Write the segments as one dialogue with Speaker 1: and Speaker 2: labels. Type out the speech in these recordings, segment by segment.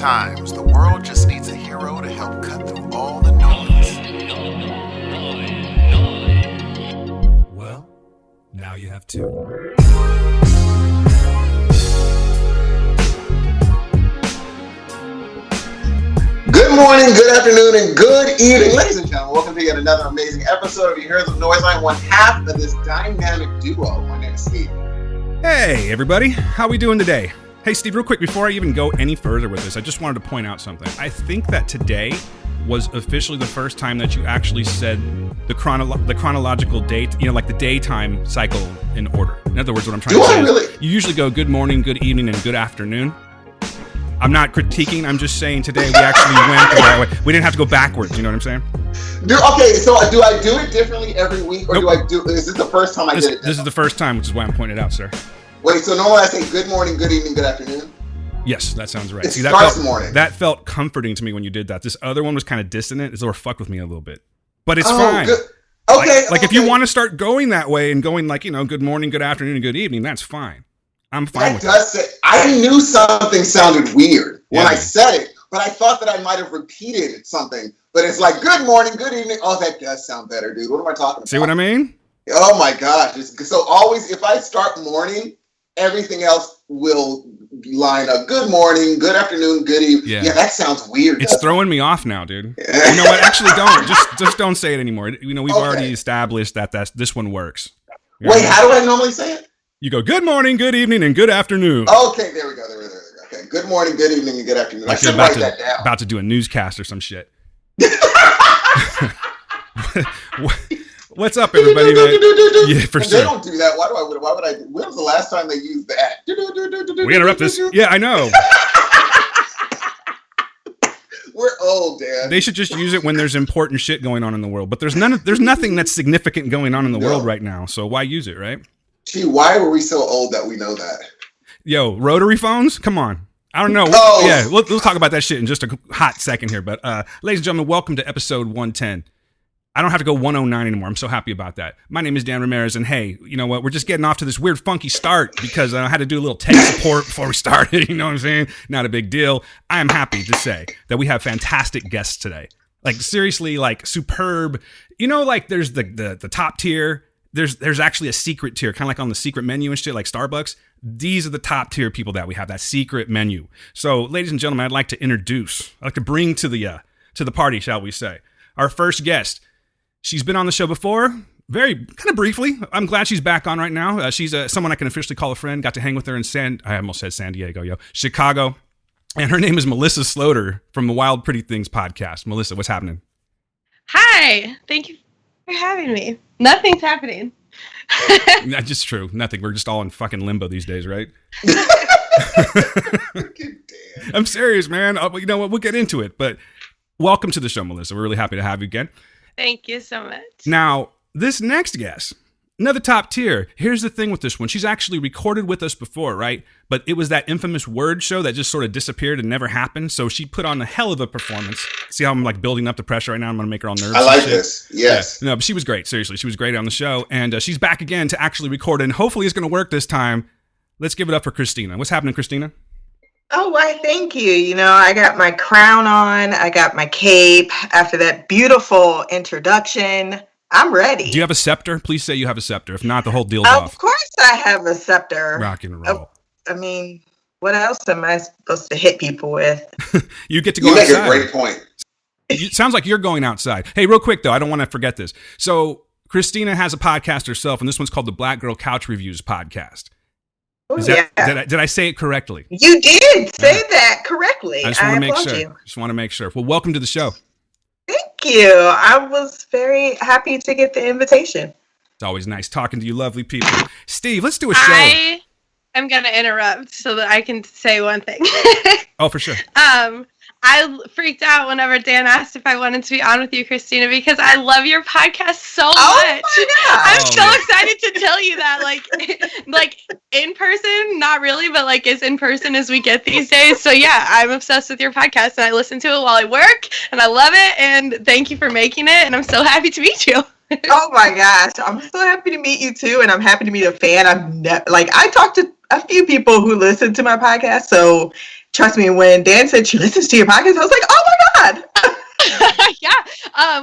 Speaker 1: Sometimes the world just needs a hero to help cut through all the noise.
Speaker 2: Well, now you have two.
Speaker 3: Good morning, good afternoon, and good evening, ladies and gentlemen. Welcome to yet another amazing episode of You Hear the Noise. I'm one half of this dynamic duo. My name is Steve.
Speaker 2: Hey, everybody. How we doing today? Hey, Steve, real quick, before I even go any further with this, I just wanted to point out something. I think that today was officially the first time that you actually said the chronological date, like the daytime cycle in order. In other words, what I'm trying to say is you usually go good morning, good evening, and good afternoon. I'm not critiquing, I'm just saying today we actually went the right way. We didn't have to go backwards, you know what I'm saying?
Speaker 3: Okay, so do I do it differently every week, or is this the first time I did it?
Speaker 2: This is the first time, which is why I'm pointing it out, sir.
Speaker 3: Wait, so normally I say good morning, good evening, good afternoon?
Speaker 2: Yes, that sounds right.
Speaker 3: It starts morning.
Speaker 2: That felt comforting to me when you did that. This other one was kind of dissonant. It sort of fucked with me a little bit. But it's fine.
Speaker 3: Good. Okay.
Speaker 2: Like if you want to start going that way and going like, good morning, good afternoon, and good evening, that's fine. I'm fine with that.
Speaker 3: I knew something sounded weird when I said it, but I thought that I might have repeated something. But it's like, good morning, good evening. Oh, that does sound better, dude. What am I talking about?
Speaker 2: See what I mean?
Speaker 3: Oh my gosh. So always, if I start morning, everything else will line up. Good morning, good afternoon, good evening. Yeah, that sounds weird.
Speaker 2: It's throwing me off now, dude. You know what? Actually, don't. Just don't say it anymore. We've already established that this one works.
Speaker 3: Wait, how do I normally say it?
Speaker 2: You go, good morning, good evening, and good afternoon.
Speaker 3: Okay, there we go. Okay, good morning, good evening, and good afternoon.
Speaker 2: Like you're about to do a newscast or some shit. What's up, everybody? Yeah, for sure.
Speaker 3: They don't do that. Why would I? When was the last time they used that?
Speaker 2: We interrupt this. Yeah, I know.
Speaker 3: We're old, Dan.
Speaker 2: They should just use it when there's important shit going on in the world. But there's nothing that's significant going on in the world right now. So why use it, right?
Speaker 3: Gee, why were we so old that we know that?
Speaker 2: Yo, rotary phones? Come on. I don't know.
Speaker 3: Oh.
Speaker 2: Yeah, we'll talk about that shit in just a hot second here. But ladies and gentlemen, welcome to episode 110. I don't have to go 109 anymore. I'm so happy about that. My name is Dan Ramirez, and hey, you know what? We're just getting off to this weird, funky start because I had to do a little tech support before we started. You know what I'm saying? Not a big deal. I am happy to say that we have fantastic guests today. Like, seriously, like, superb. Like, there's the top tier. There's actually a secret tier, kind of like on the secret menu and shit, like Starbucks. These are the top tier people that we have, that secret menu. So, ladies and gentlemen, I'd like to bring to the party, shall we say, our first guest. She's been on the show before, very kind of briefly. I'm glad she's back on right now. She's someone I can officially call a friend. Got to hang with her in I almost said San Diego, Chicago. And her name is Melissa Sloter from the Wild Pretty Things podcast. Melissa, what's happening?
Speaker 4: Hi, thank you for having me. Nothing's happening.
Speaker 2: That's just true. Nothing. We're just all in fucking limbo these days, right? I'm serious, man. You know what? We'll get into it. But welcome to the show, Melissa. We're really happy to have you again.
Speaker 4: Thank you so much.
Speaker 2: Now, this next guest, another top tier. Here's the thing with this one. She's actually recorded with us before, right? But it was that infamous word show that just sort of disappeared and never happened. So she put on a hell of a performance. See how I'm like building up the pressure right now? I'm going to make her all nervous.
Speaker 3: I like this. Yes.
Speaker 2: Yeah. No, but she was great. Seriously. She was great on the show. And she's back again to actually record. And hopefully it's going to work this time. Let's give it up for Christina. What's happening, Christina?
Speaker 5: Oh, why, thank you. I got my crown on. I got my cape. After that beautiful introduction, I'm ready.
Speaker 2: Do you have a scepter? Please say you have a scepter. If not, the whole deal's off.
Speaker 5: Of course I have a scepter.
Speaker 2: Rock and roll.
Speaker 5: I mean, what else am I supposed to hit people with?
Speaker 2: You get to go outside.
Speaker 3: You make a great point.
Speaker 2: It sounds like you're going outside. Hey, real quick, though, I don't want to forget this. Christina has a podcast herself, and this one's called the Black Girl Couch Reviews podcast. Did I say it correctly?
Speaker 5: You did say that correctly.
Speaker 2: I just want to make sure. Well, welcome to the show.
Speaker 5: Thank you. I was very happy to get the invitation.
Speaker 2: It's always nice talking to you lovely people. Steve, let's do a show.
Speaker 4: I'm going to interrupt so that I can say one thing.
Speaker 2: Oh, for sure.
Speaker 4: I freaked out whenever Dan asked if I wanted to be on with you, Christina, because I love your podcast so much.
Speaker 5: My God.
Speaker 4: I'm so excited to tell you that, like in person, not really, but like as in person as we get these days. So yeah, I'm obsessed with your podcast and I listen to it while I work and I love it. And thank you for making it. And I'm so happy to meet you.
Speaker 5: Oh my gosh. I'm so happy to meet you too. And I'm happy to meet a fan. I talked to a few people who listen to my podcast. So trust me, when Dan said she listens to your podcast, I was like, oh my God.
Speaker 4: Yeah.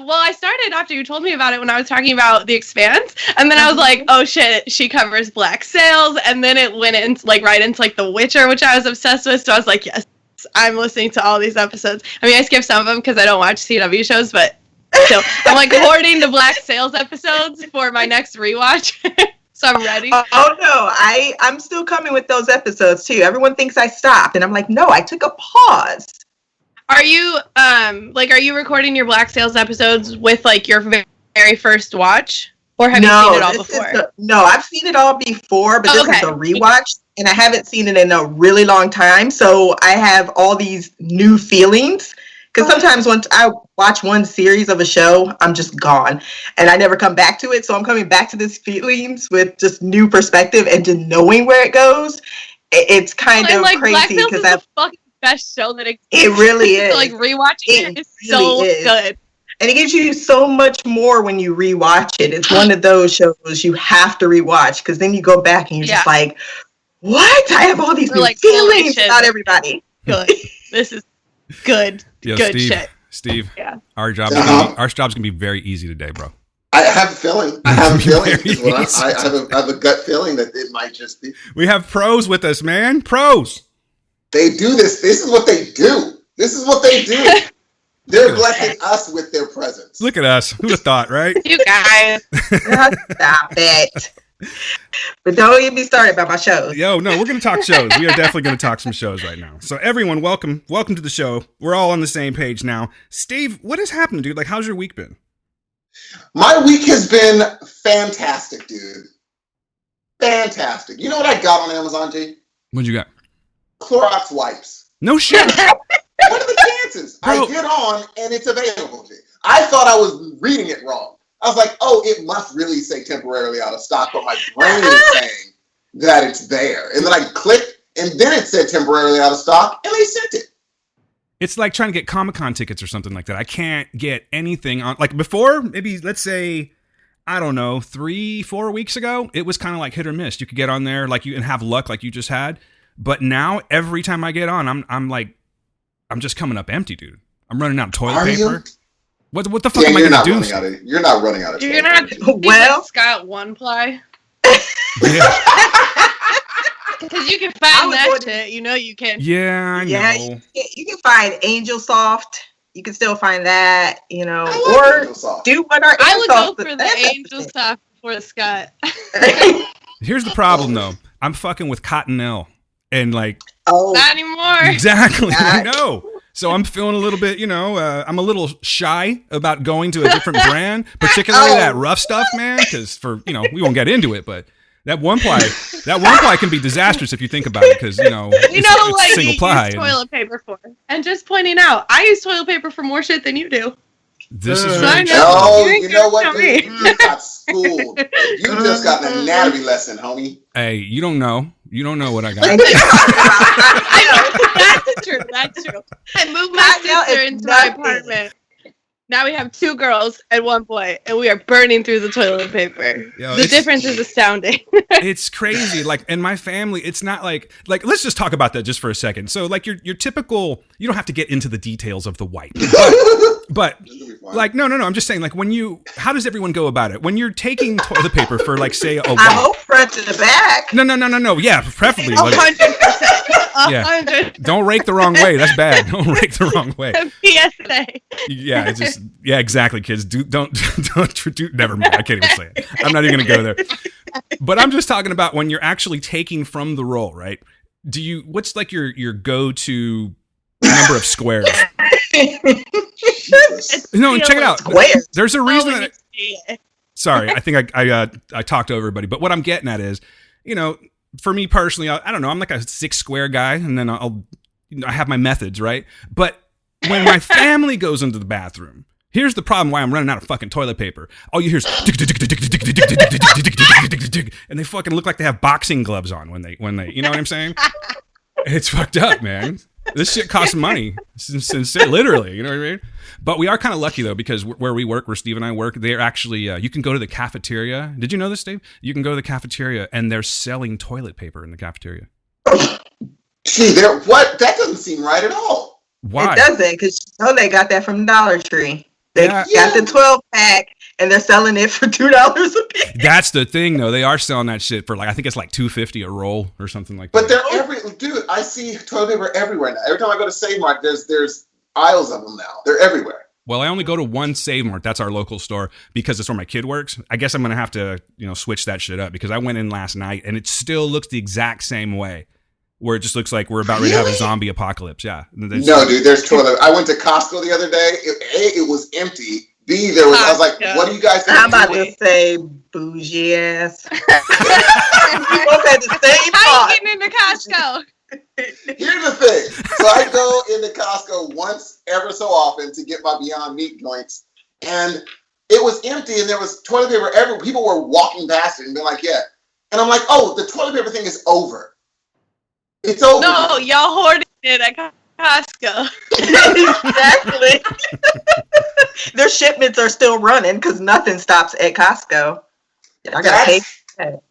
Speaker 4: Well, I started after you told me about it when I was talking about The Expanse, and then I was like, oh shit, she covers Black Sails, and then it went into like right into like The Witcher, which I was obsessed with. So I was like, yes, I'm listening to all these episodes. I mean, I skip some of them because I don't watch CW shows, but still, I'm like hoarding the Black Sails episodes for my next rewatch. So I'm ready.
Speaker 5: Oh no, I'm still coming with those episodes too. Everyone thinks I stopped, and I'm like, no, I took a pause.
Speaker 4: Are you are you recording your Black Sails episodes with like your very first watch, or have you seen it all before?
Speaker 5: No, I've seen it all before, but this is a rewatch, and I haven't seen it in a really long time, so I have all these new feelings. Because sometimes once I watch one series of a show, I'm just gone, and I never come back to it. So I'm coming back to these feelings with just new perspective and just knowing where it goes. It's kind of
Speaker 4: like,
Speaker 5: crazy because
Speaker 4: that's the fucking best show that exists.
Speaker 5: It really is.
Speaker 4: Like rewatching it is really so good.
Speaker 5: And it gives you so much more when you rewatch it. It's one of those shows you have to rewatch because then you go back and you're just like, what? I have all these new feelings about everybody.
Speaker 4: Good. This is good.
Speaker 2: Yo,
Speaker 4: good shit.
Speaker 2: Steve,
Speaker 4: yeah.
Speaker 2: Our job's gonna be very easy today, bro.
Speaker 3: I have a feeling. I have a gut feeling that it might just be.
Speaker 2: We have pros with us, man. Pros.
Speaker 3: They do this. This is what they do. This is what they do. They're blessing us with their presence.
Speaker 2: Look at us. Who'd have thought, right?
Speaker 4: You guys.
Speaker 5: Stop it. But don't get me started about my shows.
Speaker 2: Yo, no, we're going to talk shows. We are definitely going to talk some shows right now. So everyone, welcome to the show. We're all on the same page now. Steve, what has happened, dude? Like, how's your week been?
Speaker 3: My week has been fantastic, dude. Fantastic. You know what I got on Amazon, G?
Speaker 2: What'd you got?
Speaker 3: Clorox wipes.
Speaker 2: No shit.
Speaker 3: What are the chances? Bro. I get on and it's available, G. I thought I was reading it wrong. I was like, oh, it must really say temporarily out of stock, but my brain is saying that it's there. And then I clicked, and then it said temporarily out of stock, and they sent it.
Speaker 2: It's like trying to get Comic-Con tickets or something like that. I can't get anything on, like before, maybe let's say, I don't know, 3-4 weeks ago, it was kind of like hit or miss. You could get on there like you and have luck like you just had. But now every time I get on, I'm just coming up empty, dude. I'm running out of toilet paper.
Speaker 3: You?
Speaker 2: What the fuck am I gonna do?
Speaker 3: You're not running out of
Speaker 4: toilet paper. You're gonna have to Scott one ply.
Speaker 2: Yeah.
Speaker 4: Because you can find that shit. You know you can.
Speaker 2: Yeah, I know.
Speaker 5: Yeah, you can find Angel Soft. You can still find that, you know,
Speaker 3: or
Speaker 5: do what our
Speaker 4: I would go for the Angel Soft before the Scott.
Speaker 2: Here's the problem, though. I'm fucking with Cottonelle. And like,
Speaker 4: not anymore.
Speaker 2: Exactly. I know. So I'm feeling a little bit, I'm a little shy about going to a different brand, particularly that rough stuff, man. Because we won't get into it, but that one ply can be disastrous if you think about it. Because it's single ply.
Speaker 4: Use toilet paper for. And just pointing out, I use toilet paper for more shit than you do.
Speaker 2: This is
Speaker 3: really true. Oh, you know what? Dude, you got schooled. You just got an anatomy lesson, homie.
Speaker 2: Hey, you don't know. You don't know what I got.
Speaker 4: I know. That's true. I moved my sister into my apartment. Now we have 2 girls and 1 boy, and we are burning through the toilet paper. The difference is astounding.
Speaker 2: It's crazy. Like, in my family, it's not like let's just talk about that just for a second. So, like, your typical, you don't have to get into the details of the wipe. But like, no. I'm just saying, like, how does everyone go about it? When you're taking toilet paper for, like, say, a wipe.
Speaker 5: I hope front to the back.
Speaker 2: No. Yeah, preferably.
Speaker 4: 100%.
Speaker 2: Yeah. Don't rake the wrong way. That's bad. Don't rake the wrong way.
Speaker 4: PSA.
Speaker 2: Yeah, exactly, kids. Don't never mind. I can't even say it. I'm not even going to go there. But I'm just talking about when you're actually taking from the roll, right? What's like your go-to number of squares? No, check it out. There's a reason sorry, I think I talked over everybody, but what I'm getting at is, for me personally, I don't know, I'm like a 6 square guy, and then I have my methods, right? But when my family goes into the bathroom, here's the problem why I'm running out of fucking toilet paper. All you hear is and they fucking look like they have boxing gloves on when they, you know what I'm saying? It's fucked up, man. This shit costs money, literally, you know what I mean? But we are kind of lucky, though, because where we work, where Steve and I work, they're actually, you can go to the cafeteria. Did you know this, Steve? You can go to the cafeteria, and they're selling toilet paper in the cafeteria.
Speaker 3: Gee, that doesn't seem right at all.
Speaker 2: Why?
Speaker 5: It doesn't, because they got that from Dollar Tree. They got the 12-pack, and they're selling it for $2 a piece.
Speaker 2: That's the thing, though. They are selling that shit for I think it's like $2.50 a roll or something like that.
Speaker 3: But they're dude. I see toilet paper everywhere now. Every time I go to Save Mart, there's aisles of them now. They're everywhere.
Speaker 2: Well, I only go to one Save Mart. That's our local store because it's where my kid works. I guess I'm gonna have to switch that shit up because I went in last night and it still looks the exact same way. Where it just looks like we're about ready to have a zombie apocalypse. Yeah.
Speaker 3: No, dude, there's toilet. I went to Costco the other day. It was empty. B, there was. I was like, what are you guys gonna
Speaker 5: I'm about to say bougie ass. We both had the same
Speaker 4: How you getting into Costco?
Speaker 3: Here's the thing. So I go into Costco once ever so often to get my Beyond Meat joints, and it was empty, and there was toilet paper everywhere. People were walking past it and being like, yeah. And I'm like, oh, the toilet paper thing is over. It's over.
Speaker 4: No, y'all hoarded it at Costco.
Speaker 5: Exactly. Their shipments are still running because nothing stops at Costco. I gotta pay for that.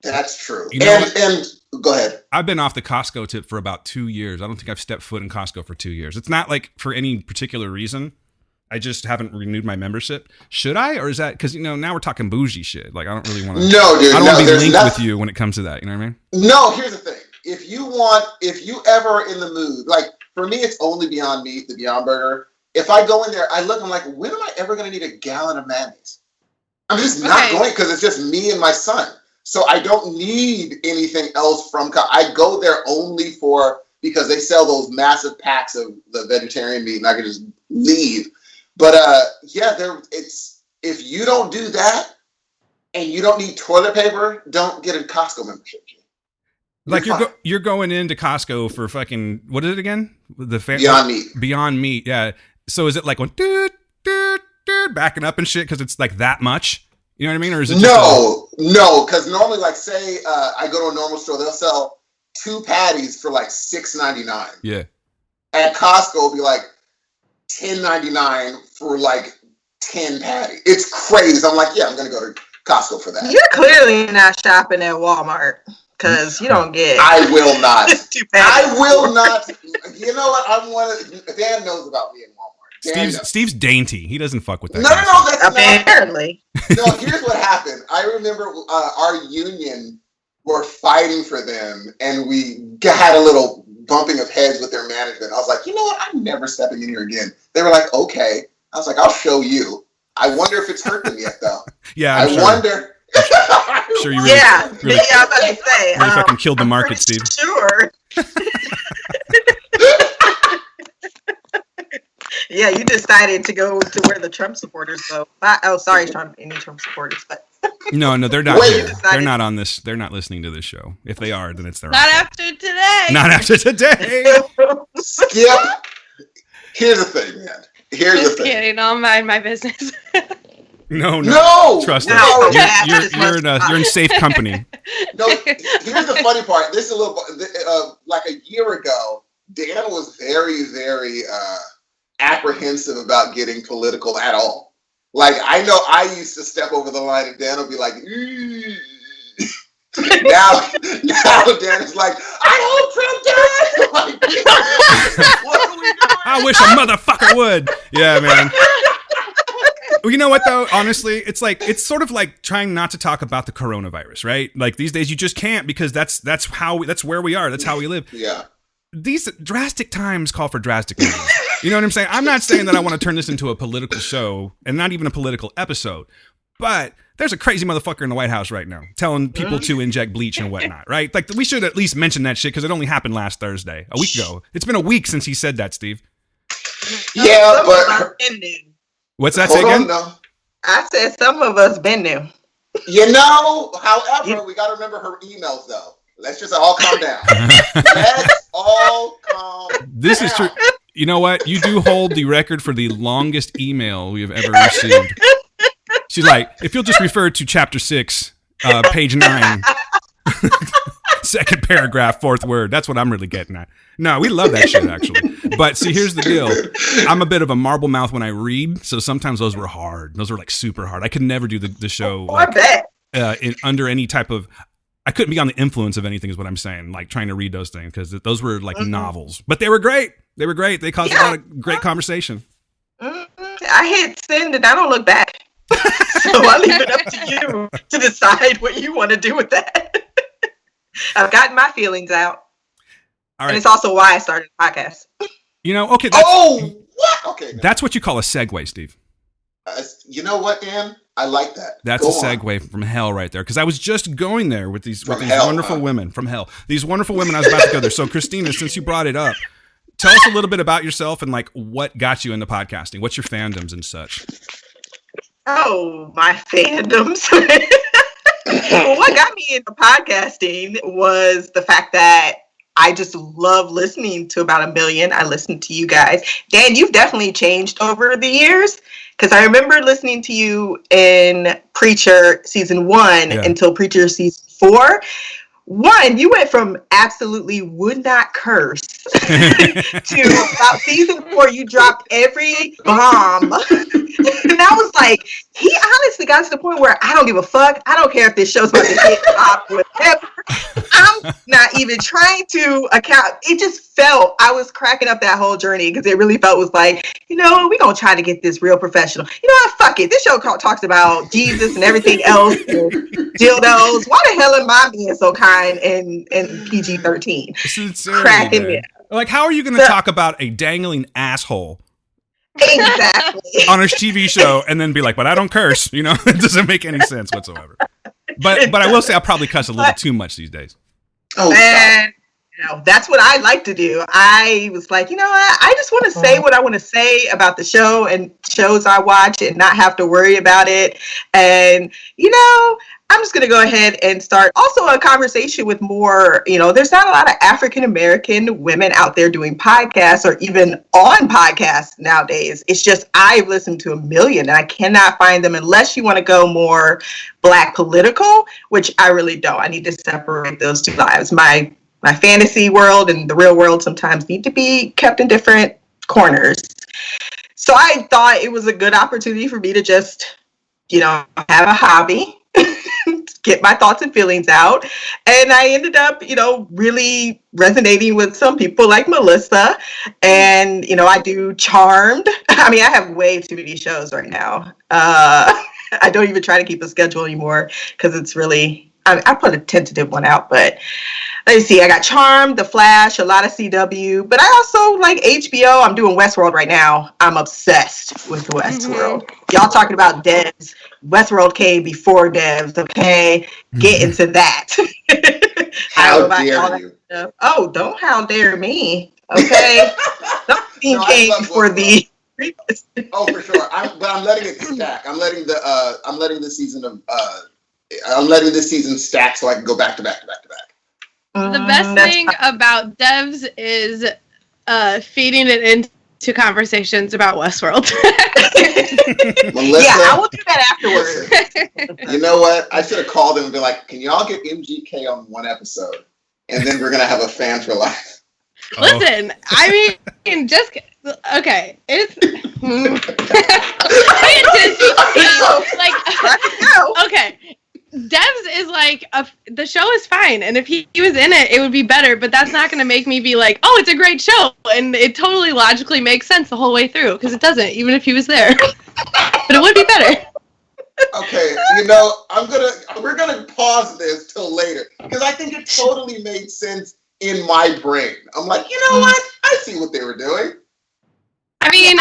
Speaker 3: That's true.
Speaker 2: And
Speaker 3: go ahead.
Speaker 2: I've been off the Costco tip for about 2 years. I don't think I've stepped foot in Costco for 2 years. It's not like for any particular reason. I just haven't renewed my membership.Uld I? Or is that because now we're talking bougie shit? Like I don't really want to.
Speaker 3: No, dude.
Speaker 2: I don't want to be linked with you when it comes to that. You know what I mean?
Speaker 3: No. Here's the thing. If you ever are in the mood, like for me, it's only Beyond Meat, the Beyond Burger. If I go in there, I'm like, when am I ever going to need a gallon of mayonnaise? I'm just not going because it's just me and my son. So I don't need anything else from I go there only because they sell those massive packs of the vegetarian meat and I can just leave. But if you don't do that and you don't need toilet paper, don't get a Costco membership.
Speaker 2: Like you're going into Costco for fucking, what is it again?
Speaker 3: Beyond Meat.
Speaker 2: Beyond Meat, yeah. So is it like when backing up and shit because it's like that much? You know what I mean? Or is it
Speaker 3: no, because normally, like, say I go to a normal store, they'll sell 2 patties for like $6.99.
Speaker 2: Yeah.
Speaker 3: At Costco, it'll be like $10.99 for like 10 patties. It's crazy. I'm like, yeah, I'm gonna go to Costco for that.
Speaker 5: You're clearly not shopping at Walmart because you don't get.
Speaker 3: I will not.
Speaker 5: 2 patties.
Speaker 3: I will not. You know what? Dan knows about me in Walmart.
Speaker 2: Steve's dainty. He doesn't fuck with that.
Speaker 3: No, that's
Speaker 5: apparently.
Speaker 3: No, here's what happened. I remember our union were fighting for them, and we had a little bumping of heads with their management. I was like, you know what? I'm never stepping in here again. They were like, okay. I was like, I'll show you. I wonder if it's hurt them yet, though.
Speaker 2: Yeah,
Speaker 3: I wonder.
Speaker 2: Sure, you really,
Speaker 5: I was about to say.
Speaker 2: Really fucking killed the market, Steve.
Speaker 5: Sure. Yeah, you decided to go to where the Trump supporters go. Sorry, Trump, any Trump supporters, but
Speaker 2: no, they're not.
Speaker 3: Wait.
Speaker 2: They're not on this. They're not listening to this show. If they are, then it's their
Speaker 4: Not
Speaker 2: own fault.
Speaker 4: after today.
Speaker 2: Not after today.
Speaker 3: Skip. Here's the thing, man.
Speaker 4: Just kidding. I'll mind my business.
Speaker 2: No. Trust us. You're in safe company.
Speaker 3: No. Here's the funny part. This is a little like a year ago. Dan was very, very apprehensive about getting political at all. Like, I know I used to step over the line and Dan would be like, now Dan is like, I hope Trump dies. Like, what are we doing?
Speaker 2: I wish a motherfucker would. Yeah, man. Well, you know what though? Honestly, it's sort of like trying not to talk about the coronavirus, right? Like these days you just can't because that's where we are. That's how we live.
Speaker 3: Yeah.
Speaker 2: These drastic times call for drastic measures. You know what I'm saying? I'm not saying that I want to turn this into a political show and not even a political episode, but there's a crazy motherfucker in the White House right now telling people to inject bleach and whatnot, right? Like we should at least mention that shit because it only happened last Thursday, a week ago. It's been a week since he said that, Steve.
Speaker 3: Yeah, but
Speaker 2: what's that say again?
Speaker 3: No.
Speaker 5: I said some of us been new.
Speaker 3: However, we got to remember her emails though. Let's just all calm down. Let's all calm down.
Speaker 2: This is true. You know what? You do hold the record for the longest email we have ever received. She's like, if you'll just refer to chapter 6, page 9, second paragraph, 4th word. That's what I'm really getting at. No, we love that shit, actually. But see, here's the deal. I'm a bit of a marble mouth when I read, so sometimes those were hard. Those were like super hard. I could never do the show like, under any type of... I couldn't be on the influence of anything is what I'm saying, like trying to read those things because those were like novels. But they were great. They were great. They caused a lot of great conversation.
Speaker 5: I hit send and I don't look back. So I leave it up to you to decide what you want to do with that. I've gotten my feelings out. All right. And it's also why I started a podcast.
Speaker 2: You know, okay.
Speaker 3: What? Okay.
Speaker 2: That's what you call a segue, Steve.
Speaker 3: You know what, Dan? I like that.
Speaker 2: That's a segue from hell right there. Because I was just going there with these wonderful women from hell. These wonderful women, I was about to go there. So, Christina, since you brought it up, tell us a little bit about yourself and like what got you into podcasting. What's your fandoms and such?
Speaker 5: Oh, my fandoms. Well, what got me into podcasting was the fact that I just love listening to about 1 million. I listen to you guys. Dan, you've definitely changed over the years because I remember listening to you in Preacher season 1 until Preacher season 4. One, you went from absolutely would not curse to about season 4, you dropped every bomb. And I was like, he honestly got to the point where I don't give a fuck. I don't care if this show's about to hit top, whatever. I'm not even trying to account. It just felt, I was cracking up that whole journey because it really felt was like, you know, we're going to try to get this real professional. You know what? Fuck it. This show talks about Jesus and everything else. And dildos. Why the hell am I being so kind and PG-13? Cracking me up.
Speaker 2: Like, how are you going to talk about a dangling asshole?
Speaker 5: Exactly.
Speaker 2: On a TV show and then be like, but I don't curse. You know, it doesn't make any sense whatsoever. But I will say I'll probably cuss a little too much these days.
Speaker 5: Oh, and you know, that's what I like to do. I was like, you know what? I just want to say what I want to say about the show and shows I watch and not have to worry about it. And, you know, I'm just going to go ahead and start also a conversation with more, you know, there's not a lot of African-American women out there doing podcasts or even on podcasts nowadays. It's just I've listened to 1 million and I cannot find them unless you want to go more Black political, which I really don't. I need to separate those two lives. My fantasy world and the real world sometimes need to be kept in different corners. So I thought it was a good opportunity for me to just, you know, have a hobby. Get my thoughts and feelings out. And I ended up, you know, really resonating with some people like Melissa. And, you know, I do Charmed. I mean, I have way too many shows right now. I don't even try to keep a schedule anymore because it's really, I put a tentative one out, but let's see. I got Charmed, The Flash, a lot of CW, but I also like HBO. I'm doing Westworld right now. I'm obsessed with Westworld. Y'all talking about devs. Westworld came before devs, okay? Get into that.
Speaker 3: How dare you?
Speaker 5: Oh, don't how dare me, okay? Something came before the...
Speaker 3: Oh, for sure. But I'm letting it stack. I'm letting the season stack so I can go back to back to back to back.
Speaker 4: The best thing about devs is feeding it into conversations about Westworld.
Speaker 3: Melissa,
Speaker 5: yeah, I will do that afterwards.
Speaker 3: You know what? I should have called him and been like, can y'all get MGK on one episode? And then we're going to have a fan for life.
Speaker 4: Listen, I mean, just... Okay, it's... Okay. Devs is like, the show is fine, and if he was in it, it would be better, but that's not going to make me be like, oh, it's a great show, and it totally logically makes sense the whole way through, because it doesn't, even if he was there. But it would be better.
Speaker 3: Okay, you know, we're gonna pause this till later, because I think it totally made sense in my brain. I'm like, you know what? I see what they were doing.
Speaker 4: I mean...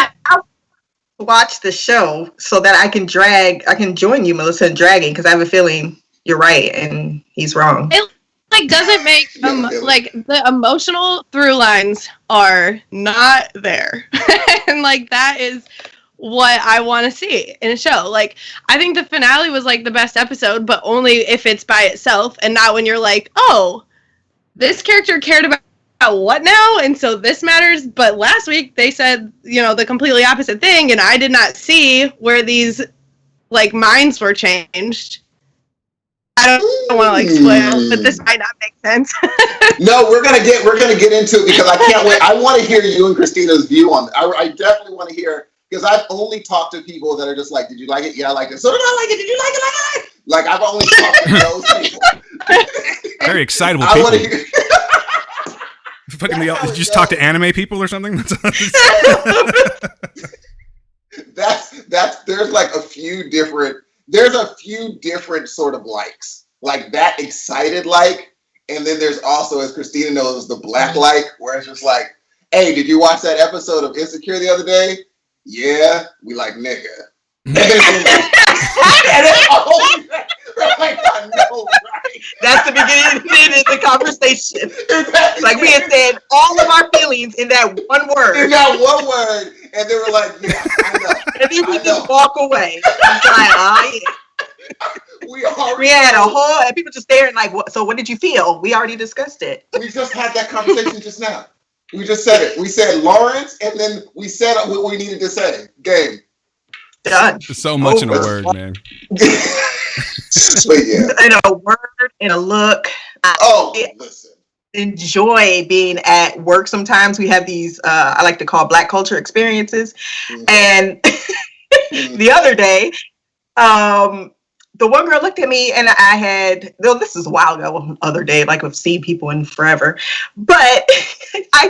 Speaker 5: watch the show so that I can join you, Melissa, in dragging, because I have a feeling you're right and he's wrong.
Speaker 4: It like doesn't make like the emotional through lines are not there. And like that is what I want to see in a show. Like I think the finale was like the best episode, but only if it's by itself and not when you're like, oh, this character cared about what now? And so this matters. But last week they said, you know, the completely opposite thing. And I did not see where these like minds were changed. I don't want to like spoil, but this might not make sense.
Speaker 3: No, we're gonna get into it because I can't wait. I want to hear you and Christina's view on it. I definitely want to hear, because I've only talked to people that are just like, did you like it? Yeah, I liked it. So did I like it? Did you like it? Like, I've only talked to those people.
Speaker 2: Very excitable
Speaker 3: I
Speaker 2: people.
Speaker 3: want to hear.
Speaker 2: Fucking you just talk to anime people or something?
Speaker 3: That's there's like a few different sort of likes. Like that excited like, and then there's also, as Christina knows, the black like, where it's just like, hey, did you watch that episode of Insecure the other day? Yeah, we like nigga. And then like, I know, right?
Speaker 5: That's the beginning of the conversation. Like we had said all of our feelings in that one word.
Speaker 3: In that one word, and they were like, "Yeah, I know."
Speaker 5: And then we just walk away. It's like, oh yeah. We had a whole, and people just staring like, "What? So what did you feel?" We already discussed it.
Speaker 3: We just had that conversation just now. We just said it. We said Lawrence, and then we said what we needed to say. Game.
Speaker 5: Done.
Speaker 2: So much in a word, man.
Speaker 3: But yeah.
Speaker 5: In a word, in a look.
Speaker 3: Listen.
Speaker 5: Enjoy being at work. Sometimes we have these I like to call Black culture experiences. And the other day, the one girl looked at me and I had, this is a while ago, other day, like I've seen people in forever, but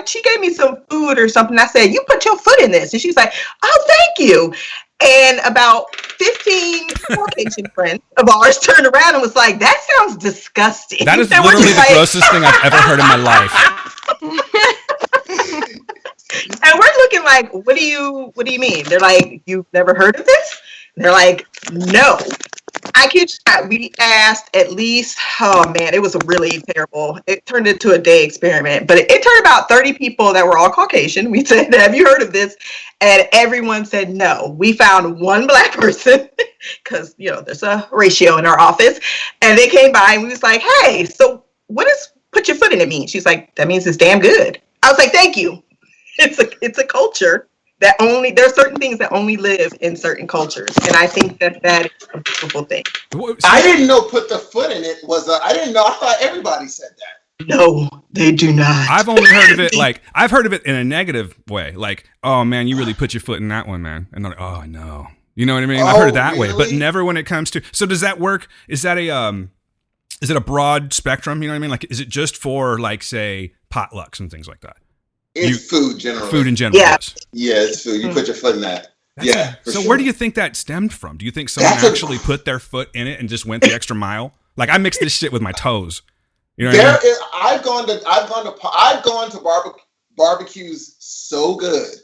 Speaker 5: she gave me some food or something. I said, you put your foot in this. And she's like, oh, thank you. And about 15 Caucasian friends of ours turned around and was like, that sounds disgusting.
Speaker 2: That is literally the grossest thing I've ever heard in my life.
Speaker 5: And we're looking like, what do you mean? They're like, you've never heard of this? And they're like, no. I kid you not, we asked at least, oh man, it was really terrible. It turned into a day experiment, but it turned about 30 people that were all Caucasian. We said, have you heard of this? And everyone said no. We found one Black person because, there's a ratio in our office. And they came by and we was like, hey, so what does put your foot in it mean? She's like, that means it's damn good. I was like, thank you. It's a culture that there's certain things that only live in certain cultures. And I think that is a beautiful thing.
Speaker 3: I didn't know put the foot in it was I didn't know. I thought everybody said that.
Speaker 5: No, they do not.
Speaker 2: I've only heard of it I've heard of it in a negative way. Like, oh man, you really put your foot in that one, man. And they're like, oh no. You know what I mean? I've heard it that way, but never when it comes to, so does that work? Is that is it a broad spectrum? You know what I mean? Like, is it just for like, say, potlucks and things like that?
Speaker 3: It's food generally.
Speaker 2: Food in general.
Speaker 5: Yeah.
Speaker 3: Yeah, it's food. You put your foot in that.
Speaker 2: So where do you think that stemmed from? Do you think someone actually put their foot in it and just went the extra mile? Like, I mix this shit with my toes. You know what I mean? I've gone to barbecues so good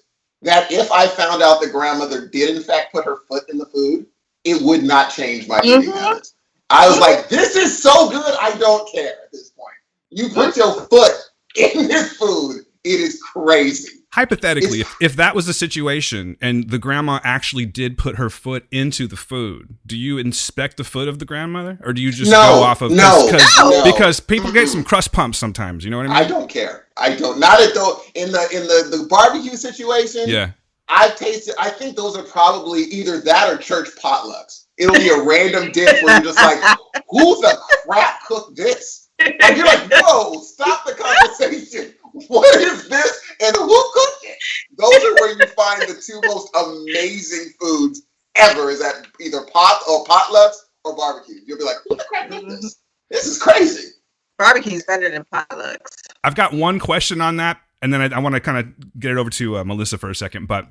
Speaker 2: that if I found out the grandmother did in fact put her foot in the food, it would not change my eating habits. I was like, this is so good, I don't care at this point. You put your foot in this food. It is crazy. Hypothetically, if that was the situation and the grandma actually did put her foot into the food, do you inspect the foot of the grandmother, or do you just go off of because people get some crust pumps sometimes? You know what I mean?
Speaker 3: I don't care. I don't. Not at in the barbecue situation.
Speaker 2: Yeah,
Speaker 3: I've tasted. I think those are probably either that or church potlucks. It'll be a random dish where you're just like, who the crap cooked this? And you're like, whoa, stop the conversation. What is this? And who cooked it? Those are where you find the two most amazing foods ever, is at either potlucks or barbecue. You'll be like, who the crap cooked this? This is crazy.
Speaker 5: Barbecue's better than potlucks.
Speaker 2: I've got one question on that, and then I want to kind of get it over to Melissa for a second. But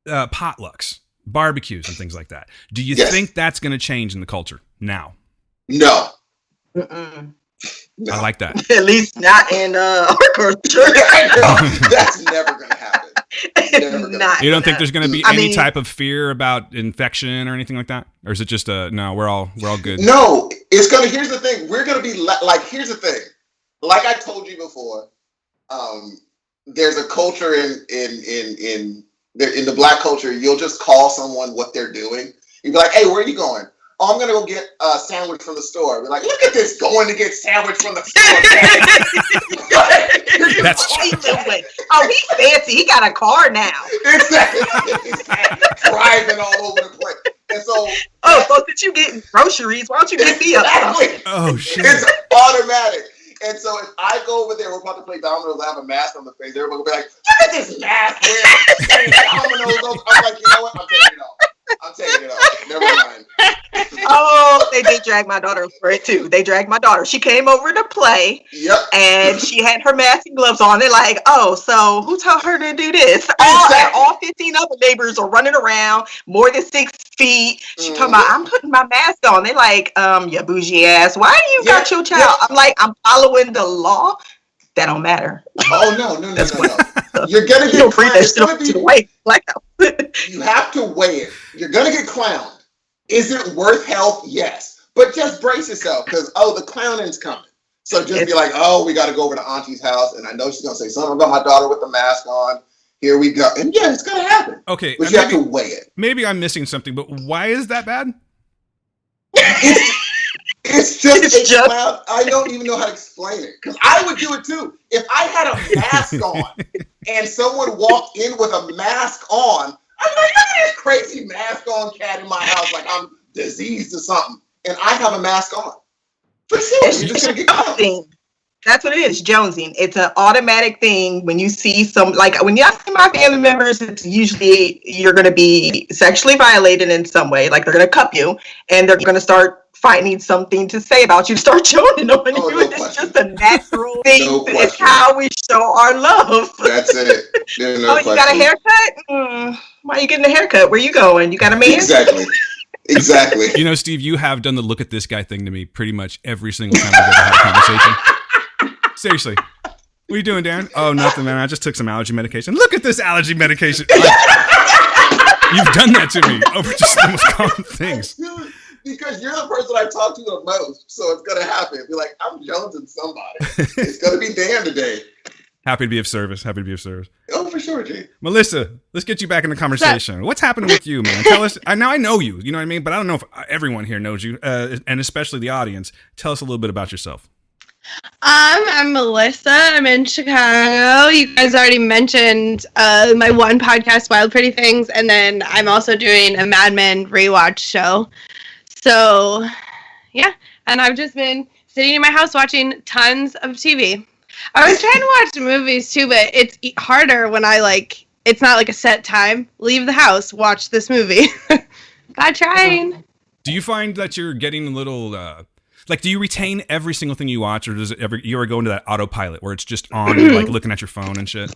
Speaker 2: potlucks, barbecues, and things like that. Do you think that's going to change in the culture now?
Speaker 3: No.
Speaker 5: No.
Speaker 2: I like that.
Speaker 5: At least not in our culture.
Speaker 3: That's never going to happen.
Speaker 2: You don't think there's going to be any type of fear about infection or anything like that? Or is it just no, we're all good? No,
Speaker 3: here's the thing. We're going to be here's the thing. Like I told you before, there's a culture in the Black culture. You'll just call someone what they're doing. You'll be like, hey, where are you going? Oh, I'm going to go get a sandwich from the store. We're like, look at this, going to get sandwich from the store.
Speaker 2: That's true.
Speaker 5: Oh, he's fancy. He got a car now.
Speaker 3: Exactly. Driving all over the place. And so...
Speaker 5: so since you getting groceries, why don't you get me up?
Speaker 2: Oh, shit.
Speaker 3: It's automatic. And so if I go over there, we're about to play dominoes, I have a mask on the face, everybody will be like, look at this mask wearing dominoes. I'm like, you know what? I'm taking it off. I'm taking it off. Never mind.
Speaker 5: Oh, they did drag my daughter for it too. They dragged my daughter. She came over to play.
Speaker 3: Yep.
Speaker 5: And she had her mask and gloves on. They're like, oh, so who told her to do this?
Speaker 3: Exactly.
Speaker 5: All 15 other neighbors are running around more than 6 feet. She talking about, I'm putting my mask on. They're like, you bougie ass. Why do you got your child? I'm like, I'm following the law. That don't matter.
Speaker 3: Oh, no. You're going to get clowned. You have to weigh it. You're going to get clowned. Is it worth health? Yes. But just brace yourself because, the clowning's coming. So just be like, we got to go over to Auntie's house. And I know she's going to say something about my daughter with the mask on. Here we go. And yeah, it's going to happen.
Speaker 2: Okay.
Speaker 3: But you have to weigh it.
Speaker 2: Maybe I'm missing something, but why is that bad?
Speaker 3: It's just a clown. I don't even know how to explain it. Because I would do it too. If I had a mask on and someone walked in with a mask on, I'm like, look at this crazy mask on cat in my house like I'm diseased or something. And I have a mask on. For sure. You're just going to get clowned.
Speaker 5: That's what it is, jonesing. It's an automatic thing when you see when you see my family members, it's usually you're going to be sexually violated in some way. Like they're going to cup you and they're going to start finding something to say about you, start joning on you.
Speaker 3: No
Speaker 5: it's
Speaker 3: question.
Speaker 5: just a natural thing.
Speaker 3: No
Speaker 5: It's
Speaker 3: question.
Speaker 5: how we show our love.
Speaker 3: That's it. There's no
Speaker 5: you got a haircut? Why are you getting a haircut? Where you going? You got a man?
Speaker 3: Exactly.
Speaker 2: You know, Steve, you have done the look at this guy thing to me pretty much every single time we've ever had a conversation. Seriously. What are you doing, Darren? Oh, nothing, man. I just took some allergy medication. Look at this allergy medication. You've done that to me over just the most common things.
Speaker 3: Because you're the person I talk to the most, so it's gonna happen. Be like, I'm jonesing somebody. It's gonna be Dan today.
Speaker 2: Happy to be of service.
Speaker 3: Oh, for sure, Jay.
Speaker 2: Melissa, let's get you back in the conversation. What's happening with you, man? Tell us. Now I know you. You know what I mean? But I don't know if everyone here knows you, and especially the audience. Tell us a little bit about yourself.
Speaker 4: I'm Melissa. I'm in Chicago. You guys already mentioned my one podcast, Wild Pretty Things, and then I'm also doing a Mad Men rewatch show. So, yeah, and I've just been sitting in my house watching tons of TV. I was trying to watch movies too, but it's harder when it's not like a set time. Leave the house, watch this movie. Not trying.
Speaker 2: Do you find that you're getting a little, do you retain every single thing you watch, or does it you ever go into that autopilot where it's just on, you're looking at your phone and shit?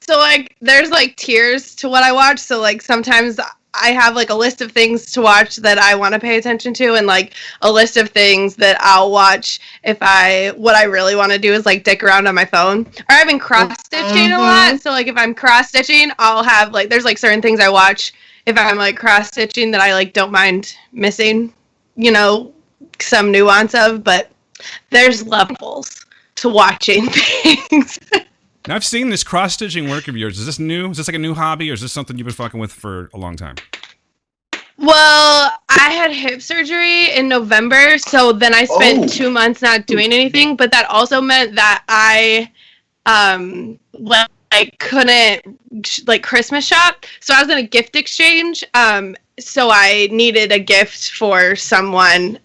Speaker 4: So there's tiers to what I watch. So sometimes I have a list of things to watch that I want to pay attention to, and a list of things that I'll watch what I really want to do is dick around on my phone. Or I've been cross stitching a lot. So if I'm cross stitching, I'll have there's certain things I watch if I'm cross stitching that I don't mind missing, some nuance of, but there's levels to watching things.
Speaker 2: Now, I've seen this cross-stitching work of yours. Is this new? Is this a new hobby, or is this something you've been fucking with for a long time?
Speaker 4: Well, I had hip surgery in November, so then I spent 2 months not doing anything, but that also meant that I couldn't Christmas shop. So I was in a gift exchange, so I needed a gift for someone.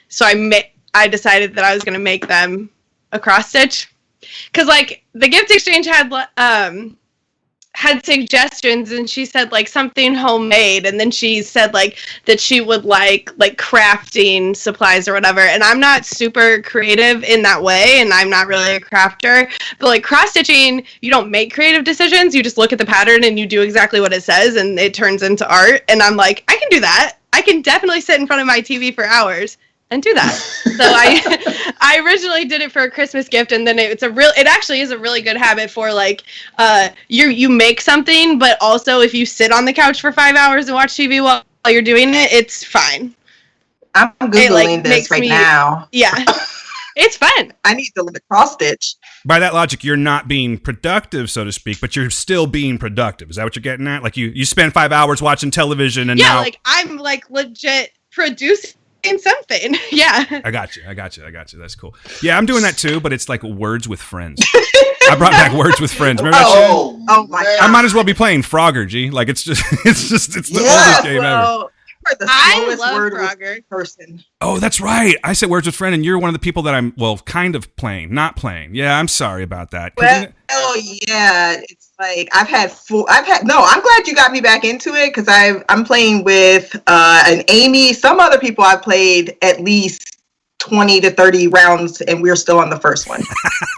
Speaker 4: So I decided that I was going to make them a cross-stitch. Because, the gift exchange had suggestions, and she said, something homemade, and then she said, that she would like crafting supplies or whatever, and I'm not super creative in that way, and I'm not really a crafter, but, cross-stitching, you don't make creative decisions, you just look at the pattern, and you do exactly what it says, and it turns into art, and I'm like, I can do that. I can definitely sit in front of my TV for hours and do that. So I originally did it for a Christmas gift, and then it actually is a really good habit for you make something, but also if you sit on the couch for 5 hours and watch TV while you're doing it, it's fine.
Speaker 5: I'm Googling this right now.
Speaker 4: Yeah. It's fun.
Speaker 5: I need to learn to cross stitch.
Speaker 2: By that logic, you're not being productive, so to speak, but you're still being productive. Is that what you're getting at? You spend 5 hours watching television, and now
Speaker 4: I'm legit producing something. Yeah.
Speaker 2: I got you. That's cool. Yeah, I'm doing that too, but it's Words with Friends. I brought back Words with Friends. Remember that shit?
Speaker 5: Oh my God.
Speaker 2: I might as well be playing Frogger, G. It's the oldest game ever.
Speaker 5: are the
Speaker 4: I
Speaker 5: slowest
Speaker 4: love
Speaker 5: word
Speaker 4: Frogger.
Speaker 5: person.
Speaker 2: Oh, that's right. I said Words with Friend, and you're one of the people that I'm, well, kind of playing, not playing. Yeah, I'm sorry about that.
Speaker 5: Well, yeah, it's like I'm glad you got me back into it because I'm playing with an Amy. Some other people I've played at least 20 to 30 rounds, and we're still on the first one.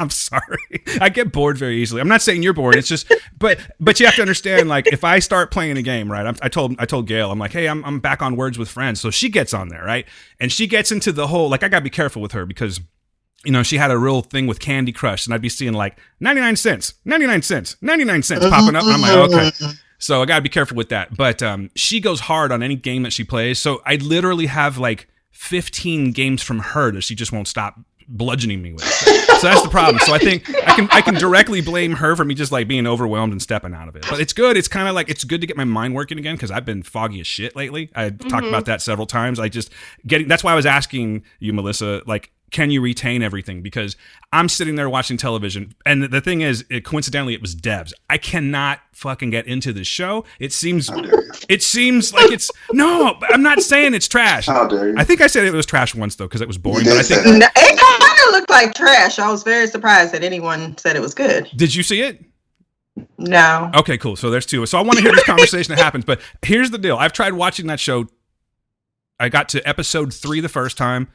Speaker 2: I'm sorry. I get bored very easily. I'm not saying you're bored. It's just, but you have to understand, like, if I start playing a game, right? I told Gail, I'm like, hey, I'm back on Words with Friends. So she gets on there, right? And she gets into the whole, like, I gotta be careful with her because, you know, she had a real thing with Candy Crush, and I'd be seeing like 99 cents popping up, and I'm like, okay. So I gotta be careful with that. But she goes hard on any game that she plays. So I literally have like 15 games from her that she just won't stop bludgeoning me with. So that's the problem. So I think I can directly blame her for me just like being overwhelmed and stepping out of it. But it's good. It's kind of like, it's good to get my mind working again because I've been foggy as shit lately. I talked about that several times. That's why I was asking you, Melissa, like, can you retain everything? Because I'm sitting there watching television, and the thing is, coincidentally, it was Devs. I cannot fucking get into this show. It seems like it's no. I'm not saying it's trash.
Speaker 3: How dare you?
Speaker 2: I think I said it was trash once though, because it was boring.
Speaker 3: You
Speaker 2: But I
Speaker 3: did
Speaker 2: think.
Speaker 3: say that.
Speaker 5: It kind of looked like trash. I was very surprised that anyone said it was good.
Speaker 2: Did you see it?
Speaker 5: No.
Speaker 2: Okay, cool. So there's two. So I want to hear this conversation that happens. But here's the deal. I've tried watching that show. I got to episode 3 the first time.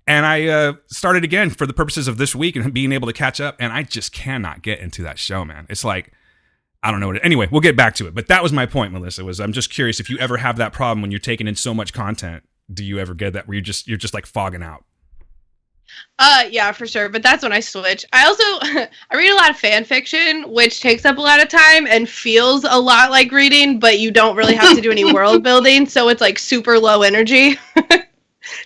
Speaker 2: And I started again for the purposes of this week and being able to catch up. And I just cannot get into that show, man. It's like, I don't know. Anyway, we'll get back to it. But that was my point, Melissa, was I'm just curious if you ever have that problem when you're taking in so much content. Do you ever get that where you're just like fogging out?
Speaker 4: Yeah, for sure. But that's when I switch. I also, I read a lot of fan fiction, which takes up a lot of time and feels a lot like reading, but you don't really have to do any world building. So it's like super low energy.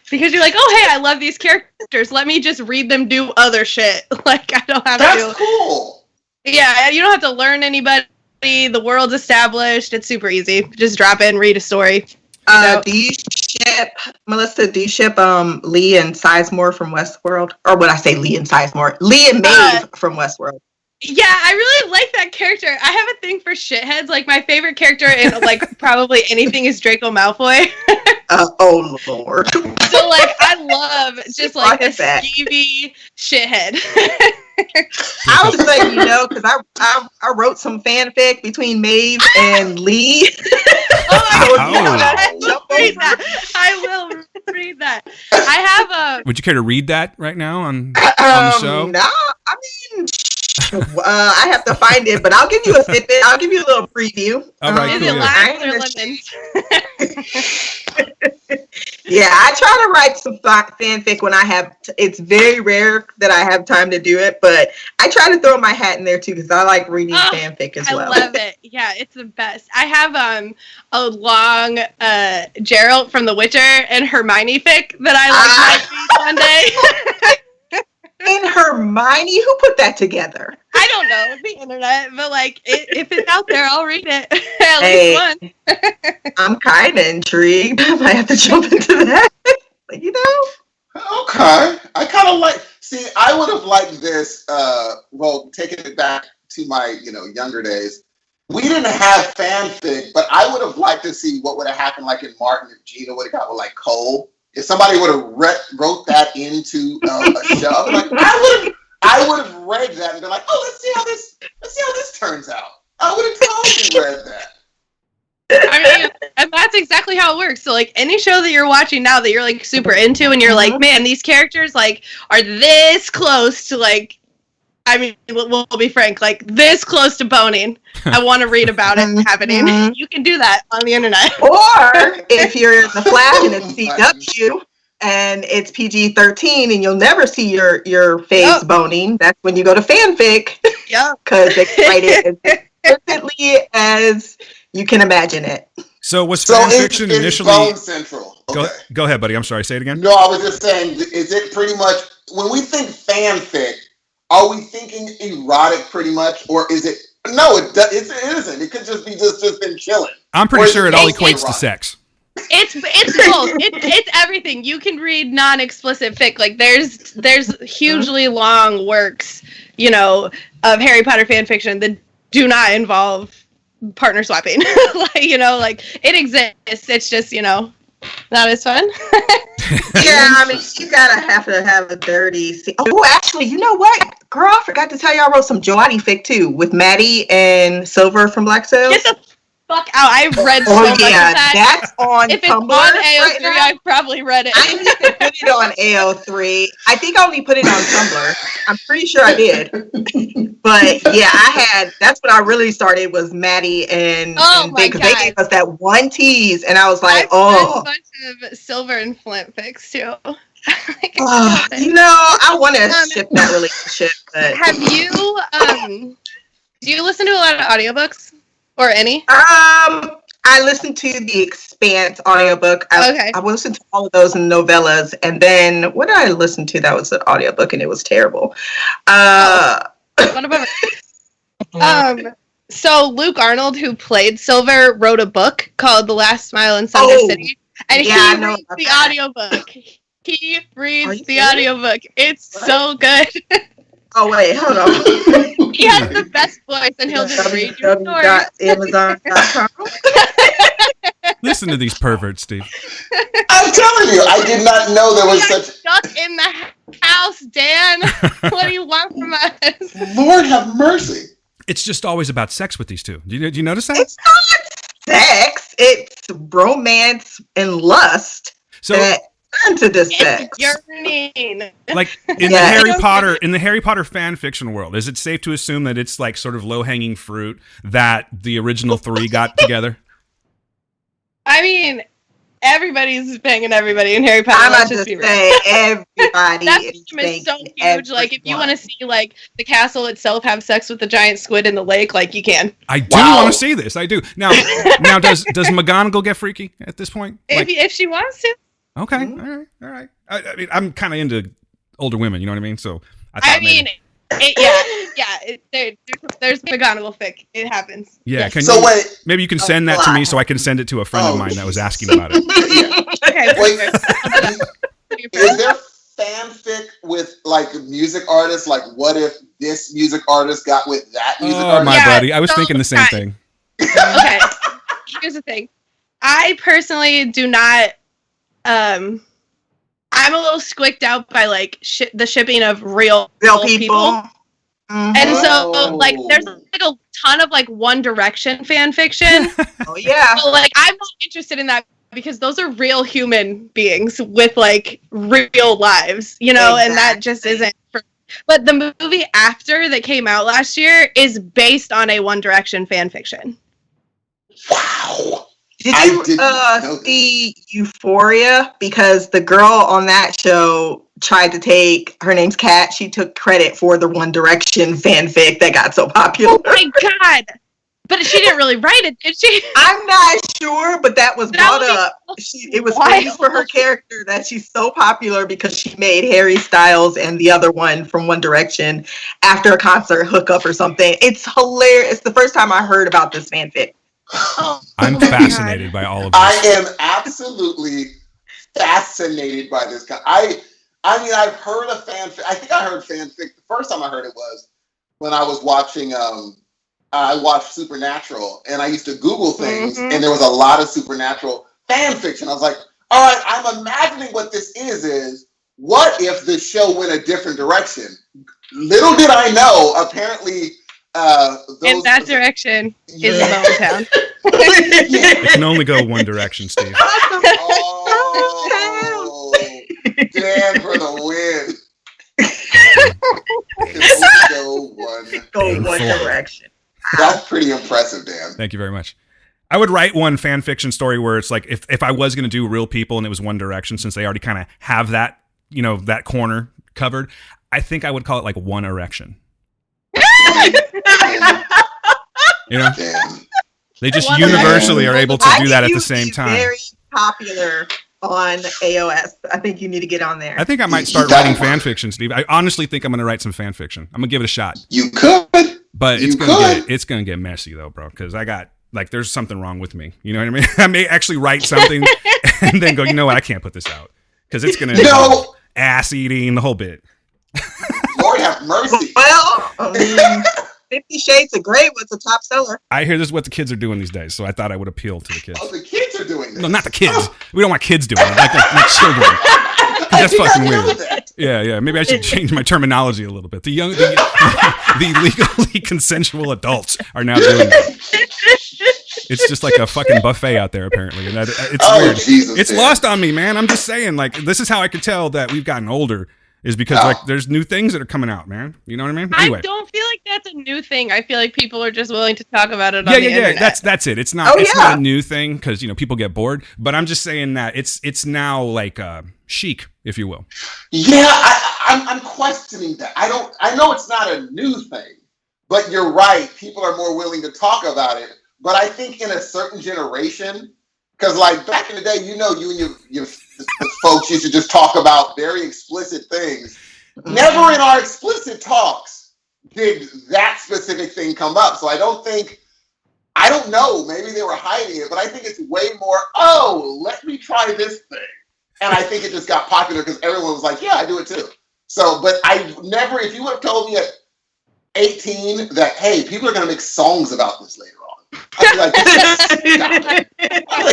Speaker 4: Because you're like, oh, hey, I love these characters. Let me just read them do other shit. Like, I don't have to.
Speaker 3: That's cool.
Speaker 4: Yeah, you don't have to learn anybody. The world's established. It's super easy. Just drop in, read a story.
Speaker 5: Do you ship, Melissa, Lee and Sizemore from Westworld? Or when I say Lee and Sizemore, Lee and Maeve from Westworld.
Speaker 4: Yeah, I really like that character. I have a thing for shitheads. Like, my favorite character in, like, probably anything is Draco Malfoy.
Speaker 5: Oh, Lord.
Speaker 4: So, like, I love just, like, a skeevy shithead.
Speaker 5: I was like, because I wrote some fanfic between Maeve and Lee.
Speaker 4: I will read that. I have a...
Speaker 2: Would you care to read that right now on the show?
Speaker 5: No, I mean... I have to find it, but I'll give you a snippet. I'll give you a little preview.
Speaker 2: All right,
Speaker 4: Is
Speaker 2: cool,
Speaker 4: it
Speaker 2: yeah.
Speaker 4: limes or lemons?
Speaker 5: Yeah, I try to write some fanfic when I have. It's very rare that I have time to do it, but I try to throw my hat in there too because I like reading fanfic as well.
Speaker 4: I love it. Yeah, it's the best. I have a long Geralt from The Witcher and Hermione fic that I like one day.
Speaker 5: And Hermione, who put that together?
Speaker 4: I don't know, the internet, but like, if it's out there, I'll read it. At least once.
Speaker 5: I'm kind of intrigued. I might have to jump into that. Okay,
Speaker 3: I kind of like. See, I would have liked this. Well, taking it back to my younger days, we didn't have fanfic, but I would have liked to see what would have happened, like in Martin if Gina would have got with like Cole. If somebody would have wrote that into a show, I would have read that and been like, "Oh, let's see how this turns out." I would have totally read that.
Speaker 4: I mean, and that's exactly how it works. So, like, any show that you're watching now that you're like super into, and you're like, "Man, these characters like are this close to like." I mean, we'll be frank, like this close to boning. I want to read about it happening. You can do that on the internet.
Speaker 5: Or if you're in the Flash and it's CW and it's PG-13 and you'll never see your face boning, that's when you go to fanfic.
Speaker 4: Yeah.
Speaker 5: Because they write it as perfectly as you can imagine it.
Speaker 2: So was fanfiction initially?
Speaker 3: Bone Central. Okay.
Speaker 2: Go ahead, buddy. I'm sorry. Say it again.
Speaker 3: No, I was just saying, is it pretty much, when we think fanfic, are we thinking erotic pretty much, or is it? No, it isn't. It could just be just been chilling.
Speaker 2: I'm pretty sure it all equates to sex.
Speaker 4: It's both. It's everything. You can read non-explicit fic. Like there's hugely long works, of Harry Potter fan fiction that do not involve partner swapping. Like, you know, like it exists. It's just, you know, not as fun.
Speaker 5: Yeah, I mean, you gotta have to have a dirty scene. Oh, actually, you know what? Girl, I forgot to tell you I wrote some Joati fic too with Maddie and Silver from Black Sails.
Speaker 4: Get the fuck out. I read so much of that.
Speaker 5: That's on
Speaker 4: if it's
Speaker 5: Tumblr
Speaker 4: on AO3,
Speaker 5: right
Speaker 4: I've probably read it.
Speaker 5: I need to put it on AO3. I think I only put it on Tumblr. I'm pretty sure I did. But yeah, that's when I really started was Maddie and they gave us that one tease, and I was like,
Speaker 4: I've read a bunch of Silver and Flint fics too.
Speaker 5: You know, I want to ship that relationship. But...
Speaker 4: Have you, do you listen to a lot of audiobooks? Or any?
Speaker 5: I listened to the Expanse audiobook. I listened to all of those in novellas. And then what did I listen to that was an audiobook and it was terrible?
Speaker 4: So Luke Arnold, who played Silver, wrote a book called The Last Smile in Sunder City. And he reads the audiobook. He reads the audiobook. It's so good.
Speaker 5: Oh, wait, hold on.
Speaker 4: He has the best voice, and he'll just read your story.
Speaker 5: www.amazon.com.
Speaker 2: Listen to these perverts, Steve.
Speaker 3: I'm telling you, I did not know there was such...
Speaker 4: stuck in the house, Dan. What do you want from us?
Speaker 3: Lord have mercy.
Speaker 2: It's just always about sex with these two. Do you notice that?
Speaker 5: It's not sex. It's romance and lust.
Speaker 2: So...
Speaker 5: into this sex.
Speaker 4: Yearning.
Speaker 2: Like in the Harry Potter fan fiction world, is it safe to assume that it's like sort of low-hanging fruit that the original three got together?
Speaker 4: I mean, everybody's banging everybody in Harry Potter.
Speaker 5: I'm about to say everybody.
Speaker 4: That is so huge.
Speaker 5: Everyone.
Speaker 4: Like, if you want to see like the castle itself have sex with the giant squid in the lake, like you can.
Speaker 2: I do want to see this. I do. Now does McGonagall get freaky at this point? Like,
Speaker 4: if she wants to.
Speaker 2: Okay, all right. I mean, I'm kind of into older women, you know what I mean? So there's McGonagall fic. It happens. Yeah.
Speaker 4: Yes.
Speaker 2: Maybe you can send that to me so I can send it to a friend of mine that was asking about it.
Speaker 4: Okay.
Speaker 3: Is there fanfic with like music artists? Like, what if this music artist got with that music artist?
Speaker 2: Oh, my buddy. I was thinking the same thing.
Speaker 4: Okay. Here's the thing. I personally do not. I'm a little squicked out by like the shipping of real people. Mm-hmm. And so like there's like a ton of like One Direction fan fiction.
Speaker 5: Oh yeah.
Speaker 4: So, like I'm not interested in that because those are real human beings with like real lives, you know, and that just isn't but the movie After that came out last year is based on a One Direction fan fiction.
Speaker 3: Wow.
Speaker 5: Did you see Euphoria? Because the girl on that show tried to take, her name's Kat, she took credit for the One Direction fanfic that got so popular.
Speaker 4: Oh my God. But she didn't really write it, did she?
Speaker 5: I'm not sure, but that was brought up. It was famous for her character that she's so popular because she made Harry Styles and the other one from One Direction after a concert hookup or something. It's hilarious. It's the first time I heard about this fanfic.
Speaker 2: I'm fascinated by all of this.
Speaker 3: I am absolutely fascinated by this guy. I mean, I've heard of fanfic. I think I heard fanfic. The first time I heard it was when I was watching. I watched Supernatural, and I used to Google things, and there was a lot of Supernatural fan fiction. I was like, all right, I'm imagining what this is what if the show went a different direction? Little did I know, apparently.
Speaker 4: In that direction is Lone Town.
Speaker 2: It can only go one direction, Steve.
Speaker 3: Oh, Dan for the win.
Speaker 5: Go one direction.
Speaker 3: That's pretty impressive, Dan.
Speaker 2: Thank you very much. I would write one fan fiction story where it's like if I was going to do real people and it was One Direction, since they already kind of have that, you know, that corner covered, I think I would call it like One Erection. You know, they just universally are able to do that at the same time.
Speaker 5: Very popular on AOS. I think you need to get on there.
Speaker 2: I think I might start writing fan fiction, Steve. I honestly think I'm going to write some fan fiction. I'm going to give it a shot.
Speaker 3: You could,
Speaker 2: but it's going to get messy though, bro. Because I got like there's something wrong with me. You know what I mean? I may actually write something and then go, you know what? I can't put this out because it's going to involve ass eating, the whole bit.
Speaker 3: Lord have mercy.
Speaker 5: Well, I mean, 50 Shades of Grey was a top seller.
Speaker 2: I hear this is what the kids are doing these days, so I thought I would appeal to the kids.
Speaker 3: Oh, the kids are doing this.
Speaker 2: No, not the kids. We don't want kids doing it. Like children. That's fucking weird. Yeah. Maybe I should change my terminology a little bit. The legally consensual adults are now doing it. It's just like a fucking buffet out there, apparently. And it's weird.
Speaker 3: Jesus,
Speaker 2: it's lost on me, man. I'm just saying, like, this is how I could tell that we've gotten older. Is because like there's new things that are coming out, man. You know what I mean? Anyway.
Speaker 4: I don't feel like that's a new thing. I feel like people are just willing to talk about it on the internet.
Speaker 2: That's it. It's not not a new thing because people get bored. But I'm just saying that it's now like chic, if you will.
Speaker 3: Yeah, I'm questioning that. I know it's not a new thing, but you're right. People are more willing to talk about it. But I think in a certain generation, because like back in the day, you and your folks used to just talk about very explicit things. Never in our explicit talks did that specific thing come up. So I don't know, maybe they were hiding it, but I think it's way more, let me try this thing. And I think it just got popular because everyone was like, yeah, I do it too. So, but if you would have told me at 18 that, hey, people are going to make songs about this later on, I'd be like,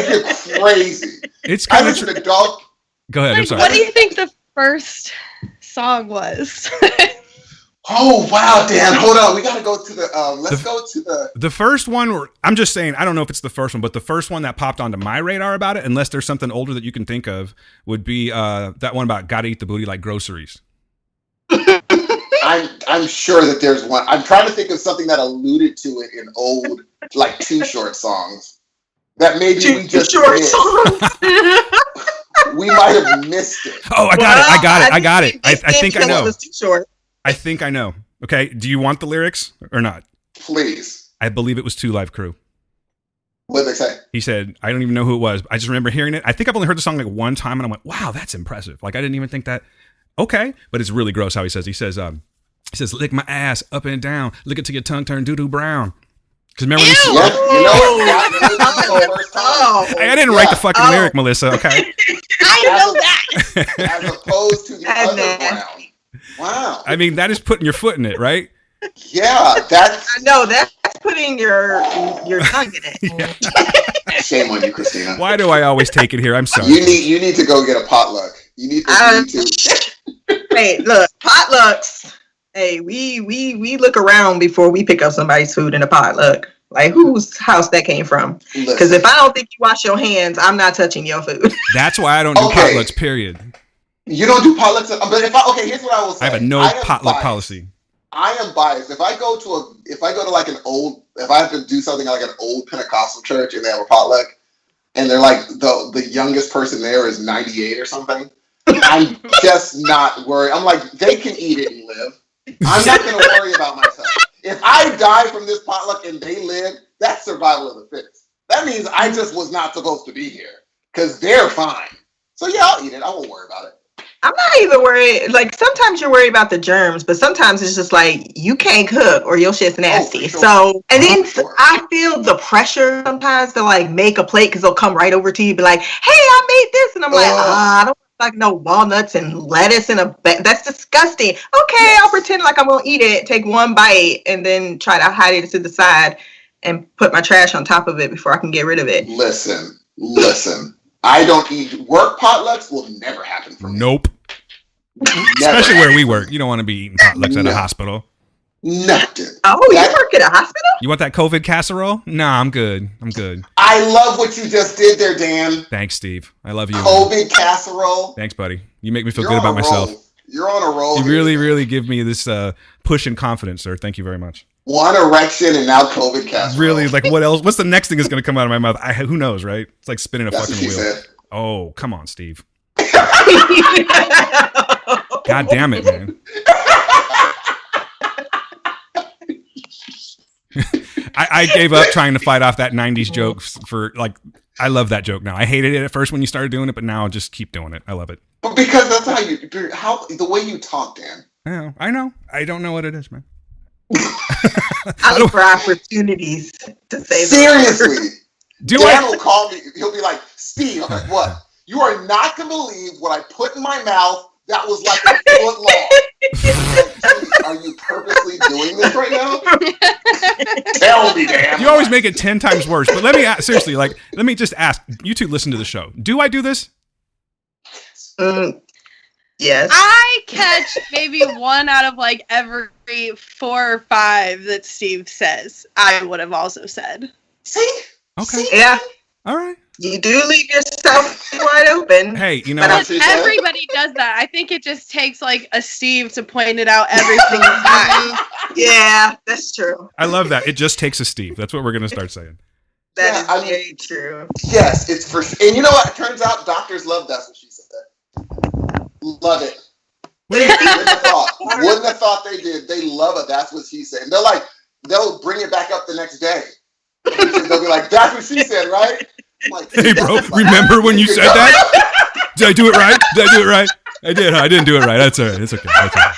Speaker 3: you're crazy.
Speaker 2: It's kind of
Speaker 3: an adult.
Speaker 2: Go ahead. I'm sorry.
Speaker 4: What do you think the first song was?
Speaker 3: Oh wow, Dan! Hold on, we gotta go to the.
Speaker 2: The first one. I'm just saying. I don't know if it's the first one, but the first one that popped onto my radar about it, unless there's something older that you can think of, would be that one about gotta eat the booty like groceries.
Speaker 3: I'm sure that there's one. I'm trying to think of something that alluded to it in old, like Too Short songs. That maybe we just short songs. We might have missed it.
Speaker 2: Oh, I got it. I think I know.
Speaker 5: It was Too Short.
Speaker 2: I think I know. Okay, do you want the lyrics or not?
Speaker 3: Please.
Speaker 2: I believe it was 2 Live Crew.
Speaker 3: What did they say?
Speaker 2: He said, I don't even know who it was. I just remember hearing it. I think I've only heard the song like one time, and I went, wow, that's impressive. Like, I didn't even think that. Okay, but it's really gross how he says. He says, lick my ass up and down. Lick it till your tongue turn doo-doo brown. Because remember when I didn't write the fucking lyric, Melissa, okay?
Speaker 4: I know that.
Speaker 3: As opposed to the other brown. Wow.
Speaker 2: I mean, that is putting your foot in it, right?
Speaker 3: Yeah, that's...
Speaker 5: No, that's putting your tongue in it.
Speaker 3: Shame on you, Christina.
Speaker 2: Why do I always take it here? I'm sorry.
Speaker 3: You need to go get a potluck. You need to...
Speaker 5: Wait, look, potlucks. Hey, we look around before we pick up somebody's food in a potluck. Like, whose house that came from? Because if I don't think you wash your hands, I'm not touching your food.
Speaker 2: That's why I don't do potlucks, period.
Speaker 3: You don't do potlucks, but here's what I will say.
Speaker 2: I have a no potluck policy.
Speaker 3: I am biased. If I go to like an old, if I have to do something like an old Pentecostal church and they have a potluck, and they're like the youngest person there is 98 or something, I'm just not worried. I'm like, they can eat it and live. I'm not going to worry about myself. If I die from this potluck and they live, that's survival of the fittest. That means I just was not supposed to be here because they're fine. So yeah, I'll eat it. I won't worry about it.
Speaker 5: I'm not even worried. Like, sometimes you're worried about the germs, but sometimes it's just like, you can't cook or your shit's nasty. Sure. So, and then I feel the pressure sometimes to like make a plate because they'll come right over to you, be like, hey, I made this. And I'm like, I don't like no walnuts and lettuce in a bag. That's disgusting. Okay, yes. I'll pretend like I'm going to eat it, take one bite, and then try to hide it to the side and put my trash on top of it before I can get rid of it.
Speaker 3: Listen. I don't eat work potlucks will never happen for me.
Speaker 2: Nope. Especially where we work. You don't want to be eating potlucks at a hospital.
Speaker 3: Nothing.
Speaker 5: Oh, you work at a hospital?
Speaker 2: You want that COVID casserole? Nah, I'm good.
Speaker 3: I love what you just did there, Dan.
Speaker 2: Thanks, Steve. I love you.
Speaker 3: COVID casserole.
Speaker 2: Thanks, buddy. You make me feel good about myself.
Speaker 3: You're on a roll.
Speaker 2: You really, really give me this push and confidence, sir. Thank you very much.
Speaker 3: One erection and now COVID casserole.
Speaker 2: Really, like what else? What's the next thing that's going to come out of my mouth? Who knows, right? It's like spinning a fucking wheel. Said. Oh, come on, Steve. God damn it, man. I gave up trying to fight off that 90s joke for like, I love that joke now. I hated it at first when you started doing it, but now I'll just keep doing it. I love it.
Speaker 3: But because that's the way you talk, Dan.
Speaker 2: Yeah, I know. I don't know what it is, man.
Speaker 5: I look for opportunities to say
Speaker 3: seriously. Dan will call me. He'll be like, Steve, I'm like, what? You are not going to believe what I put in my mouth that was like a foot long. Like, are you purposely doing this right now?
Speaker 2: always make it 10 times worse. But let me ask, seriously, like, let me just ask. You two listen to the show. Do I do this?
Speaker 5: Yes.
Speaker 4: I catch maybe one out of like every 4 or 5 that Steve says. I would have also said.
Speaker 3: See?
Speaker 2: Okay.
Speaker 3: See?
Speaker 5: Yeah.
Speaker 2: All right.
Speaker 5: You do leave yourself wide open.
Speaker 2: Hey, you know
Speaker 5: But
Speaker 2: what?
Speaker 3: She said.
Speaker 4: Everybody does that. I think it just takes like a Steve to point it out every single time.
Speaker 5: Yeah, that's true.
Speaker 2: I love that. It just takes a Steve. That's what we're going to start saying.
Speaker 5: That
Speaker 3: Yeah,
Speaker 5: is
Speaker 3: I mean-
Speaker 5: very true.
Speaker 3: Yes, it's for sure. And you know what? It turns out doctors love That's What She Said. Love it. Wouldn't have thought they did. They love it. That's what she said. And they'll bring it back up the next day. They'll be like, that's what she said, right? I'm like,
Speaker 2: Hey, bro, remember when you said that? Did I do it right? I did. I didn't do it right. That's all right. It's okay. That's all right.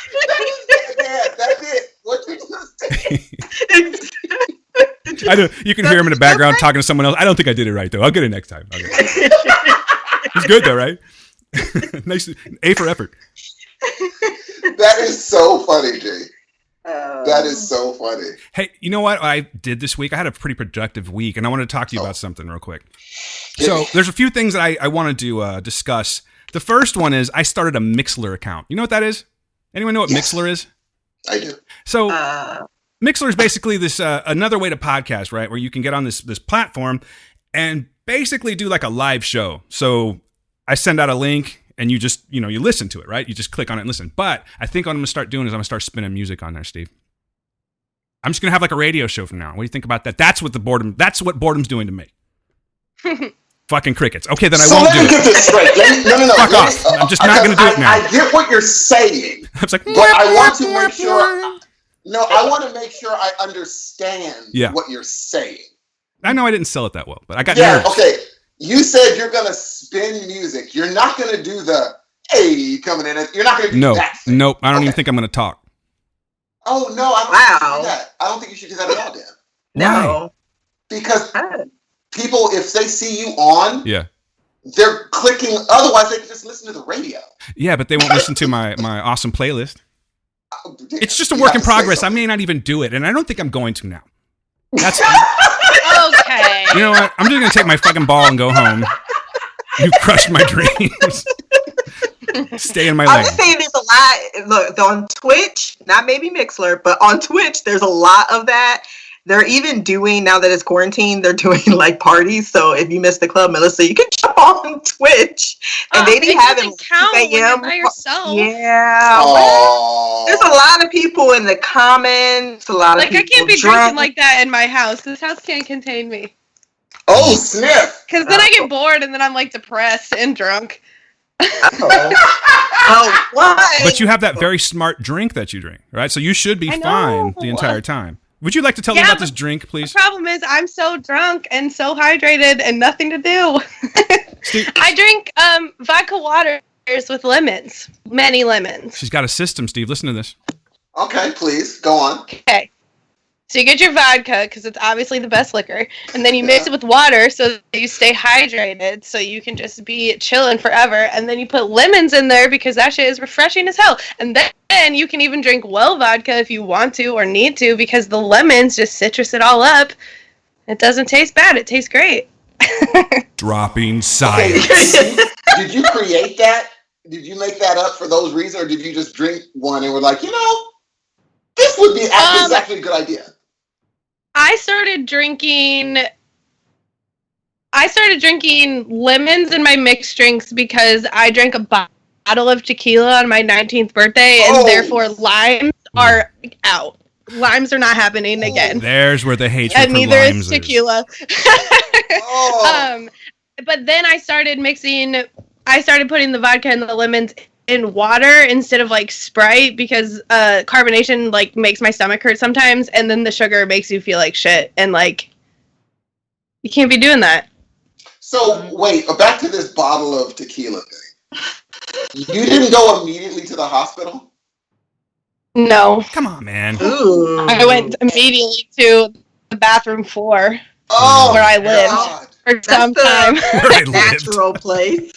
Speaker 3: That's it. What you just did.
Speaker 2: I do. You can hear him in the background talking to someone else. I don't think I did it right, though. I'll get it next time. He's good, though, right? Nice. A for effort.
Speaker 3: That is so funny, Jay. That is so funny.
Speaker 2: Hey, you know what I did this week? I had a pretty productive week, and I wanted to talk to you about something real quick. So there's a few things that I wanted to discuss. The first one is I started a Mixlr account. You know what that is? Anyone know what Mixlr is?
Speaker 3: I do.
Speaker 2: So Mixlr is basically this another way to podcast, right? Where you can get on this platform and basically do like a live show. So I send out a link and you just, you listen to it, right? You just click on it and listen. But I think what I'm going to start doing is I'm going to start spinning music on there, Steve. I'm just going to have like a radio show from now on. What do you think about that? That's what boredom's doing to me. Fucking crickets. Okay, then I won't do it.
Speaker 3: Let me get this straight. No.
Speaker 2: Fuck off. I'm just not going to do it now.
Speaker 3: I get what you're saying.
Speaker 2: I was like,
Speaker 3: but I want to make sure. No, I want to make sure I understand what you're saying.
Speaker 2: I know I didn't sell it that well, but I got
Speaker 3: Yeah,
Speaker 2: nerves.
Speaker 3: okay. You said you're going to spin music. You're not going to do the, hey, coming in. You're not going to do that thing.
Speaker 2: Nope. I don't even think I'm going to talk.
Speaker 3: Oh, no, I don't think you should do that. I don't think you should do that at all, Dan.
Speaker 5: No.
Speaker 3: Because people, if they see you on, they're clicking. Otherwise, they can just listen to the radio.
Speaker 2: Yeah, but they won't listen to my awesome playlist. It's just a work in progress. I may not even do it, and I don't think I'm going to now. That's
Speaker 4: okay.
Speaker 2: You know what? I'm just going to take my fucking ball and go home. You've crushed my dreams. Stay in my lane.
Speaker 5: I'm just saying there's a lot. Look, on Twitch, not maybe Mixlr, but on Twitch, there's a lot of that. They're even doing, now that it's quarantine, they're doing like parties. So if you missed the Club Melissa, you can jump on Twitch. And they be having
Speaker 4: count when you're by yourself.
Speaker 5: Yeah. There's a lot of people in the comments. A lot of people
Speaker 4: I can't be
Speaker 5: drunk.
Speaker 4: drinking like that in my house. This house can't contain me.
Speaker 3: Oh, sniff.
Speaker 4: Because then I get bored and then I'm like depressed and drunk.
Speaker 5: Oh, why?
Speaker 2: But you have that very smart drink that you drink, right? So you should be fine the entire time. Would you like to tell me about this drink, please?
Speaker 4: The problem is I'm so drunk and so hydrated and nothing to do. I drink vodka waters with lemons. Many lemons.
Speaker 2: She's got a system, Steve. Listen to this.
Speaker 3: Okay, please. Go on.
Speaker 4: Okay. So you get your vodka, because it's obviously the best liquor, and then you mix it with water so that you stay hydrated, so you can just be chilling forever, and then you put lemons in there because that shit is refreshing as hell. And then you can even drink well vodka if you want to or need to, because the lemons just citrus it all up. It doesn't taste bad. It tastes great.
Speaker 2: Dropping science.
Speaker 3: Did you create that? Did you make that up for those reasons, or did you just drink one and were like, this would be actually a good idea?
Speaker 4: I started drinking lemons in my mixed drinks because I drank a bottle of tequila on my 19th birthday, and therefore limes are out. Limes are not happening again.
Speaker 2: There's where the hatred
Speaker 4: and
Speaker 2: for
Speaker 4: neither
Speaker 2: limes
Speaker 4: is tequila. But then I started putting the vodka and the lemons in water instead of like Sprite, because carbonation like makes my stomach hurt sometimes, and then the sugar makes you feel like shit, and like you can't be doing that.
Speaker 3: So wait, back to this bottle of tequila thing. You didn't go immediately to the hospital?
Speaker 4: No.
Speaker 2: Come on, man.
Speaker 5: Ooh.
Speaker 4: I went immediately to the bathroom floor where I lived for some time.
Speaker 5: Natural place.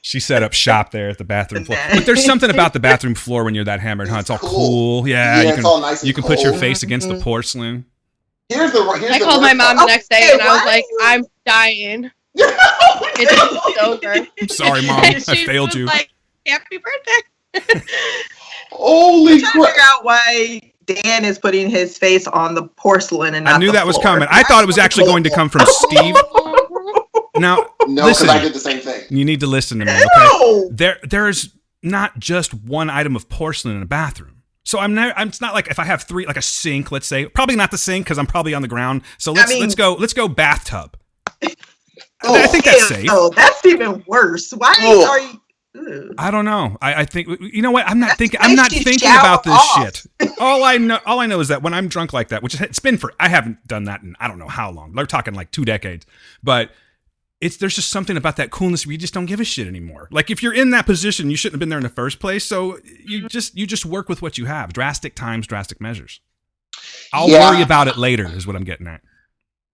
Speaker 2: She set up shop there at the bathroom floor. But there's something about the bathroom floor when you're that hammered, huh? It's all cool. Yeah,
Speaker 3: it's all nice and
Speaker 2: you can put your
Speaker 3: cold.
Speaker 2: face against the porcelain.
Speaker 4: I called my mom the next day and I was like, I'm dying. It's over.
Speaker 2: I'm sorry, Mom. I failed you.
Speaker 4: Like, happy birthday.
Speaker 3: Holy crap.
Speaker 5: Figure out why Dan is putting his face on the porcelain and not
Speaker 2: I knew that was coming. I thought it was actually going to come from Steve. Now,
Speaker 3: no, because I did the same thing.
Speaker 2: You need to listen to me, okay? There's not just one item of porcelain in a bathroom. So it's not like if I have 3, like a sink, let's say, probably not the sink because I'm probably on the ground. So let's go bathtub. I think that's safe.
Speaker 5: Oh, that's even worse. Why are you?
Speaker 2: I don't know. I think, you know what? I'm not thinking about this shit. All I know is that when I'm drunk like that, which I haven't done that in I don't know how long. They're talking like 2 decades, but there's just something about that coolness where you just don't give a shit anymore. Like if you're in that position, you shouldn't have been there in the first place. So you just work with what you have. Drastic times, drastic measures. I'll worry about it later is what I'm getting at.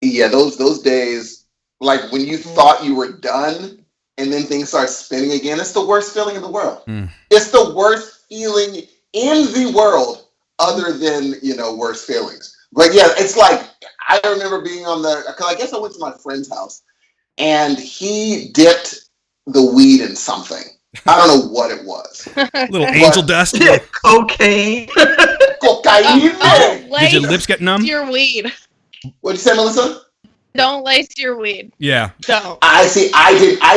Speaker 3: Yeah, those days, like when you thought you were done and then things start spinning again, it's the worst feeling in the world. It's the worst feeling in the world other than, worst feelings. But yeah, it's like, I remember being because I guess I went to my friend's house and he dipped the weed in something. I don't know what it was.
Speaker 2: Little angel dust.
Speaker 5: Cocaine.
Speaker 3: Cocaine.
Speaker 2: Did your lips get numb?
Speaker 4: Your weed.
Speaker 3: What'd you say, Melissa?
Speaker 4: Don't lace your weed.
Speaker 2: Yeah.
Speaker 4: Don't.
Speaker 3: I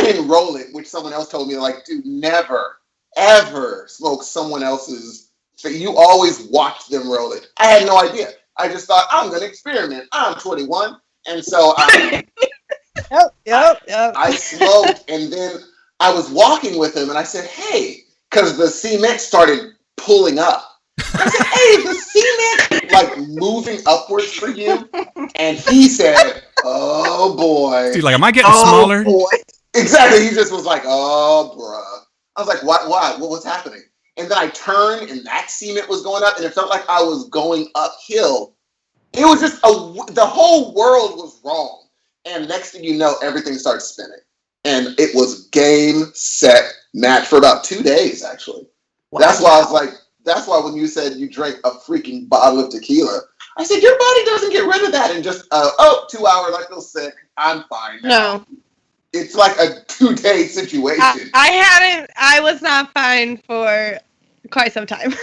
Speaker 3: didn't roll it, which someone else told me, like, dude, never, ever smoke someone else's. So you always watch them roll it. I had no idea. I just thought, I'm going to experiment. I'm 21. And so
Speaker 5: Yep.
Speaker 3: I smoked, and then I was walking with him, and I said, hey, because the cement started pulling up. I said, hey, the cement like moving upwards for you? And he said, oh boy.
Speaker 2: He's like, am I getting smaller?
Speaker 3: Boy. Exactly. He just was like, oh bruh. I was like, what? What was happening? And then I turned and that cement was going up and it felt like I was going uphill. It was just the whole world was wrong. And next thing you know, everything starts spinning. And it was game, set, match for about 2 days, actually. Wow. That's why when you said you drank a freaking bottle of tequila, I said, your body doesn't get rid of that in just, 2 hours, I feel sick. I'm fine now.
Speaker 4: No.
Speaker 3: It's like a 2-day situation.
Speaker 4: I was not fine for quite some time.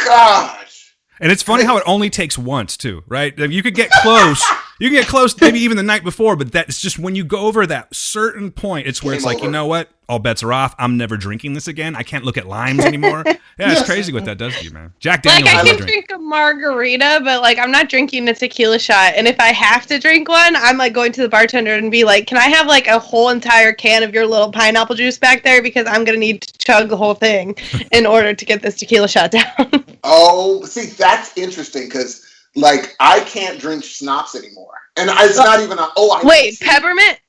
Speaker 3: Gosh.
Speaker 2: And it's funny how it only takes once, too, right? You could get close. You can get close maybe even the night before, but that's just when you go over that certain point, it's where it's like, you know what? All bets are off. I'm never drinking this again. I can't look at limes anymore. Yeah, it's crazy what that does to you, man. Jack Daniels.
Speaker 4: Like, I can drink a margarita, but, like, I'm not drinking a tequila shot. And if I have to drink one, I'm, like, going to the bartender and be like, can I have, like, a whole entire can of your little pineapple juice back there? Because I'm going to need to chug the whole thing in order to get this tequila shot down.
Speaker 3: Oh, see, that's interesting because, like, I can't drink schnapps anymore. And it's not even
Speaker 4: wait, peppermint?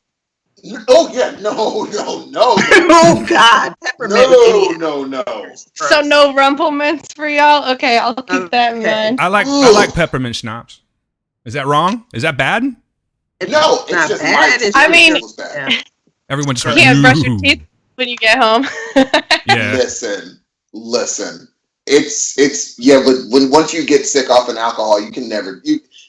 Speaker 3: Oh, yeah, no.
Speaker 5: Oh, God. Peppermint.
Speaker 3: No.
Speaker 4: So no Rumplements for y'all? Okay, I'll keep that in mind.
Speaker 2: I like peppermint schnapps. Is that wrong? Is that bad?
Speaker 3: No, it's just
Speaker 5: bad.
Speaker 3: I
Speaker 4: mean,
Speaker 2: everyone just
Speaker 4: you can't brush your teeth when you get home.
Speaker 2: Yeah.
Speaker 3: Listen. It's but once you get sick off an alcohol, you can never.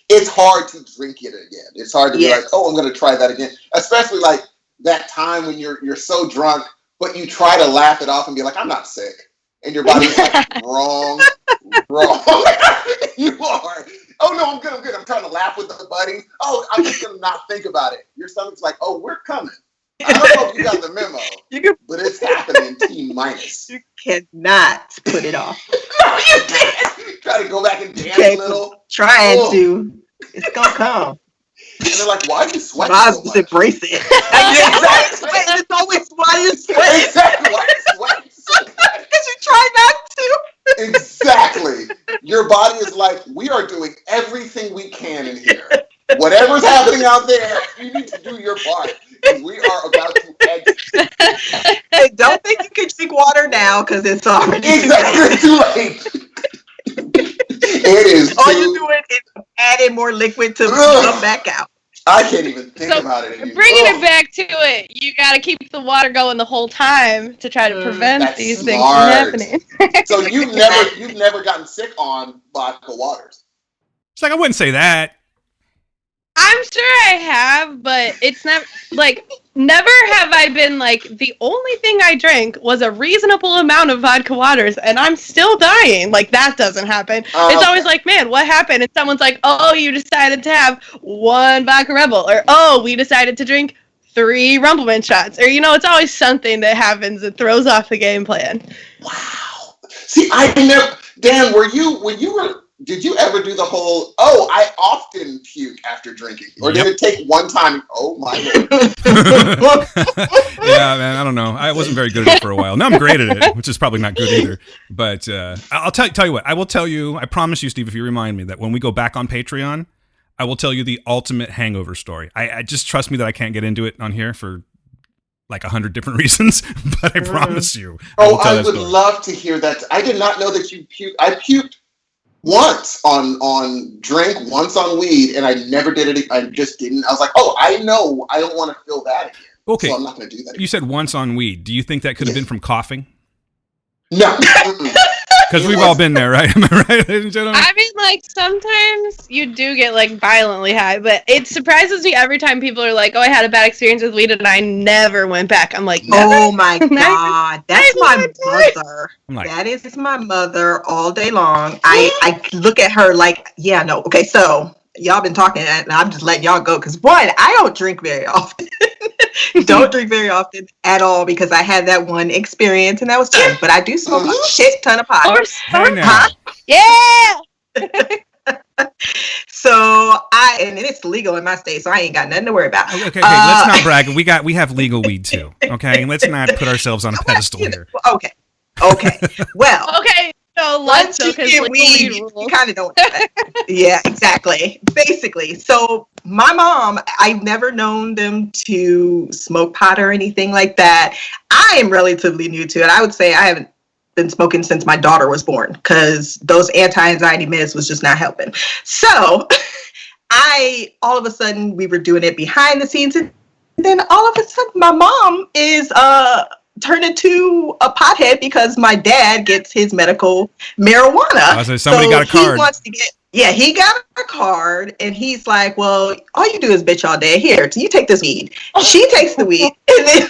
Speaker 3: It's hard to drink it again. It's hard to be like, oh, I'm going to try that again. Especially like that time when you're so drunk, but you try to laugh it off and be like, I'm not sick, and your body's like, wrong. You are. Oh no, I'm good. I'm trying to laugh with the buddies. Oh, I'm just going to not think about it. Your stomach's like, oh, we're coming. I don't know if you got the memo, but it's happening T-.
Speaker 5: You cannot put it off.
Speaker 3: No, you can't. Try to go back and dance a little.
Speaker 5: Trying to. It's going to come.
Speaker 3: And they're like, why are you sweating
Speaker 5: Bob's
Speaker 3: so much?
Speaker 5: embrace it.
Speaker 3: Exactly.
Speaker 5: It's always why you sweat.
Speaker 3: Exactly. Why are you sweating so much?
Speaker 5: Because you try not to.
Speaker 3: Exactly. Your body is like, we are doing everything we can in here. Whatever's happening out there, you need to do your part. We are about to exit.
Speaker 5: Hey, don't think you can drink water now because it's already
Speaker 3: too late. It is.
Speaker 5: All you're doing is adding more liquid to come back out.
Speaker 3: I can't even think about it anymore.
Speaker 4: Bringing it back to it, you got to keep the water going the whole time to try to prevent these things from happening.
Speaker 3: So you've never gotten sick on vodka waters.
Speaker 2: It's like, I wouldn't say that.
Speaker 4: I'm sure I have, but it's never like never have I been like the only thing I drank was a reasonable amount of vodka waters and I'm still dying. Like that doesn't happen. It's always like, man, what happened? And someone's like, oh, you decided to have one vodka Rebel, or oh, we decided to drink 3 Rumpleman shots, or it's always something that happens that throws off the game plan.
Speaker 3: Wow. See, I never. Dan, did you ever do the whole, I often puke after drinking? Or did it take one time? Oh, my Lord.
Speaker 2: Yeah, man, I don't know. I wasn't very good at it for a while. Now I'm great at it, which is probably not good either. But I'll tell you what. I will tell you, I promise you, Steve, if you remind me that when we go back on Patreon, I will tell you the ultimate hangover story. I just trust me that I can't get into it on here for like 100 different reasons, but I promise you.
Speaker 3: I would love to hear that. I did not know that you puked. I puked once on drink, once on weed, and I never did it. I just didn't. I was like, I know. I don't want to feel that again.
Speaker 2: Okay.
Speaker 3: So I'm not going to do that again.
Speaker 2: You said once on weed. Do you think that could have been from coughing?
Speaker 3: No.
Speaker 2: Because we've all been there, right? Am I right, ladies and gentlemen?
Speaker 4: I mean, like, sometimes you do get, like, violently high, but it surprises me every time people are like, I had a bad experience with weed, and I never went back. I'm like, never?
Speaker 5: Oh, my God. That's my mother.
Speaker 2: Like,
Speaker 5: that is my mother all day long. I look at her like, yeah, no. Okay, so y'all been talking, and I'm just letting y'all go. Because, one, I don't drink very often. Don't drink very often at all because I had that one experience and that was done. But I do smoke a shit ton of pot.
Speaker 4: Yeah.
Speaker 5: So and it's legal in my state, so I ain't got nothing to worry about.
Speaker 2: Okay, let's not brag. We have legal weed too. Okay, let's not put ourselves on a pedestal here.
Speaker 5: Okay. Well.
Speaker 4: Okay. So
Speaker 5: once you get weed, you kind of don't. Yeah, exactly. Basically, so my mom, I've never known them to smoke pot or anything like that. I am relatively new to it. I would say I haven't been smoking since my daughter was born because those anti-anxiety meds was just not helping. So all of a sudden, we were doing it behind the scenes, and then all of a sudden, my mom is turned into a pothead because my dad gets his medical marijuana.
Speaker 2: Somebody got a card.
Speaker 5: He wants to he got a card, and he's like, well, all you do is bitch all day. Here, so you take this weed. She takes the weed, and then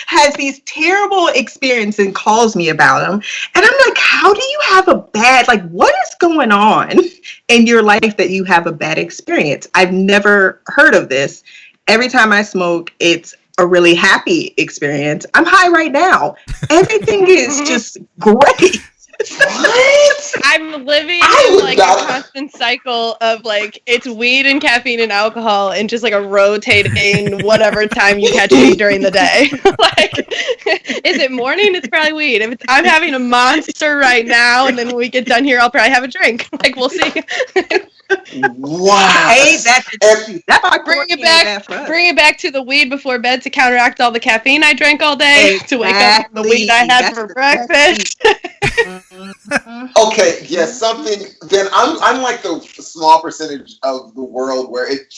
Speaker 5: has these terrible experiences and calls me about them. And I'm like, how do you have a bad, what is going on in your life that you have a bad experience? I've never heard of this. Every time I smoke, it's a really happy experience. I'm high right now. Everything is just great.
Speaker 3: What?
Speaker 4: I'm living in a constant cycle of it's weed and caffeine and alcohol and just a rotating whatever time you catch me during the day. Is it morning? It's probably weed. If I'm having a monster right now and then when we get done here, I'll probably have a drink. We'll see.
Speaker 3: Wow.
Speaker 4: Bring it back to the weed before bed to counteract all the caffeine I drank all day to wake up from the weed I had for breakfast.
Speaker 3: Okay, yes, something. Then I'm like the small percentage of the world where it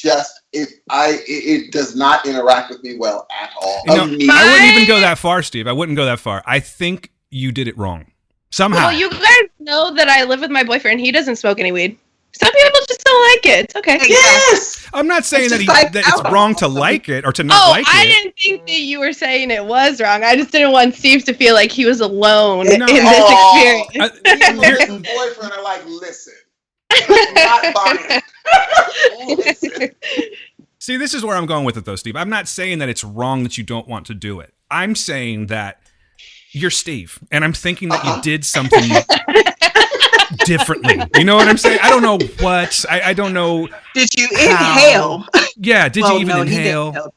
Speaker 3: does not interact with me well at all.
Speaker 2: I wouldn't even go that far, Steve. I wouldn't go that far. I think you did it wrong somehow.
Speaker 4: Well, you guys know that I live with my boyfriend. He doesn't smoke any weed. Some people just don't like it. It's okay.
Speaker 3: Yes!
Speaker 2: I'm not saying that it's wrong to like it or to not like it.
Speaker 4: I didn't think that you were saying it was wong. I just didn't want Steve to feel like he was alone in this experience.
Speaker 3: You and his boyfriend are like, listen. Not buying it.
Speaker 2: See, this is where I'm going with it, though, Steve. I'm not saying that it's wrong that you don't want to do it. I'm saying that you're Steve, and I'm thinking that you did something differently. You know what I'm saying? I don't know what. I don't know.
Speaker 5: Did you inhale?
Speaker 2: Yeah, did you even inhale?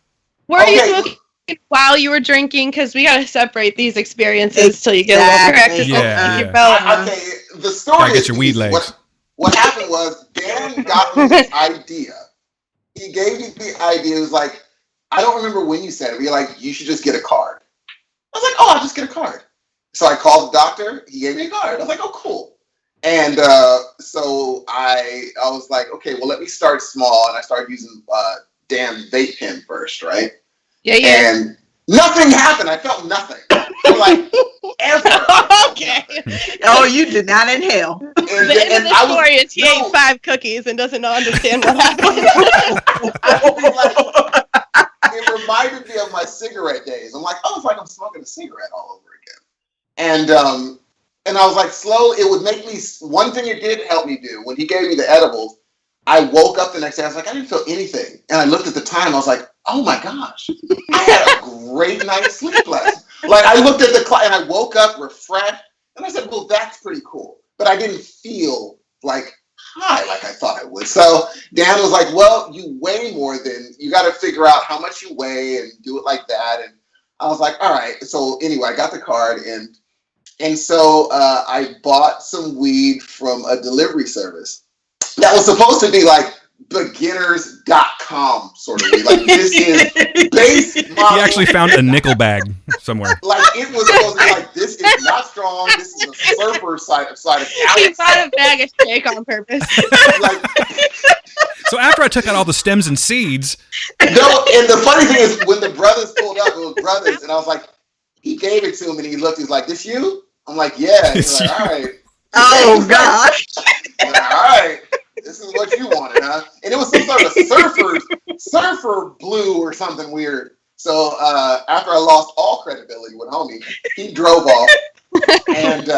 Speaker 4: Were you smoking while you were drinking? Because we got to separate these experiences till you get a little corrected.
Speaker 3: I'll tell you, the story
Speaker 2: get your weed legs.
Speaker 3: What happened was Dan got me this idea. He gave me the idea. It was like, I don't remember when you said it. You're like, you should just get a card. I was like, I'll just get a card. So I called the doctor. He gave me a card. I was like, oh, cool. And so I was like, okay, well, let me start small. And I started using damn vape pen first, right?
Speaker 4: Yeah.
Speaker 3: And nothing happened. I felt nothing. for like ever.
Speaker 4: Okay.
Speaker 5: Oh, you did not inhale.
Speaker 4: The end of the story is he ate 5 cookies and doesn't understand what happened.
Speaker 3: It reminded me of my cigarette days. I'm like, oh, it's like I'm smoking a cigarette all over again. And I was like, it would make me, one thing it did help me do, when he gave me the edibles, I woke up the next day, I was like, I didn't feel anything. And I looked at the time, I was like, oh my gosh, I had a great night's sleep last. Like, I looked at the clock and I woke up refreshed, and I said, well, that's pretty cool. But I didn't feel like high like I thought I would. So Dan was like, well, you weigh more than, you got to figure out how much you weigh and do it like that. And I was like, all right. So anyway, I got the card, and so I bought some weed from a delivery service that was supposed to be like beginners.com sort of weed. Like, this is base model.
Speaker 2: He actually found a nickel bag somewhere.
Speaker 3: Like, it was supposed to be like, this is not strong. This is a surfer side of
Speaker 4: He
Speaker 3: Alex.
Speaker 4: bought a bag of steak on purpose.
Speaker 3: Like,
Speaker 2: So after I took out all the stems and seeds,
Speaker 3: no, and the funny thing is, when the brothers pulled up, it was brothers, and I was like, he gave it to him, and he looked, he's like, this you? I'm like, yeah. He's like, all right.
Speaker 5: Oh, gosh.
Speaker 3: I'm like, all right. This is what you wanted, huh? And it was some sort of surfer blue or something weird. So after I lost all credibility with homie, he drove off, and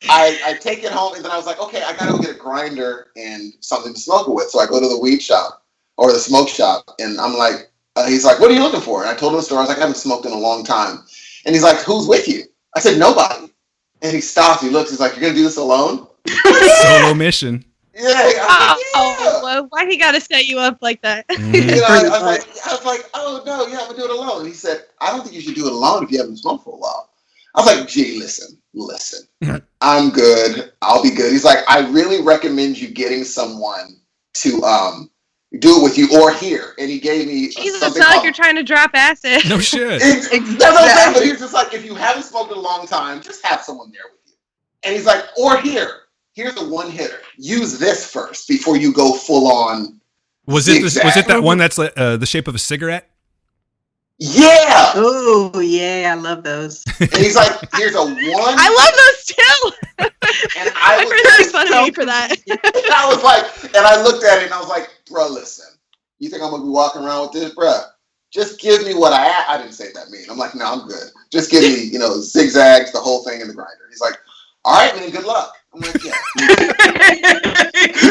Speaker 3: I take it home, and then I was like, okay, I gotta go get a grinder and something to smoke it with. So I go to the weed shop or the smoke shop, and I'm like, he's like, what are you looking for? And I told him the story. I was like, I haven't smoked in a long time. And he's like, who's with you? I said, nobody. And he stops, he looks, he's like, you're gonna do this alone?
Speaker 2: solo mission.
Speaker 3: Yeah. I was like, yeah.
Speaker 4: Well, why he gotta set you up like that?
Speaker 2: Mhm.
Speaker 3: You know, I was like, oh no, yeah, I'm gonna do it alone. And he said, I don't think you should do it alone if you haven't smoked for a while. I was like, gee, listen, I'm good. I'll be good. He's like, I really recommend you getting someone to do it with you or here. And he gave me
Speaker 4: Jesus,
Speaker 3: something
Speaker 4: it's not like
Speaker 3: called-
Speaker 4: you're trying to drop acid.
Speaker 2: No shit.
Speaker 3: That's what I'm saying, but he's just like, if you haven't smoked in a long time, just have someone there with you. And he's like, or here's a one hitter. Use this first before you go full on.
Speaker 2: Was it that one that's the shape of a cigarette?
Speaker 3: Yeah.
Speaker 5: Oh, yeah, I love those.
Speaker 3: And he's like, here's a one.
Speaker 4: I love those too.
Speaker 3: And
Speaker 4: My friends make fun of me for that.
Speaker 3: I was like, and I looked at it and I was like, bro, listen, you think I'm gonna be walking around with this, bro? Just give me what I didn't say that mean. I'm like, no, I'm good. Just give me, zigzags, the whole thing in the grinder. He's like, all right, man, good luck. I'm like, yeah.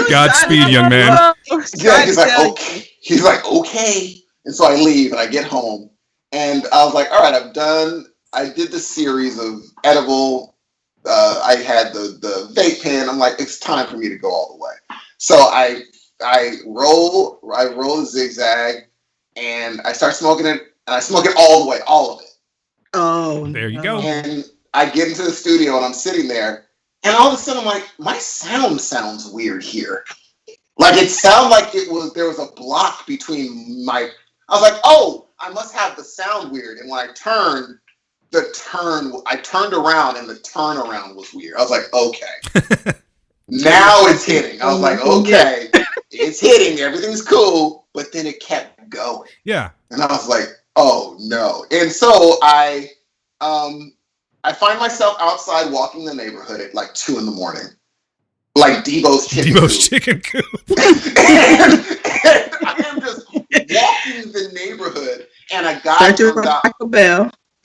Speaker 2: Godspeed, young man.
Speaker 3: Yeah, he's like, okay. He's like, okay. And so I leave and I get home and I was like, all right, I'm done. I did the series of edible. I had the vape pen. I'm like, it's time for me to go all the way. So I roll the zigzag and I start smoking it and I smoke it all the way, all of it.
Speaker 5: Oh,
Speaker 2: There you go.
Speaker 3: And I get into the studio and I'm sitting there and all of a sudden I'm like, my sound sounds weird here. Like it sounded like there was a block between I was like, oh, I must have the sound weird. And when I turned, I turned around and the turnaround was weird. I was like, okay. Now it's hitting. I was like, okay, it's hitting. Everything's cool. But then it kept going.
Speaker 2: Yeah.
Speaker 3: And I was like, oh no. And so I find myself outside walking the neighborhood at like 2 a.m. Like Debo's chicken coop. And I am just walking the neighborhood and a guy comes out.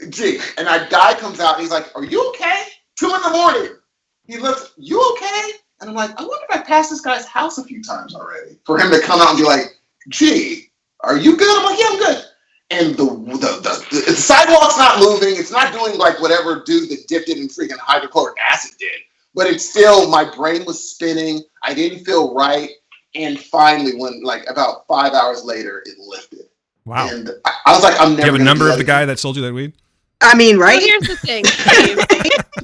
Speaker 3: And a guy comes out and he's like, are you okay? 2 a.m. He looks, you okay? And I'm like, I wonder if I passed this guy's house a few times already. For him to come out and be like, gee, are you good? I'm like, yeah, I'm good. And the sidewalk's not moving. It's not doing like whatever dude that dipped it in freaking hydrochloric acid did. But it's still, my brain was spinning. I didn't feel right. And finally, when like about 5 hours later, it lifted.
Speaker 2: Wow.
Speaker 3: And I was like, I'm never.
Speaker 2: Do you have a number of the guy that sold you that weed?
Speaker 5: I mean, right?
Speaker 4: So here's the thing, Steve.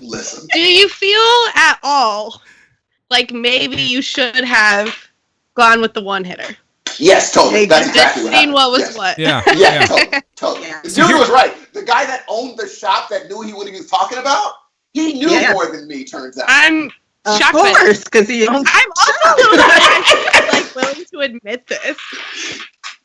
Speaker 3: Listen.
Speaker 4: Do you feel at all like maybe you should have gone with the one hitter?
Speaker 3: Yes, totally. That's exactly
Speaker 4: Just seen what was
Speaker 3: yes.
Speaker 4: what.
Speaker 2: Yeah.
Speaker 3: Yeah, totally.
Speaker 5: Yeah.
Speaker 3: The dude was right. The guy that owned the shop that knew what he was talking about, he knew more than me, turns out.
Speaker 4: I'm
Speaker 5: Of
Speaker 4: shocked by
Speaker 5: course, because he owns.
Speaker 4: I'm also like willing to admit this.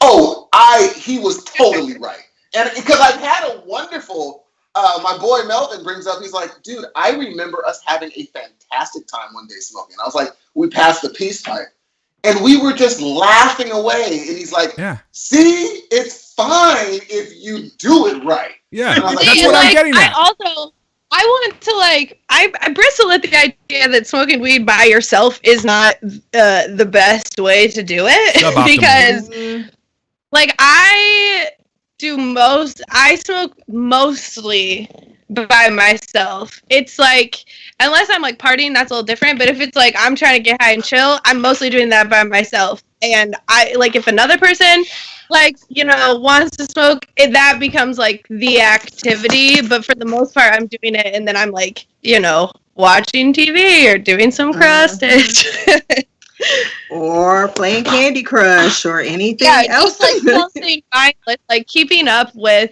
Speaker 3: Oh, he was totally right. And because I've had a wonderful my boy Melvin brings up, he's like, dude, I remember us having a fantastic time one day smoking. I was like, we passed the peace pipe. And we were just laughing away. And he's like, see, it's fine if you do it right.
Speaker 2: Yeah, like, that's what I'm getting at.
Speaker 4: I want to I bristle at the idea that smoking weed by yourself is not the best way to do it because I smoke mostly by myself. It's like, unless I'm like partying, that's a little different. But if it's like I'm trying to get high and chill, I'm mostly doing that by myself. And I like if another person wants to smoke, that becomes like the activity. But for the most part, I'm doing it, and then I'm like, watching TV or doing some cross stitch.
Speaker 5: Or playing Candy Crush or anything else.
Speaker 4: Just like staying mindless, like keeping up with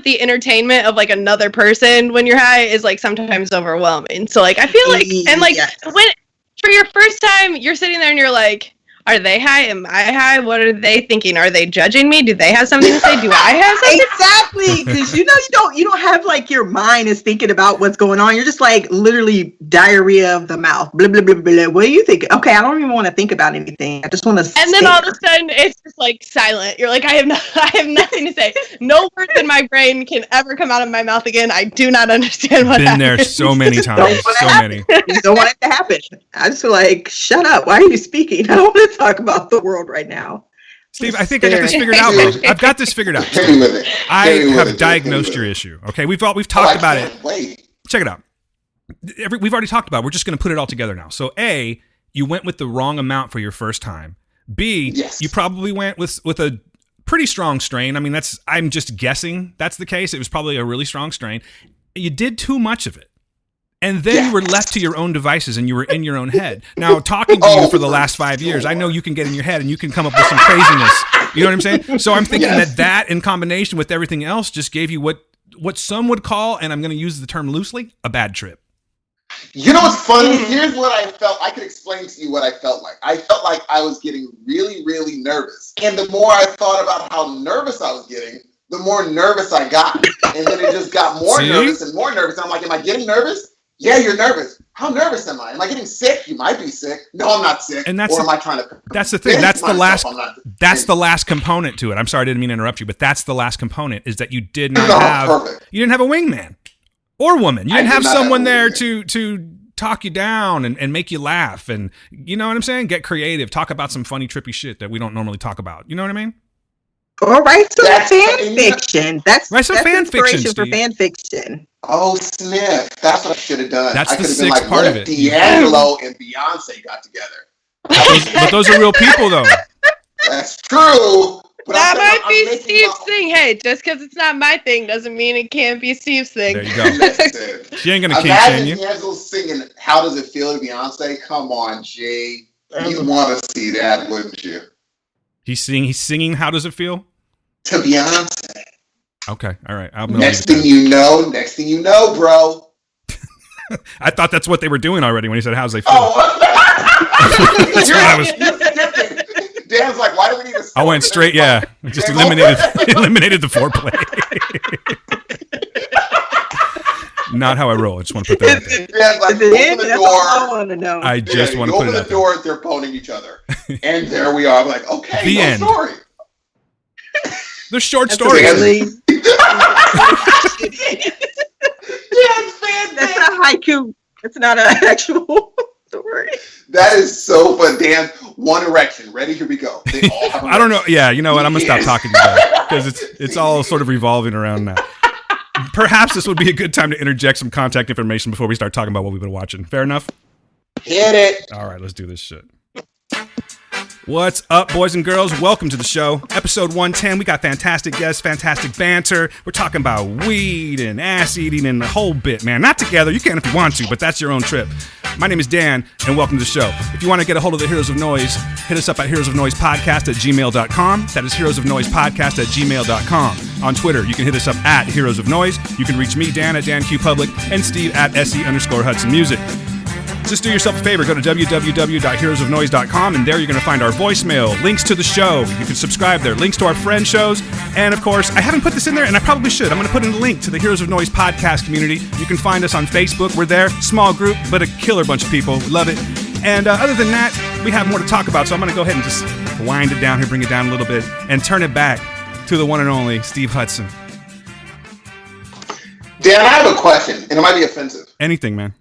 Speaker 4: the entertainment of like another person when you're high is like sometimes overwhelming. So like I feel like when for your first time you're sitting there and you're like, are they high? Am I high? What are they thinking? Are they judging me? Do they have something to say? Do I have something?
Speaker 5: Exactly, because you don't have like your mind is thinking about what's going on. You're just like literally diarrhea of the mouth. Blah blah blah blah. What do you think? Okay, I don't even want to think about anything. I just want to.
Speaker 4: And then all of a sudden, it's just like silent. You're like, I have nothing to say. No words in my brain can ever come out of my mouth again. I do not understand what happened.
Speaker 2: Been there so many times. So many.
Speaker 5: You don't want it to happen. I just feel like, shut up. Why are you speaking? I don't want to talk about the world right now.
Speaker 2: Steve, I think I got this figured out, bro. I've got this figured out. I have diagnosed your issue. Okay, we've talked about it.
Speaker 3: Wait.
Speaker 2: Check it out. We've already talked about it. We're just going to put it all together now. So A, you went with the wrong amount for your first time. B, you probably went with a pretty strong strain. I mean, I'm just guessing that's the case. It was probably a really strong strain. You did too much of it. And then you were left to your own devices and you were in your own head. Now, talking to you for the last 5 years, I know you can get in your head and you can come up with some craziness. You know what I'm saying? So I'm thinking that in combination with everything else just gave you what some would call, and I'm going to use the term loosely, a bad trip.
Speaker 3: You know what's funny? Here's what I felt. I could explain to you what I felt like. I felt like I was getting really, really nervous. And the more I thought about how nervous I was getting, the more nervous I got. And then it just got more nervous and more nervous. And I'm like, am I getting nervous? Yeah, you're nervous. How nervous am I? Am I getting sick? You might be sick. No, I'm not sick.
Speaker 2: And
Speaker 3: or am I trying to?
Speaker 2: That's the thing. That's the last component to it. I'm sorry, I didn't mean to interrupt you, but that's the last component is that you didn't have a wingman or woman. You didn't have someone there to talk you down and make you laugh, and you know what I'm saying? Get creative. Talk about some funny, trippy shit that we don't normally talk about. You know what I mean?
Speaker 5: Or write some fan fiction. That's
Speaker 2: fan
Speaker 5: fiction for fan fiction.
Speaker 3: Oh, sniff. That's what I should have done.
Speaker 2: That's
Speaker 3: I
Speaker 2: the
Speaker 3: could have been
Speaker 2: sixth
Speaker 3: like,
Speaker 2: part of it.
Speaker 3: D'Angelo and Beyonce got together.
Speaker 2: But those are real people, though.
Speaker 3: That's true. But
Speaker 4: that might be Steve's thing. Hey, just because it's not my thing doesn't mean it can't be Steve's thing.
Speaker 2: There you go.
Speaker 3: Listen,
Speaker 2: she ain't going to keep saying you.
Speaker 3: Imagine D'Angelo singing How Does It Feel to Beyonce? Come on, Jay. You want to see that, wouldn't you?
Speaker 2: He's singing How Does It Feel?
Speaker 3: To Beyonce.
Speaker 2: Okay, all right.
Speaker 3: Next thing you know, bro.
Speaker 2: I thought that's what they were doing already when he said, "How's they feel?"
Speaker 3: Oh,
Speaker 2: that's what I was.
Speaker 3: Dan's like, why do we need a?
Speaker 2: I went straight. Yeah, just eliminated the foreplay. Not how I roll. I just want to put that out there.
Speaker 3: Dan's like, open the door.
Speaker 5: I want to know.
Speaker 2: I just want to put it out there.
Speaker 3: Open the door. They're boning each other, and there we are. I'm like, okay,
Speaker 2: the end.
Speaker 3: Story.
Speaker 2: They're short stories.
Speaker 5: That's not haiku. It's not an actual story.
Speaker 3: That is so fun. Dan, One Erection. Ready? Here we go. They all have
Speaker 2: I don't know. Yeah, you know what? I'm going to stop talking about it because it's all sort of revolving around that. Perhaps this would be a good time to interject some contact information before we start talking about what we've been watching. Fair enough?
Speaker 3: Hit it.
Speaker 2: All right, let's do this shit. What's up, boys and girls? Welcome to the show. Episode 110. We got fantastic guests, fantastic banter. We're talking about weed and ass eating and the whole bit, man. Not together. You can if you want to, but that's your own trip. My name is Dan, and welcome to the show. If you want to get a hold of the Heroes of Noise, hit us up at heroesofnoisepodcast@gmail.com. That is heroesofnoisepodcast@gmail.com. On Twitter, you can hit us up at Heroes of Noise. You can reach me, Dan, at DanQPublic, and Steve at SE_Hudson Music. just do yourself a favor. Go to www.heroesofnoise.com, and there you're going to find our voicemail, links to the show. You can subscribe there, links to our friend shows. And, of course, I haven't put this in there, and I probably should. I'm going to put in a link to the Heroes of Noise podcast community. You can find us on Facebook. We're there. Small group, but a killer bunch of people. We love it. And other than that, we have more to talk about, so I'm going to go ahead and just wind it down here, bring it down a little bit, and turn it back to the one and only Steve Hudson.
Speaker 3: Dan, I have a question, and it might be offensive.
Speaker 2: Anything, man.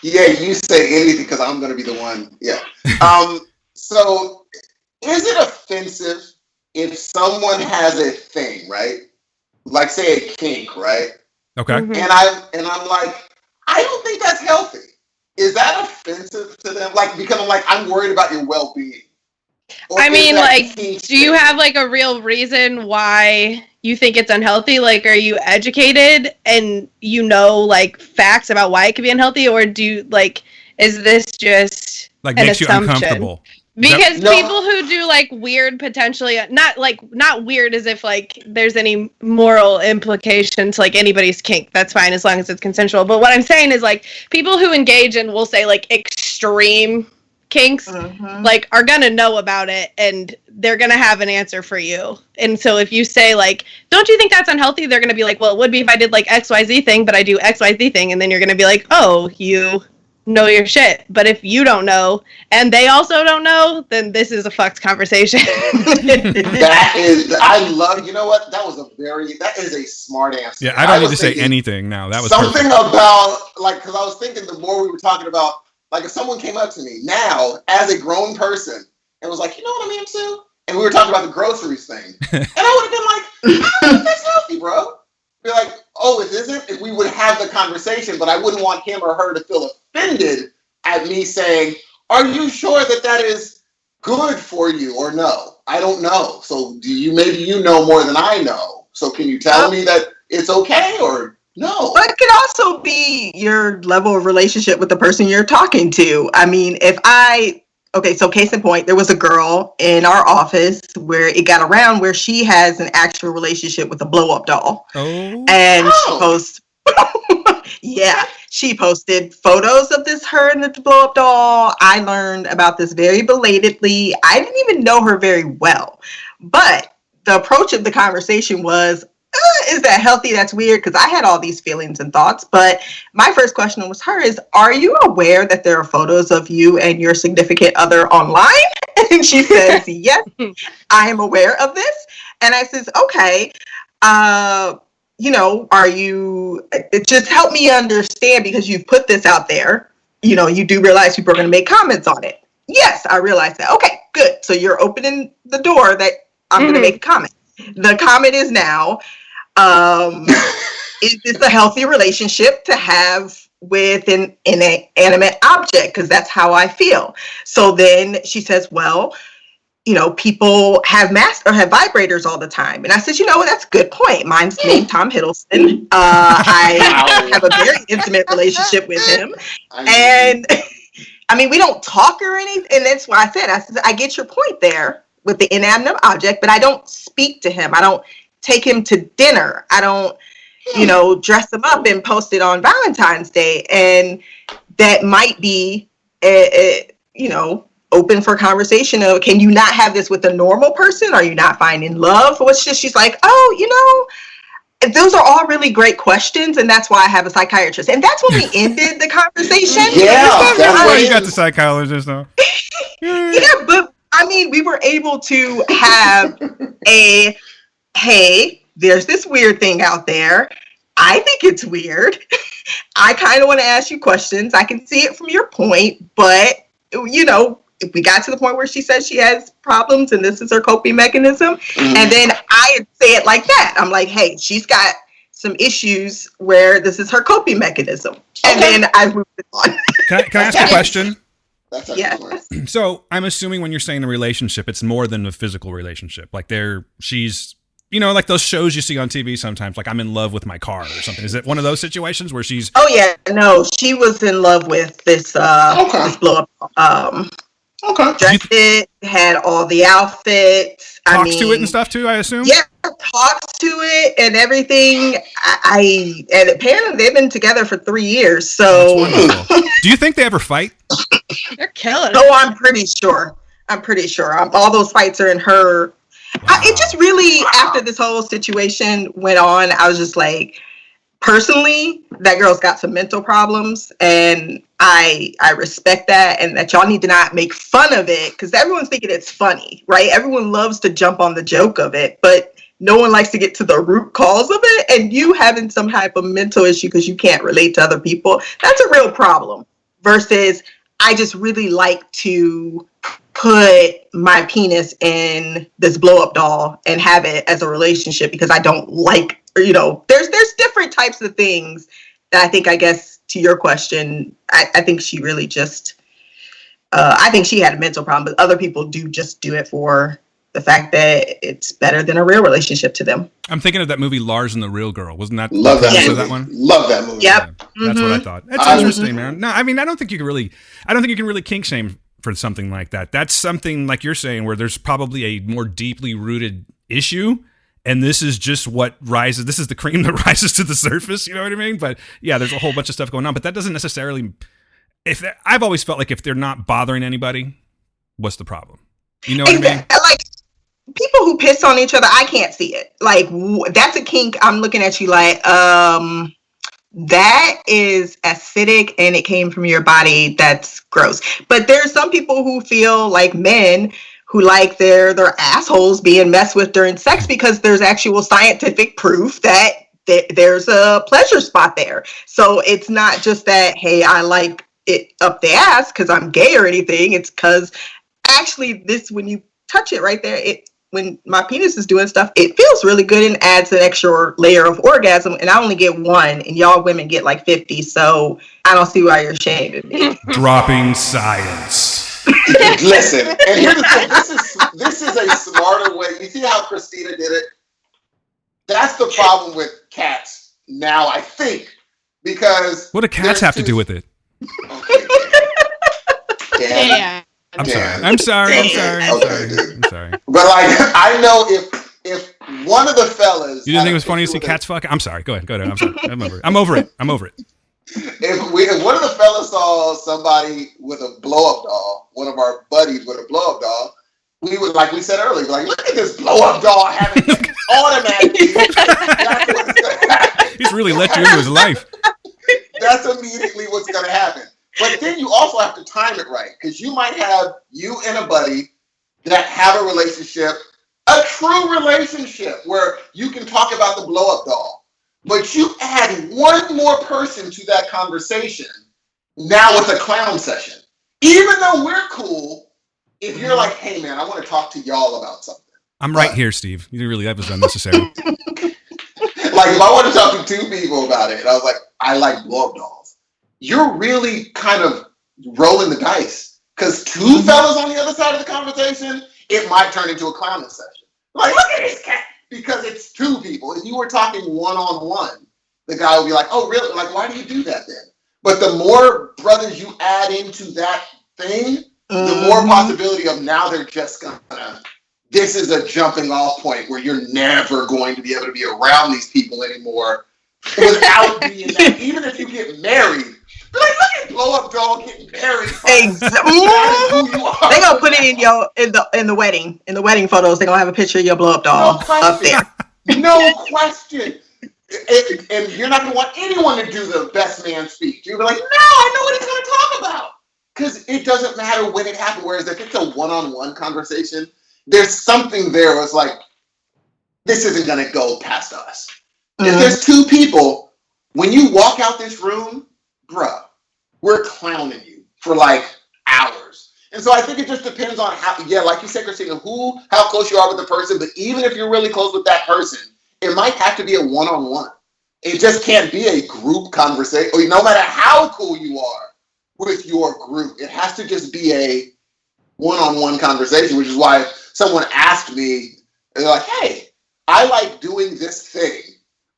Speaker 3: Yeah, you say anything because I'm going to be the one. Yeah. So, is it offensive if someone has a thing, right? Like, say, a kink, right?
Speaker 2: Okay.
Speaker 3: And I'm like, I don't think that's healthy. Is that offensive to them? Like, because I'm worried about your well-being.
Speaker 4: I mean, like, do you have like a real reason why you think it's unhealthy? Like, are you educated and you know like facts about why it could be unhealthy, or is this just
Speaker 2: like
Speaker 4: an
Speaker 2: makes
Speaker 4: assumption?
Speaker 2: You uncomfortable?
Speaker 4: Because people who do like weird, potentially not weird as if like there's any moral implication to like anybody's kink. That's fine as long as it's consensual. But what I'm saying is like people who engage in, we'll say, like extreme kinks, like are gonna know about it and they're gonna have an answer for you. And so if you say like, don't you think that's unhealthy? They're gonna be like, well, it would be if I did like XYZ thing, but I do XYZ thing, and then you're gonna be like, oh, you know your shit. But if you don't know and they also don't know, then this is a fucked conversation.
Speaker 3: I love, you know what? That is a smart answer.
Speaker 2: Yeah, I don't need to say anything now. That was
Speaker 3: something
Speaker 2: perfect.
Speaker 3: About, like, because I was thinking the more we were talking about, like, if someone came up to me now as a grown person and was like, you know what I'm into? And we were talking about the groceries thing. And I would have been like, I don't think that's healthy, bro. Be like, oh, it isn't? And we would have the conversation, but I wouldn't want him or her to feel offended at me saying, are you sure that is good for you or no? I don't know. So maybe you know more than I know. So can you tell me that it's okay or no?
Speaker 5: But it could also be your level of relationship with the person you're talking to. I mean, so case in point, there was a girl in our office where it got around where she has an actual relationship with a blow-up doll.
Speaker 2: Oh.
Speaker 5: And she posted photos of her and the blow-up doll. I learned about this very belatedly. I didn't even know her very well. But the approach of the conversation was, is that healthy? That's weird, because I had all these feelings and thoughts. But my first question was are you aware that there are photos of you and your significant other online? And she says, yes, I am aware of this. And I says, okay, are you, just help me understand, because you've put this out there, you do realize people are going to make comments on it. Yes, I realize that. Okay, good. So you're opening the door that I'm going to make a comment. The comment is now, is this a healthy relationship to have with an inanimate object? Because that's how I feel. So then she says, well, people have masks or have vibrators all the time. And I said, that's a good point. Mine's named Tom Hiddleston. I have a very intimate relationship with him. And I mean, we don't talk or anything. And that's why I said, I get your point there with the inanimate object, but I don't speak to him. I don't take him to dinner. I don't, dress him up and post it on Valentine's Day. And that might be, open for conversation of, can you not have this with a normal person? Are you not finding love? She's like, oh, those are all really great questions. And that's why I have a psychiatrist. And that's when we ended the conversation.
Speaker 3: Yeah.
Speaker 2: That's why you got the psychologist though.
Speaker 5: Yeah, but I mean, we were able to have hey, there's this weird thing out there. I think it's weird. I kind of want to ask you questions. I can see it from your point, but, if we got to the point where she says she has problems and this is her coping mechanism, and then I say it like that. I'm like, hey, she's got some issues where this is her coping mechanism. And then I moved it on.
Speaker 2: Can I ask a question?
Speaker 3: That's
Speaker 2: So I'm assuming when you're saying a relationship, it's more than a physical relationship. Like she's, like those shows you see on TV sometimes, like I'm in love with my car or something. Is it one of those situations where she's...
Speaker 5: Oh yeah, no, she was in love with this, this blow up, dressed it, had all the outfits.
Speaker 2: Talks to it and stuff too, I assume?
Speaker 5: Yeah, talks to it and everything. And apparently they've been together for 3 years. So
Speaker 2: That's wonderful. Do you think they ever fight?
Speaker 4: They're killing it.
Speaker 5: Oh, I'm pretty sure. All those fights are in her.
Speaker 2: Wow.
Speaker 5: It just really, after this whole situation went on, I was just like, personally, that girl's got some mental problems, and I respect that, and that y'all need to not make fun of it, because everyone's thinking it's funny, right? Everyone loves to jump on the joke of it, but no one likes to get to the root cause of it, and you having some type of mental issue because you can't relate to other people, that's a real problem, versus I just really like to put my penis in this blow-up doll and have it as a relationship because I don't like, there's different types of things that I think, I guess, to your question, I think she really just, I think she had a mental problem, but other people do just do it for the fact that it's better than a real relationship to them.
Speaker 2: I'm thinking of that movie Lars and the Real Girl. Wasn't that
Speaker 3: Love that movie.
Speaker 2: that one?
Speaker 3: Love that movie.
Speaker 5: Yep.
Speaker 2: Yeah, that's what I thought. That's interesting, man. No, I mean, I don't think you can really kink shame for something like that. That's something, like you're saying, where there's probably a more deeply rooted issue, and this is just what rises. This is the cream that rises to the surface. You know what I mean? But yeah, there's a whole bunch of stuff going on. But that doesn't necessarily. I've always felt like if they're not bothering anybody, what's the problem? You know what I mean?
Speaker 5: Like, people who piss on each other, I can't see it. Like, that's a kink. I'm looking at you like, that is acidic and it came from your body. That's gross. But there's some people who feel like men who like their assholes being messed with during sex because there's actual scientific proof that there's a pleasure spot there. So it's not just that, hey, I like it up the ass because I'm gay or anything. It's because actually when you touch it right there, when my penis is doing stuff, it feels really good and adds an extra layer of orgasm. And I only get one, and y'all women get like 50. So I don't see why you're shaming me.
Speaker 2: Dropping science.
Speaker 3: Listen, and here's the thing. This is a smarter way. You see how Christina did it? That's the problem with cats now, I think, because
Speaker 2: what do cats have to do with it?
Speaker 3: Okay,
Speaker 4: Yeah.
Speaker 2: I'm sorry.
Speaker 3: But like, I know if one of the fellas,
Speaker 2: you didn't think it was funny to see cats fuck? I'm sorry. Go ahead. I'm sorry. I'm over it.
Speaker 3: If one of the fellas saw somebody with a blow-up doll, one of our buddies with a blow-up doll, we would, like we said earlier, like, look at this blow-up doll having automatically. That's what's gonna happen.
Speaker 2: He's really let you into his life.
Speaker 3: That's immediately what's going to happen. But then you also have to time it right, because you might have you and a buddy that have a relationship, a true relationship, where you can talk about the blow-up doll. But you add one more person to that conversation, now it's a clown session. Even though we're cool, if you're like, hey man, I want to talk to y'all about something.
Speaker 2: I'm right here, Steve. That was unnecessary.
Speaker 3: Like, if I want to talk to two people about it, and I was like, I like blow-up dolls, you're really kind of rolling the dice. Because two fellas on the other side of the conversation, it might turn into a clowning session. Like, look at this cat. Because it's two people. If you were talking one-on-one, the guy would be like, oh, really? Like, why do you do that then? But the more brothers you add into that thing, the more possibility of now they're just gonna, this is a jumping off point where you're never going to be able to be around these people anymore without being that. Even if you get married, be like, look at blow up doll getting married.
Speaker 5: Exactly. They're gonna put it in the wedding. In the wedding photos, they're gonna have a picture of your blow up doll up there.
Speaker 3: No question. And you're not gonna want anyone to do the best man speech. You're gonna be like, no, I know what he's gonna talk about. Because it doesn't matter when it happened. Whereas if it's a one-on-one conversation, there's something there where it's like, this isn't going to go past us. If there's two people, when you walk out this room, bruh, we're clowning you for like hours. And so I think it just depends on how, like you said, Christina, how close you are with the person. But even if you're really close with that person, it might have to be a one-on-one. It just can't be a group conversation. Or no matter how cool you are with your group, it has to just be a one-on-one conversation, which is why someone asked me, they're like, hey, I like doing this thing.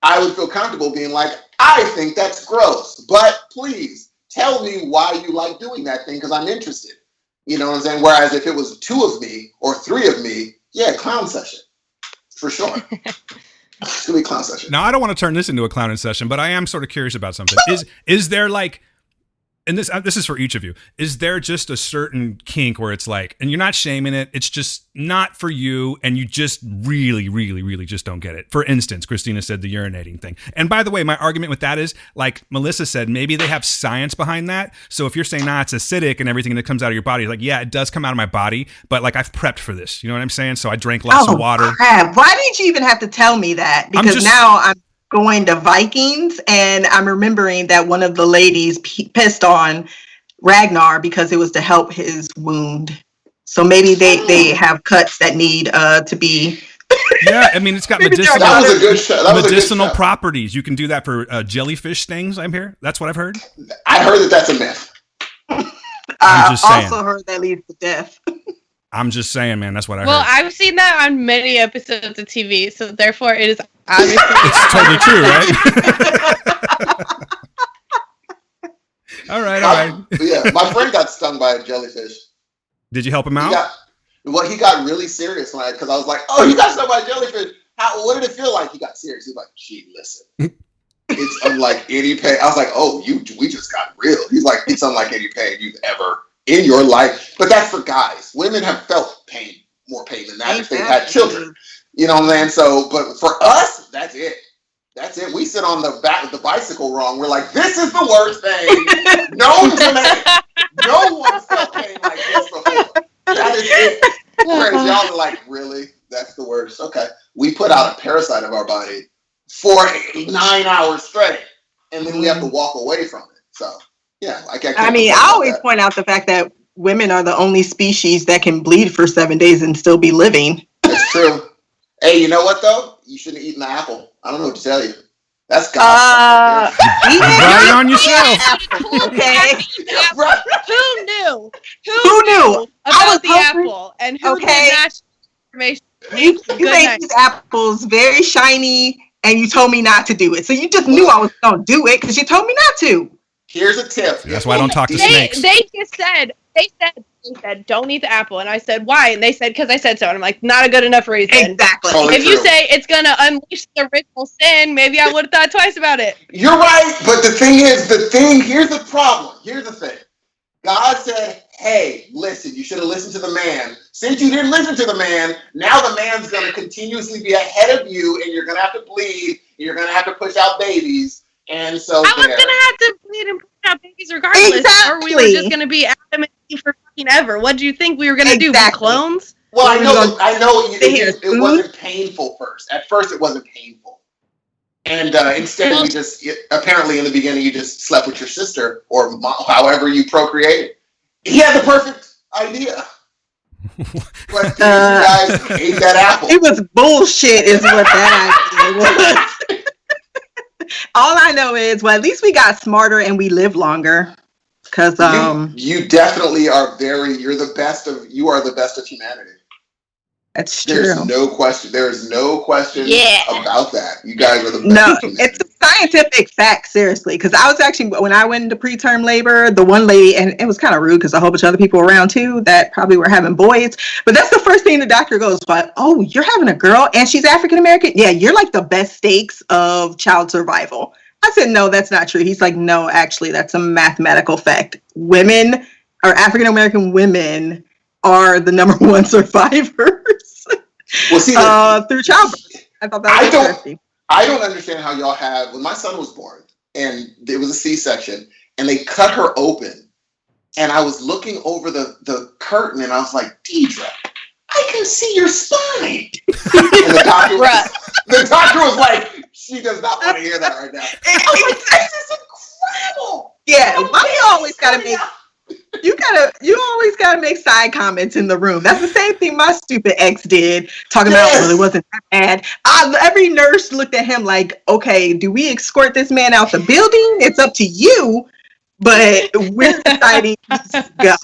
Speaker 3: I would feel comfortable being like, I think that's gross, but please tell me why you like doing that thing, because I'm interested. You know what I'm saying? Whereas if it was two of me or three of me, yeah, clown session. for sure. It's gonna be a clown session.
Speaker 2: Now, I don't want to turn this into a clowning session, but I am sort of curious about something. Is there like, and this is for each of you, is there just a certain kink where it's like, and you're not shaming it, it's just not for you, and you just really, really, really just don't get it? For instance, Christina said the urinating thing. And by the way, my argument with that is, like Melissa said, maybe they have science behind that. So if you're saying, nah, it's acidic and everything that comes out of your body, like, yeah, it does come out of my body, but like I've prepped for this. You know what I'm saying? So I drank lots of water.
Speaker 5: Crap. Why did you even have to tell me that? Because now I'm going to Vikings and I'm remembering that one of the ladies pissed on Ragnar because it was to help his wound. So maybe they have cuts that need to be.
Speaker 2: Yeah, I mean, it's got medicinal.
Speaker 3: That was a good show.
Speaker 2: Medicinal properties. You can do that for jellyfish stings. I'm here. That's what I've heard.
Speaker 3: I heard that's a myth.
Speaker 2: I'm just saying.
Speaker 5: Also heard that leads to death.
Speaker 2: I'm just saying, man. That's what I heard.
Speaker 4: Well, I've seen that on many episodes of TV, so therefore it is obviously
Speaker 2: it's totally true, right? All right.
Speaker 3: Yeah, my friend got stung by a jellyfish.
Speaker 2: Did you help him out?
Speaker 3: He got really serious because I was like, "Oh, you got stung by a jellyfish. What did it feel like?" He got serious. He was like, "Gee, listen, it's unlike any pain." I was like, "Oh, we just got real." He's like, "It's unlike any pain you've ever in your life." But that's for guys. Women have felt more pain than that if they've had children. You know what I'm saying? So, but for us, that's it. That's it. We sit on the back of the bicycle wrong. We're like, this is the worst thing known to man. No one's felt pain like this before. That is it. Whereas y'all are like, really? That's the worst. Okay. We put out a parasite of our body for 9 hours straight, and then we have to walk away from it. So, yeah.
Speaker 5: I always point out the fact that women are the only species that can bleed for 7 days and still be living.
Speaker 3: It's true. Hey, you know what, though? You shouldn't have eaten the apple. I don't know what to tell you. That's God.
Speaker 2: Right on yourself.
Speaker 5: Okay.
Speaker 4: Who knew? Who knew about the apple? And who did that information?
Speaker 5: You made these apples very shiny, and you told me not to do it. So you just knew I was going to do it because you told me not to.
Speaker 3: Here's a tip.
Speaker 2: That's why I don't talk to snakes.
Speaker 4: They said, don't eat the apple. And I said, why? And they said, because I said so. And I'm like, not a good enough reason.
Speaker 5: Exactly.
Speaker 4: If you say it's going to unleash the original sin, maybe I would have thought twice about it.
Speaker 3: You're right. But the thing is, here's the problem. Here's the thing. God said, hey, listen, you should have listened to the man. Since you didn't listen to the man, now the man's going to continuously be ahead of you, and you're going to have to bleed, and you're going to have to push out babies. And so
Speaker 4: I was going to have to bleed and push out babies regardless.
Speaker 5: Exactly.
Speaker 4: Or we were just going to be Adam and Eve for fucking ever. What do you think we were going to do? Be clones?
Speaker 3: Well, I know it wasn't painful first. At first, it wasn't painful. And instead, apparently in the beginning, you just slept with your sister or however you procreated. He had the perfect idea. But you guys ate that apple.
Speaker 5: It was bullshit is what that idea was. All I know is, well, at least we got smarter and we live longer. Because
Speaker 3: you definitely are you are the best of humanity.
Speaker 5: That's true.
Speaker 3: There's no question. There is no question about that. You guys are the best.
Speaker 5: No, it's a scientific fact, seriously. Because I was actually, when I went into preterm labor, the one lady, and it was kind of rude because a whole bunch of other people were around too that probably were having boys. But that's the first thing the doctor goes, oh, you're having a girl and she's African American? Yeah, you're like the best stakes of child survival. I said, no, that's not true. He's like, no, actually, that's a mathematical fact. Women, or African American women, are the number one survivors.
Speaker 3: Well, see,
Speaker 5: through childbirth. I thought that was interesting.
Speaker 3: I don't understand how y'all have, when my son was born, and it was a C-section, and they cut her open, and I was looking over the curtain, and I was like, Deidre, I can see your spine. And the doctor was like, she does not want to hear that right now. This is incredible.
Speaker 5: Yeah, why you always gotta make you always gotta make side comments in the room. That's the same thing my stupid ex did, talking about, well, it wasn't that bad. Every nurse looked at him like, okay, do we escort this man out the building? It's up to you, but we're deciding to go.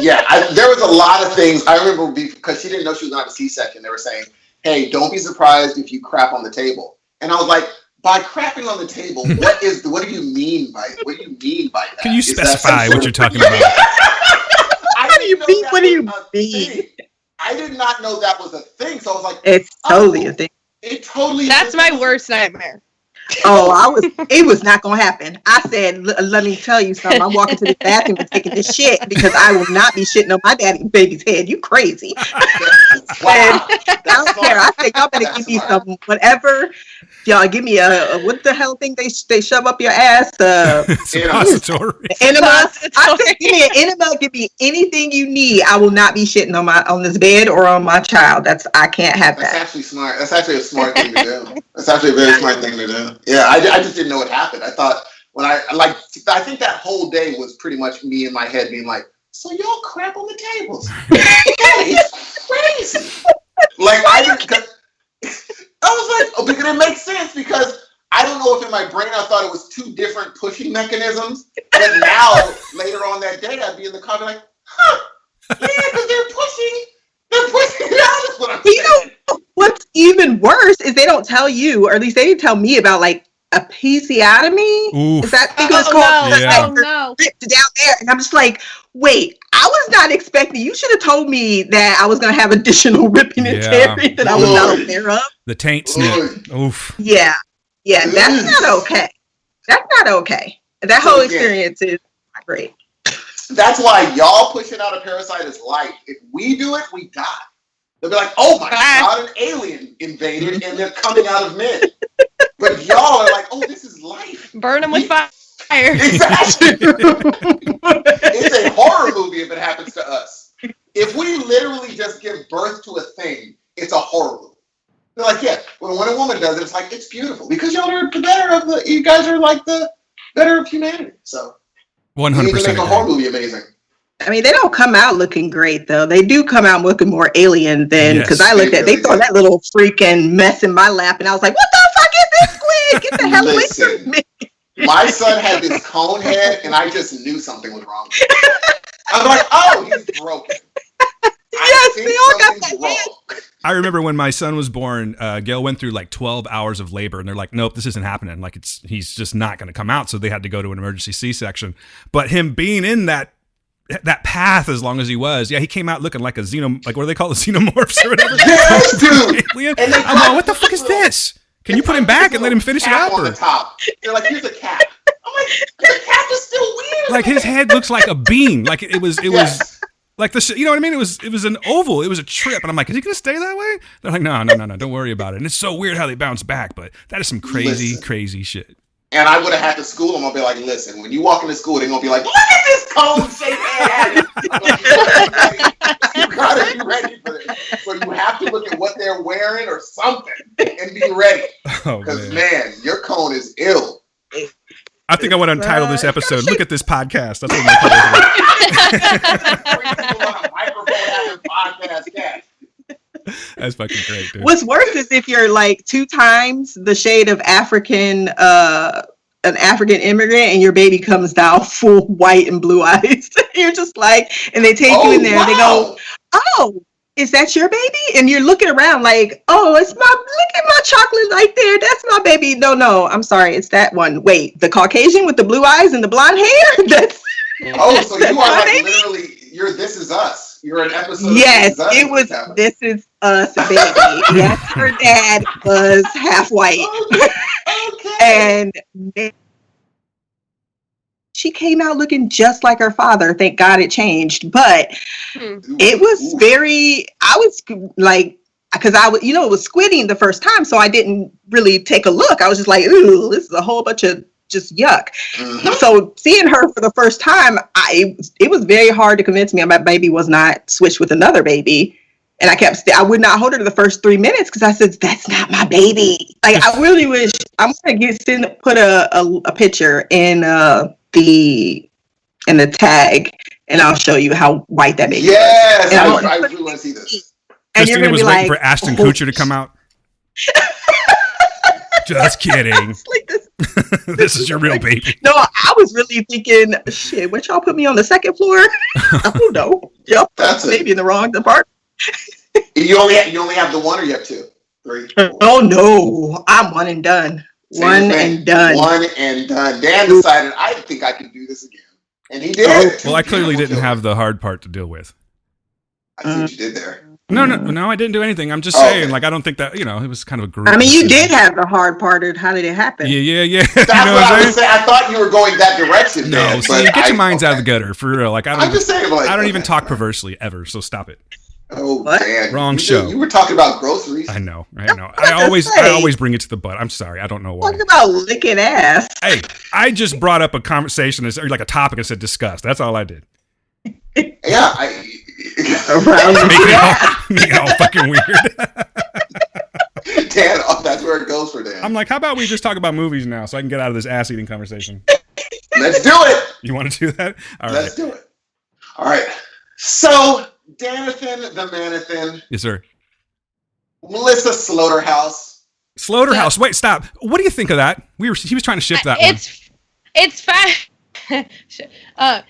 Speaker 3: Yeah, there was a lot of things. I remember because she didn't know she was going to have a C-section. They were saying, hey, don't be surprised if you crap on the table. And I was like, by crapping on the table, what do you mean by that?
Speaker 2: Can you specify what you're talking about?
Speaker 5: What do you mean?
Speaker 3: I did not know that was a thing. So I was like,
Speaker 5: it's totally a thing.
Speaker 3: It totally.
Speaker 4: That's my worst nightmare.
Speaker 5: Oh, it was not going to happen. I said, let me tell you something. I'm walking to the bathroom and taking this shit because I will not be shitting on my baby's head. You crazy.
Speaker 3: Wow.
Speaker 5: I don't care. I think y'all better give me some whatever. Y'all give me a what the hell thing they shove up your ass?
Speaker 2: Suppository.
Speaker 5: Enema. I said, give me an enema. Give me anything you need. I will not be shitting on this bed or on my child. I can't have that.
Speaker 3: That's actually smart. That's actually a smart thing to do. That's actually a very smart thing to do. Yeah, I just didn't know what happened. I thought I think that whole day was pretty much me in my head being like, so y'all crap on the tables. That is crazy. Like I was like, because it makes sense because I don't know if in my brain I thought it was two different pushing mechanisms. But now, later on that day, I'd be in the car like, yeah, because they're pushing it out is what I'm saying.
Speaker 5: You know, what's even worse is they don't tell you, or at least they didn't tell me about like episiotomy.
Speaker 2: Oof.
Speaker 5: Is that thing was called?
Speaker 2: Yeah.
Speaker 4: No.
Speaker 5: Ripped down there, and I'm just like, wait, I was not expecting. You should have told me that I was going to have additional ripping and tearing that I was not aware of.
Speaker 2: The taint snip. Oof.
Speaker 5: Yeah, that's not okay. That's not okay. That whole experience is not great.
Speaker 3: That's why y'all pushing out a parasite is life. If we do it, we die. They'll be like, oh my God, an alien invaded and they're coming out of men. But y'all are like, oh, this is life.
Speaker 4: Burn them with fire.
Speaker 3: Exactly. It's a horror movie if it happens to us. If we literally just give birth to a thing, it's a horror movie. They're like, yeah, when a woman does it, it's like, it's beautiful. Because y'all are the better of you guys are like the better of humanity. So
Speaker 2: 100%.
Speaker 3: You need to make a horror movie amazing.
Speaker 5: I mean, they don't come out looking great, though. They do come out looking more alien than, because I looked at, they throw that little freaking mess in my lap, and I was like, what the fuck is this squid? Get the hell away from me.
Speaker 3: My son had this cone head, and I just knew something was wrong with him. I was like, oh, he's broken.
Speaker 5: Yes, they all got that head.
Speaker 2: I remember when my son was born, Gail went through like 12 hours of labor, and they're like, nope, this isn't happening. Like, he's just not going to come out, so they had to go to an emergency C-section. But him being in that path as long as he was, he came out looking like a like what do they call it, xenomorphs or whatever?
Speaker 3: Yes, dude.
Speaker 2: I'm like, what the fuck is this? Can you put him back and let him finish it out?
Speaker 3: On the top. They're like, here's a cap. I'm like, the cap is still weird.
Speaker 2: Like his head looks like a bean. Like it was like you know what I mean? It was an oval. It was a trip, and I'm like, is he gonna stay that way? They're like, no, don't worry about it. And it's so weird how they bounce back, but that is some crazy shit.
Speaker 3: And I would have had to school them. I'll be like, listen, when you walk into school, they're going to be like, look at this cone-shaped head. You got to be ready for it. So you have to look at what they're wearing or something and be ready. Because, man, your cone is ill.
Speaker 2: I think I want to entitle this episode, Look at This Podcast. That's what I'm going to That's fucking great, dude.
Speaker 5: What's worse is if you're like 2 times the shade of an African immigrant, and your baby comes down full white and blue eyes. You're just like, and they take you in there. Wow. They go, oh, is that your baby? And you're looking around like, oh, look at my chocolate right there. That's my baby. No, I'm sorry, it's that one. Wait, the Caucasian with the blue eyes and the blonde hair?
Speaker 3: So you are like baby? Literally, This Is Us. You're an episode.
Speaker 5: Yes, it was This Is Us, baby. Yes, her dad was half white. Okay. And she came out looking just like her father. Thank God it changed. But it was I was like, because it was squidding the first time, so I didn't really take a look. I was just like, ooh, this is a whole bunch of just yuck. Mm-hmm. So seeing her for the first time, it was very hard to convince me my baby was not switched with another baby. And I would not hold her to the first 3 minutes because I said, that's not my baby. Like, I really wish, I'm going to put a picture in the tag, and I'll show you how white that baby is.
Speaker 3: Yes, I really want to see this.
Speaker 5: And
Speaker 2: Christina was waiting for Ashton Kutcher to come out. Just kidding. This is your real baby.
Speaker 5: No, I was really thinking, shit, what y'all put me on the second floor? Oh no. Yep. That's maybe in the wrong department.
Speaker 3: You only have the one, or you have 2? 3? 4?
Speaker 5: Oh no. I'm one and done. One and done.
Speaker 3: Dan decided, I think I can do this again. And he did.
Speaker 2: Well, I clearly didn't have the hard part to deal with.
Speaker 3: I see what you did there.
Speaker 2: No, I didn't do anything. I'm just
Speaker 3: Oh,
Speaker 2: saying,
Speaker 3: okay.
Speaker 2: like, I don't think that, you know, it was kind of a group.
Speaker 5: I mean, you
Speaker 2: decision.
Speaker 5: did have the hard part of how did it happen?
Speaker 2: Yeah.
Speaker 3: That's
Speaker 2: You know
Speaker 3: what I
Speaker 2: I'm
Speaker 3: was saying. I thought you were going that direction.
Speaker 2: No,
Speaker 3: man,
Speaker 2: see,
Speaker 3: but
Speaker 2: get your minds out of the gutter, for real. Like,
Speaker 3: I'm just saying, like,
Speaker 2: I don't even
Speaker 3: okay.
Speaker 2: talk perversely ever, so stop it.
Speaker 3: Oh,
Speaker 5: What?
Speaker 3: man.
Speaker 2: Wrong
Speaker 3: You
Speaker 2: show.
Speaker 3: You were talking about groceries.
Speaker 2: I know.
Speaker 5: was
Speaker 2: I
Speaker 5: gonna say.
Speaker 2: always bring it to the butt. I'm sorry. I don't know why.
Speaker 5: Talking about licking ass.
Speaker 2: Hey, I just brought up a conversation, or like a topic, and said discuss. That's all I did.
Speaker 3: Yeah,
Speaker 5: Around
Speaker 2: Making it all fucking weird.
Speaker 3: Dan, that's where it goes for Dan.
Speaker 2: I'm like, how about we just talk about movies now, so I can get out of this ass eating conversation?
Speaker 3: Let's do it.
Speaker 2: You want to do that? All
Speaker 3: Let's
Speaker 2: right.
Speaker 3: do it. All right. So, Danathan the Manathan,
Speaker 2: Yes, sir.
Speaker 3: Melissa Slaughterhouse.
Speaker 2: Slaughterhouse. Wait, stop. What do you think of that? He was trying to ship that one.
Speaker 4: It's fine.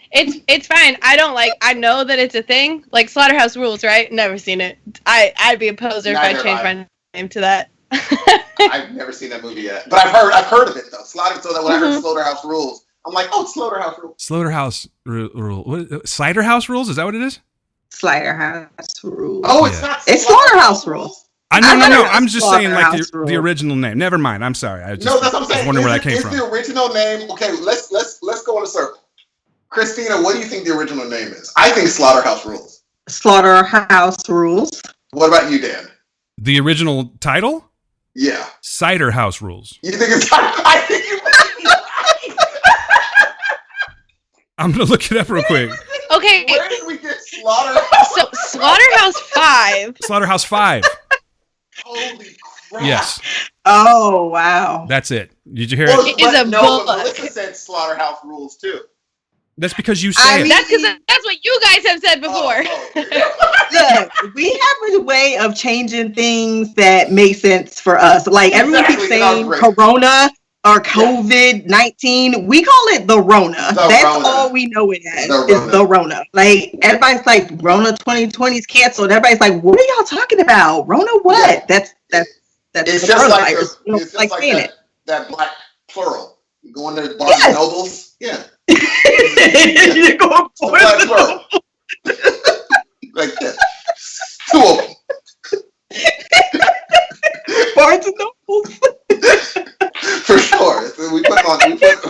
Speaker 4: It's fine. I know that it's a thing. Like Slaughterhouse Rules, right? Never seen it. I'd be a poser if I
Speaker 3: Neither
Speaker 4: changed
Speaker 3: have
Speaker 4: my name to that.
Speaker 3: I've never seen that movie yet, but I've heard of it though. So that when I heard Slaughterhouse Rules, I'm like, oh, Slaughterhouse Rules.
Speaker 2: Slaughterhouse rule. Cider House rules? Is that what it is?
Speaker 5: Slaughterhouse Rules.
Speaker 3: Oh, it's
Speaker 2: Yeah.
Speaker 3: not.
Speaker 5: It's Slaughterhouse Rules.
Speaker 2: No.
Speaker 5: heard
Speaker 2: I'm just saying like
Speaker 5: Slaughterhouse
Speaker 2: the
Speaker 5: Rules.
Speaker 2: original name. Never mind. I'm sorry. I just
Speaker 3: No, that's what I'm saying.
Speaker 2: was wondering where that came
Speaker 3: Is
Speaker 2: from.
Speaker 3: the original name? Okay, let's go in a circle. Christina, what do you think the original name is? I think Slaughterhouse Rules.
Speaker 5: Slaughterhouse Rules.
Speaker 3: What about you, Dan?
Speaker 2: The original title?
Speaker 3: Yeah.
Speaker 2: Cider House Rules.
Speaker 3: You think it's? I think you might be right.
Speaker 2: I'm gonna look it up real quick.
Speaker 4: Okay,
Speaker 3: Where did we get Slaughterhouse?
Speaker 4: so Slaughterhouse 5.
Speaker 2: Slaughterhouse 5.
Speaker 3: Holy crap!
Speaker 2: Yes,
Speaker 5: Oh wow.
Speaker 2: that's it. Did you hear
Speaker 3: Well,
Speaker 2: it?
Speaker 4: It is a
Speaker 3: but
Speaker 4: book.
Speaker 3: Melissa said Slaughterhouse Rules too.
Speaker 2: That's because you
Speaker 5: I
Speaker 2: say it.
Speaker 5: mean-
Speaker 4: That's because that's what you guys have said before.
Speaker 5: Look, we have a way of changing things that make sense for us. Like everyone keeps
Speaker 3: Exactly, that was
Speaker 5: saying
Speaker 3: great.
Speaker 5: Corona or COVID-19. We call it the Rona.
Speaker 3: The
Speaker 5: That's
Speaker 3: Rona.
Speaker 5: all we know it as.
Speaker 3: The
Speaker 5: Is
Speaker 3: Rona.
Speaker 5: the Rona. Like everybody's like Rona 2020 is canceled. Everybody's like, what are y'all talking about? Rona what?
Speaker 3: Yeah.
Speaker 5: That's
Speaker 3: It's
Speaker 5: the
Speaker 3: just like
Speaker 5: coronavirus. You don't
Speaker 3: it's just
Speaker 5: like
Speaker 3: like
Speaker 5: saying
Speaker 3: that,
Speaker 5: it.
Speaker 3: that black plural. You go into Barnes
Speaker 5: Yes.
Speaker 3: and Nobles. Yeah.
Speaker 5: You're going
Speaker 3: It's a
Speaker 5: for
Speaker 3: black
Speaker 5: it.
Speaker 3: plural. Like that. Two of them.
Speaker 5: Barnes and Nobles.
Speaker 3: For sure. So we put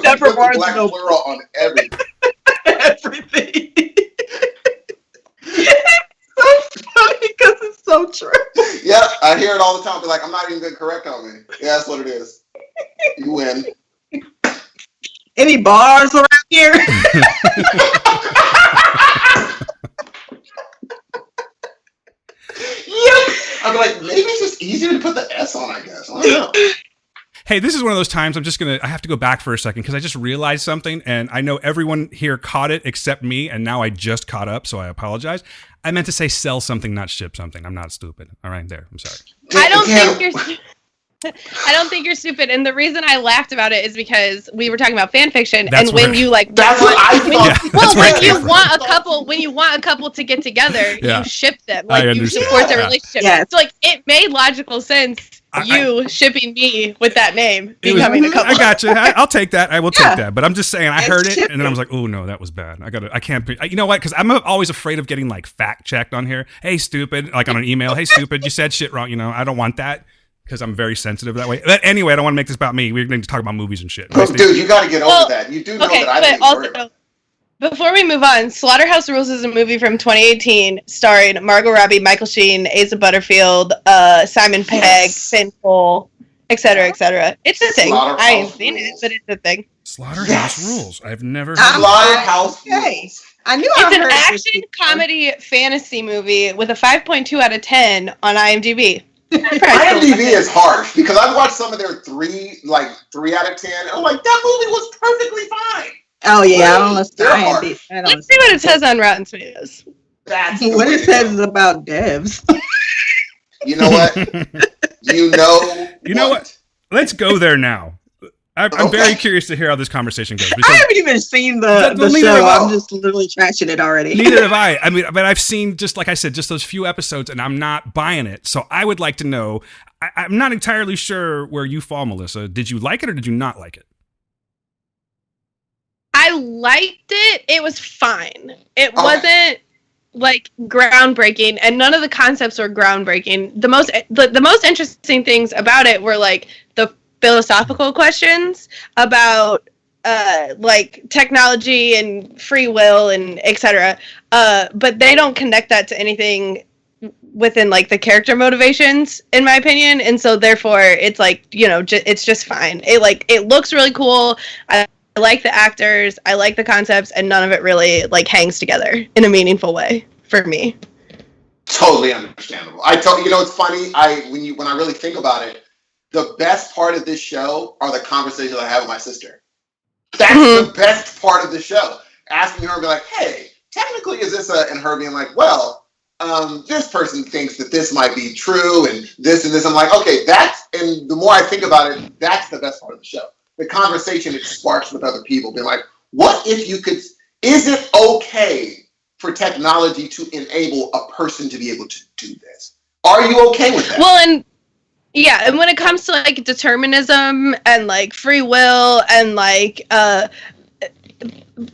Speaker 5: Never
Speaker 3: the
Speaker 5: Barnes
Speaker 3: black
Speaker 5: and Noble.
Speaker 3: plural on everything.
Speaker 5: Everything. It's so funny because it's so true.
Speaker 3: Yeah, I hear it all the time. Be like, I'm not even gonna correct on me. Yeah, that's what it is. You win.
Speaker 5: Any bars around here?
Speaker 3: Yep. I'm like, maybe it's just easier to put the S on, I guess. I don't know.
Speaker 2: Hey, this is one of those times I have to go back for a second because I just realized something, and I know everyone here caught it except me, and now I just caught up, so I apologize. I meant to say sell something, not ship something. I'm not stupid. All right, there. I'm sorry.
Speaker 4: I don't
Speaker 3: Again,
Speaker 4: think you're. I don't think you're stupid, and the reason I laughed about it is because we were talking about fan fiction,
Speaker 2: That's
Speaker 4: and when
Speaker 2: where-
Speaker 4: you like,
Speaker 3: That's what I
Speaker 4: when
Speaker 3: thought.
Speaker 2: Yeah,
Speaker 4: well,
Speaker 2: that's where it
Speaker 4: when
Speaker 2: came
Speaker 4: you
Speaker 2: from.
Speaker 4: want a couple to get together,
Speaker 2: Yeah.
Speaker 4: you ship them,
Speaker 2: I
Speaker 4: like you
Speaker 2: understand.
Speaker 4: support their
Speaker 2: Yeah.
Speaker 4: relationship.
Speaker 5: Yes.
Speaker 4: So like, it made logical sense.
Speaker 2: I-
Speaker 4: Shipping me with that name,
Speaker 2: It was-
Speaker 4: becoming a couple.
Speaker 2: I got you. I'll take that. I will take
Speaker 5: Yeah.
Speaker 2: that. But I'm just saying, I
Speaker 5: It's
Speaker 2: heard it,
Speaker 5: shipping.
Speaker 2: and then I was like, oh no, that was bad. I can't be. You know what? Because I'm always afraid of getting like fact checked on here. Hey, stupid! Like on an email. Hey, stupid! You said shit wrong. You know, I don't want that because I'm very sensitive that way. But anyway, I don't want to make this about me. We're going to talk about movies and shit.
Speaker 3: Oh, dude, you got to get over
Speaker 4: Well,
Speaker 3: that. You do know
Speaker 4: Okay,
Speaker 3: that I
Speaker 4: but
Speaker 3: didn't
Speaker 4: also,
Speaker 3: worry.
Speaker 4: before we move on, Slaughterhouse Rules is a movie from 2018 starring Margot Robbie, Michael Sheen, Asa Butterfield, Simon Pegg,
Speaker 3: Yes.
Speaker 4: Finn Cole, etc., etc. It's a thing.
Speaker 3: Slaughterhouse
Speaker 4: I ain't seen it,
Speaker 3: Rules.
Speaker 4: but it's a thing.
Speaker 2: Slaughterhouse
Speaker 3: Yes.
Speaker 2: Rules. I've never.
Speaker 3: Slaughterhouse
Speaker 5: Okay.
Speaker 3: Rules.
Speaker 5: I knew
Speaker 4: It's
Speaker 5: I
Speaker 4: an
Speaker 5: heard this
Speaker 4: action
Speaker 5: before.
Speaker 4: comedy fantasy movie with a 5.2 out of 10 on IMDb.
Speaker 3: IMDb is harsh because I've watched some of their 3 out of 10. And I'm like, that movie was perfectly fine.
Speaker 5: Oh yeah, I don't listen to
Speaker 3: They're
Speaker 5: IMDb.
Speaker 3: harsh.
Speaker 5: I don't
Speaker 4: Let's see what it says on Rotten Tomatoes.
Speaker 3: That's the
Speaker 5: What
Speaker 3: way
Speaker 5: it
Speaker 3: to
Speaker 5: says
Speaker 3: go.
Speaker 5: is about devs.
Speaker 3: You know what? You know.
Speaker 2: You know what? Let's go there now. I'm
Speaker 3: Okay.
Speaker 2: very curious to hear how this conversation goes.
Speaker 5: I
Speaker 2: Because
Speaker 5: haven't even seen the
Speaker 2: Neither
Speaker 5: show.
Speaker 2: have I.
Speaker 5: I'm just literally trashing it already.
Speaker 2: neither have I. I mean, but I've seen, just like I said, just those few episodes, and I'm not buying it. So I would like to know. I'm not entirely sure where you fall, Melissa. Did you like it or did you not like it?
Speaker 4: I liked it. It was fine. It
Speaker 3: Okay.
Speaker 4: wasn't like groundbreaking, and none of the concepts were groundbreaking. The most interesting things about it were like the philosophical questions about like technology and free will and etc. But they don't connect that to anything within like the character motivations, in my opinion, and so therefore it's like, you know, it's just fine. It looks really cool. I like the actors, I like the concepts, and none of it really like hangs together in a meaningful way for me.
Speaker 3: Totally understandable. You know, it's funny. When I really think about it, the best part of this show are the conversations I have with my sister. That's the best part of the show. Asking her, be like, "Hey, technically, is this a?" And her being like, "Well, this person thinks that this might be true, and this and this." I'm like, "Okay, and the more I think about it, that's the best part of the show. The conversation it sparks with other people, being like, what if you could, is it okay for technology to enable a person to be able to do this? Are you okay with that?"
Speaker 4: Well, and when it comes to like determinism and like free will and like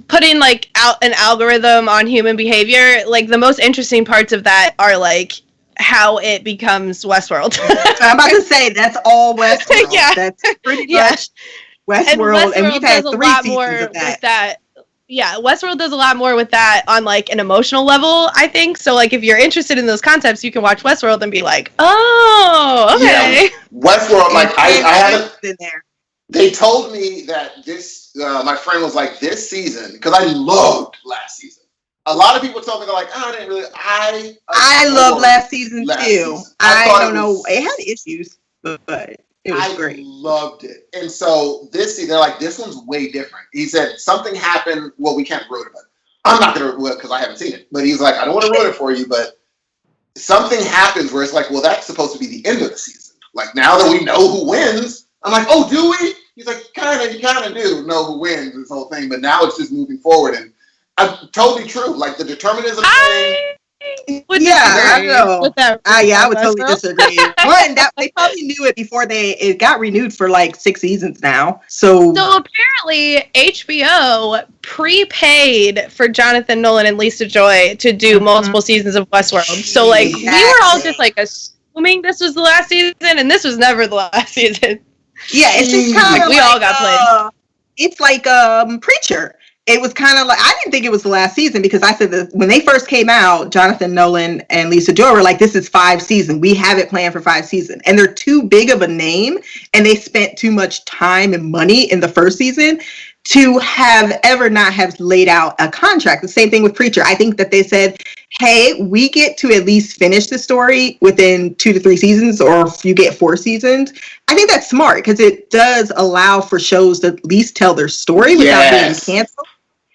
Speaker 4: putting like out an algorithm on human behavior, like the most interesting parts of that are like how it becomes Westworld.
Speaker 5: I'm about to say that's all Westworld.
Speaker 4: Yeah.
Speaker 5: That's pretty much Westworld, and we've had 3 seasons of that. Yeah, Westworld does a lot more with that on like an emotional level, I think. So like if you're interested in those concepts, you can watch Westworld and be like, oh, okay.
Speaker 3: Yeah, Westworld, like I haven't been there. They told me that this, my friend was like, this season, because I loved last season. A lot of people told me, they're like, oh, I didn't really, I
Speaker 5: love last season too. I don't know, it had issues, but it was great. I
Speaker 3: loved it. And so this season, they're like, this one's way different. He said, something happened, well, we can't ruin it, but I'm not going to ruin it because I haven't seen it. But he's like, I don't want to ruin it for you, but something happens where it's like, well, that's supposed to be the end of the season. Like, now that we know who wins, I'm like, oh, do we? He's like, you kind of do know who wins this whole thing, but now it's just moving forward. And totally true. Like the determinism thing.
Speaker 5: I know. I would totally disagree. One, they probably knew it before it got renewed for like 6 seasons now. So
Speaker 4: apparently HBO prepaid for Jonathan Nolan and Lisa Joy to do multiple seasons of Westworld. So like we were all just like assuming this was the last season, and this was never the last season.
Speaker 5: Yeah, it's just kind of
Speaker 4: we all got played.
Speaker 5: It's like Preacher. It was kind of like, I didn't think it was the last season because I said that when they first came out, Jonathan Nolan and Lisa Joy were like, this is 5 seasons. We have it planned for 5 seasons. And they're too big of a name, and they spent too much time and money in the first season to have ever not have laid out a contract. The same thing with Preacher. I think that they said, hey, we get to at least finish the story within 2 to 3 seasons, or if you get 4 seasons. I think that's smart because it does allow for shows to at least tell their story without being canceled.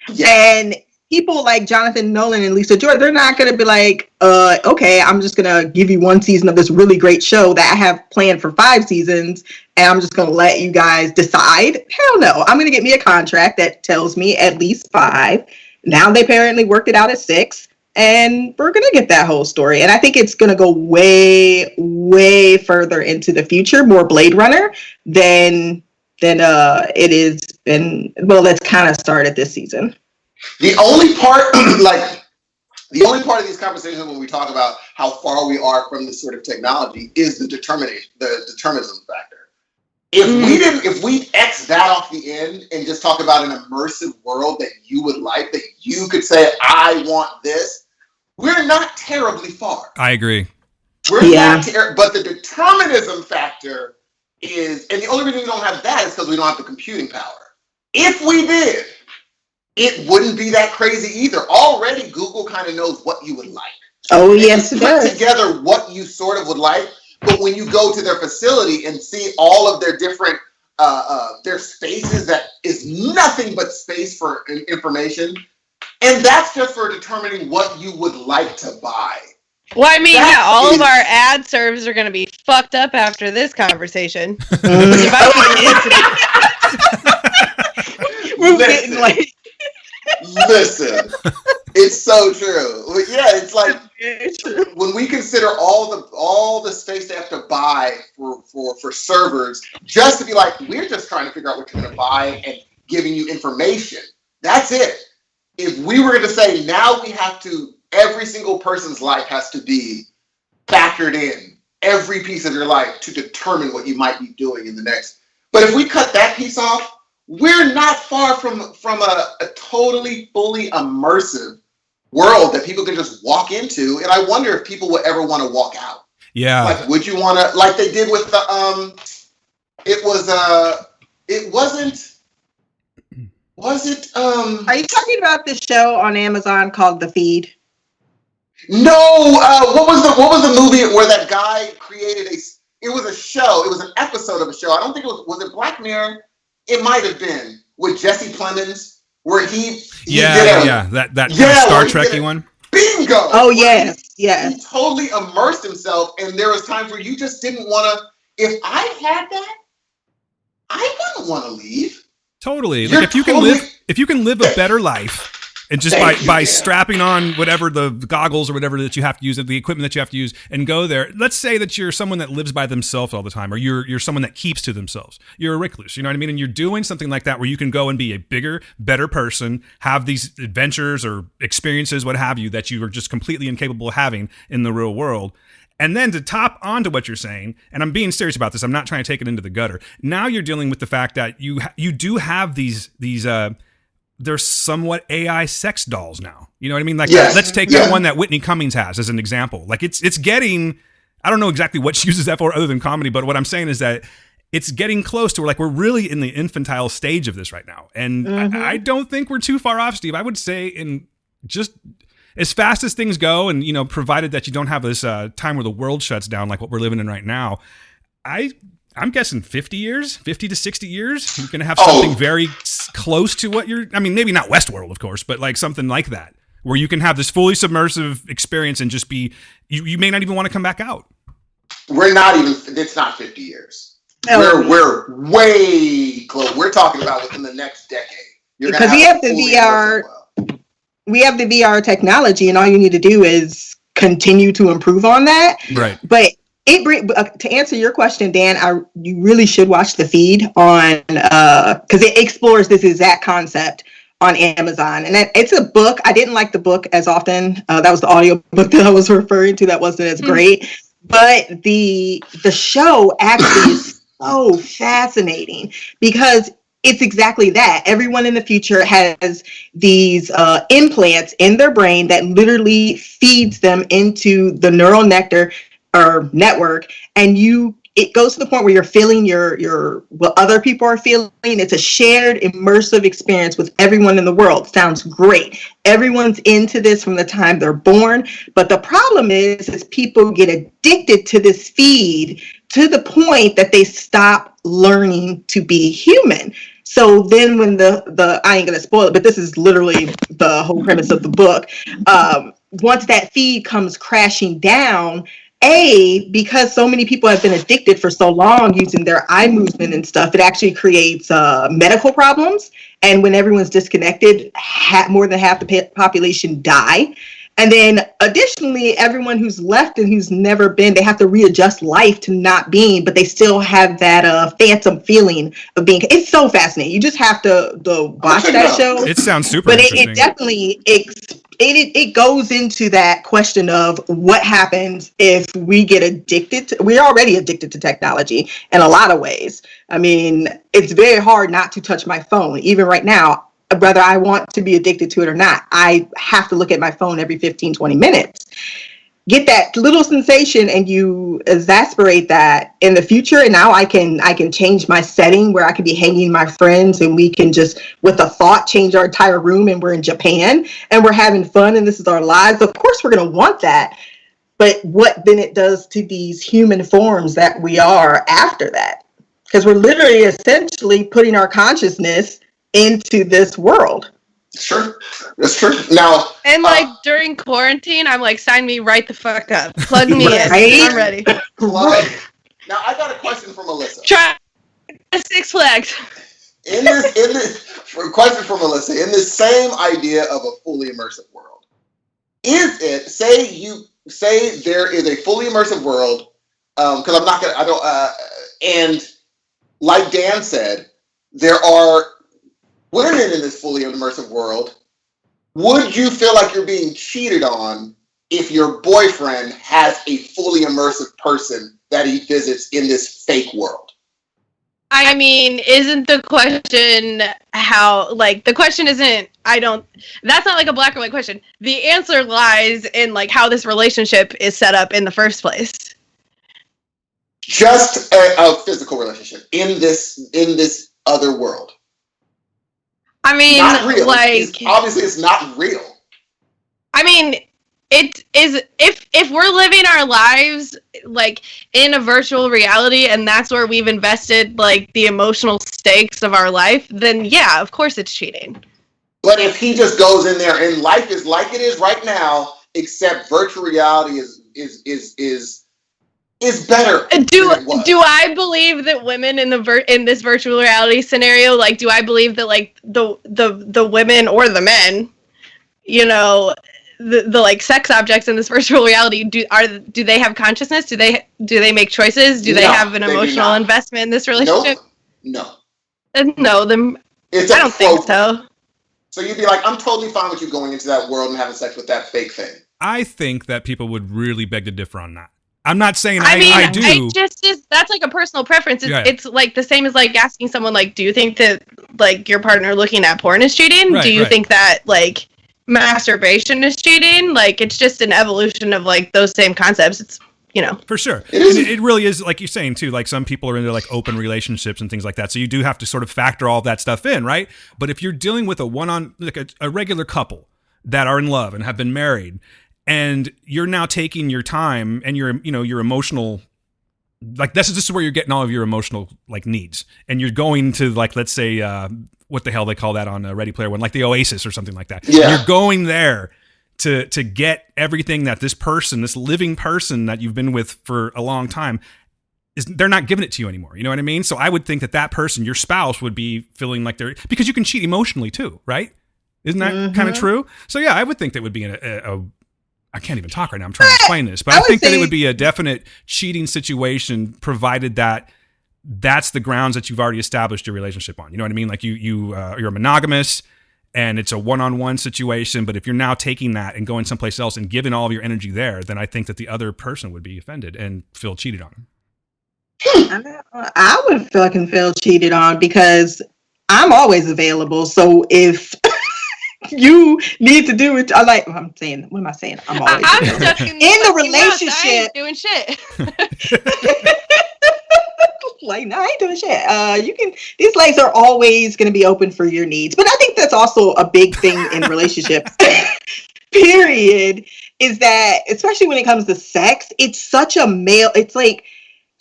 Speaker 5: Yes. And people like Jonathan Nolan and Lisa Joy, they're not going to be like, okay, I'm just going to give you 1 season of this really great show that I have planned for 5 seasons, and I'm just going to let you guys decide. Hell no. I'm going to get me a contract that tells me at least 5. Now they apparently worked it out at 6, and we're going to get that whole story. And I think it's going to go way, way further into the future, more Blade Runner than it is. And well, that's kind of started this season.
Speaker 3: The only part of these conversations when we talk about how far we are from this sort of technology is the determinism factor. If we X that off the end and just talk about an immersive world that you would like, that you could say, I want this, we're not terribly far.
Speaker 2: I agree.
Speaker 3: We're not but the determinism factor is, and the only reason we don't have that is because we don't have the computing power. If we did, it wouldn't be that crazy either. Already, Google kind of knows what you would like.
Speaker 5: Oh, yes, it does.
Speaker 3: Put together what you sort of would like, but when you go to their facility and see all of their different their spaces, that is nothing but space for information, and that's just for determining what you would like to buy.
Speaker 4: Well, I mean, all of our ad serves are going to be fucked up after this conversation.
Speaker 3: Listen, it's so true. Yeah, it's like when we consider all the space they have to buy for servers, just to be like, we're just trying to figure out what you're going to buy and giving you information. That's it. If we were to say now we have to every single person's life has to be factored in, every piece of your life, to determine what you might be doing in the next. But if we cut that piece off, we're not far from a totally, fully immersive world that people can just walk into. And I wonder if people would ever want to walk out.
Speaker 2: Yeah.
Speaker 3: Like, would you want to, like they did with the,
Speaker 5: Are you talking about this show on Amazon called The Feed?
Speaker 3: No, what was the movie where that guy created it was a show, it was an episode of a show. I don't think was it Black Mirror? It might have been, with Jesse Plemons, where he did
Speaker 2: Star Trek-y one.
Speaker 3: Bingo!
Speaker 5: Oh, yes, yes.
Speaker 3: He totally immersed himself, and there was times where you just didn't want to, if I had that, I wouldn't want to leave.
Speaker 2: Totally. Like if you can live a better life, and just by strapping on whatever the goggles or whatever that you have to use, the equipment that you have to use, and go there. Let's say that you're someone that lives by themselves all the time, or you're someone that keeps to themselves. You're a recluse, you know what I mean? And you're doing something like that where you can go and be a bigger, better person, have these adventures or experiences, what have you, that you are just completely incapable of having in the real world. And then to top onto what you're saying, and I'm being serious about this, I'm not trying to take it into the gutter. Now you're dealing with the fact that you do have these they're somewhat AI sex dolls now. You know what I mean? Like, let's take that one that Whitney Cummings has as an example. Like, it's getting, I don't know exactly what she uses that for other than comedy, but what I'm saying is that it's getting close to we're really in the infantile stage of this right now. And I don't think we're too far off, Steve. I would say in just as fast as things go, and, you know, provided that you don't have this time where the world shuts down like what we're living in right now, I'm guessing 50 to 60 years, you're going to have something very close to what I mean, maybe not Westworld, of course, but like something like that, where you can have this fully submersive experience and just be, you may not even want to come back out.
Speaker 3: It's not 50 years. We're way close. We're talking about within the next decade.
Speaker 5: Because we have the VR, we have the VR technology, and all you need to do is continue to improve on that.
Speaker 2: Right.
Speaker 5: But to answer your question, Dan, you really should watch The Feed on because it explores this exact concept on Amazon, and it's a book. I didn't like the book as often. That was the audio book that I was referring to. That wasn't as great, but the show actually is so fascinating because it's exactly that. Everyone in the future has these implants in their brain that literally feeds them into the neural nectar or network, and it goes to the point where you're feeling your what other people are feeling. It's a shared immersive experience with everyone in the world. Sounds great. Everyone's into this from the time they're born, but the problem is people get addicted to this feed to the point that they stop learning to be human. So then when the I ain't gonna spoil it, but this is literally the whole premise of the book. Once that feed comes crashing down, because so many people have been addicted for so long using their eye movement and stuff, it actually creates medical problems. And when everyone's disconnected, more than half the population die. And then additionally, everyone who's left and who's never been, they have to readjust life to not being, but they still have that phantom feeling of being. It's so fascinating. You just have to watch that show.
Speaker 2: It sounds super
Speaker 5: but
Speaker 2: interesting.
Speaker 5: It definitely it goes into that question of what happens if we get addicted. We're already addicted to technology in a lot of ways. I mean, it's very hard not to touch my phone. Even right now, whether I want to be addicted to it or not, I have to look at my phone every 15, 20 minutes. Get that little sensation and you exasperate that in the future. And now I can change my setting where I can be hanging my friends and we can just, with a thought, change our entire room and we're in Japan and we're having fun and this is our lives. Of course, we're going to want that. But what then it does to these human forms that we are after that? Because we're literally essentially putting our consciousness into this world.
Speaker 3: Sure, that's true. Now,
Speaker 4: and like during quarantine, I'm like, sign me right the fuck up, plug me in. I'm ready.
Speaker 3: Now, I got a question for Melissa.
Speaker 4: Try Six Flags.
Speaker 3: In this question for Melissa, in this same idea of a fully immersive world, is it say there is a fully immersive world? Because and like Dan said, there are women in this fully immersive world would you feel like you're being cheated on if your boyfriend has a fully immersive person that he visits in this fake world?
Speaker 4: I mean, isn't the question how, like, the question isn't, that's not like a black or white question. The answer lies in, like, how this relationship is set up in the first place.
Speaker 3: Just a physical relationship in this other world.
Speaker 4: I mean,
Speaker 3: not real.
Speaker 4: Like,
Speaker 3: obviously it's not real.
Speaker 4: I mean, it is, if we're living our lives like in a virtual reality and that's where we've invested like the emotional stakes of our life, then yeah, of course it's cheating.
Speaker 3: But if he just goes in there and life is like it is right now, except virtual reality is better.
Speaker 4: Do I believe that women in this virtual reality scenario, like, do I believe that like the women or the men, you know, the like sex objects in this virtual reality, do they have consciousness? Do they make choices? Do they have an emotional investment in this relationship?
Speaker 3: Nope.
Speaker 4: No. Then I don't think so.
Speaker 3: So you'd be like, I'm totally fine with you going into that world and having sex with that fake thing.
Speaker 2: I think that people would really beg to differ on that. I'm not saying
Speaker 4: I mean,
Speaker 2: I do.
Speaker 4: That's like a personal preference.
Speaker 2: Yeah.
Speaker 4: It's like the same as like asking someone like, do you think that like your partner looking at porn is cheating?
Speaker 2: Right,
Speaker 4: do you think that like masturbation is cheating? Like, it's just an evolution of like those same concepts. It's, you know,
Speaker 2: for sure. It really is, like you're saying too, like some people are into like open relationships and things like that. So you do have to sort of factor all that stuff in, right? But if you're dealing with a regular couple that are in love and have been married, and you're now taking your time and your emotional, like this is where you're getting all of your emotional like needs, and you're going to like, let's say, what the hell they call that on Ready Player One, like the Oasis or something like that.
Speaker 3: Yeah.
Speaker 2: And you're going there to get everything that this living person that you've been with for a long time they're not giving it to you anymore. You know what I mean? So I would think that person, your spouse, would be feeling like because you can cheat emotionally too, right? Isn't that kind of true? So yeah, I would think that would be I can't even talk right now. I'm trying to explain this, but I think that it would be a definite cheating situation, provided that that's the grounds that you've already established your relationship on. You know what I mean? Like you're monogamous and it's a one-on-one situation. But if you're now taking that and going someplace else and giving all of your energy there, then I think that the other person would be offended and feel cheated on.
Speaker 5: I would feel like I feel cheated on because I'm always available. So if you need to do it, I'm saying, what am I saying? I'm always available. In the relationship,
Speaker 4: doing shit.
Speaker 5: Like, no, I ain't doing shit. These legs are always going to be open for your needs. But I think that's also a big thing in relationships, period, is that, especially when it comes to sex, it's such a it's like,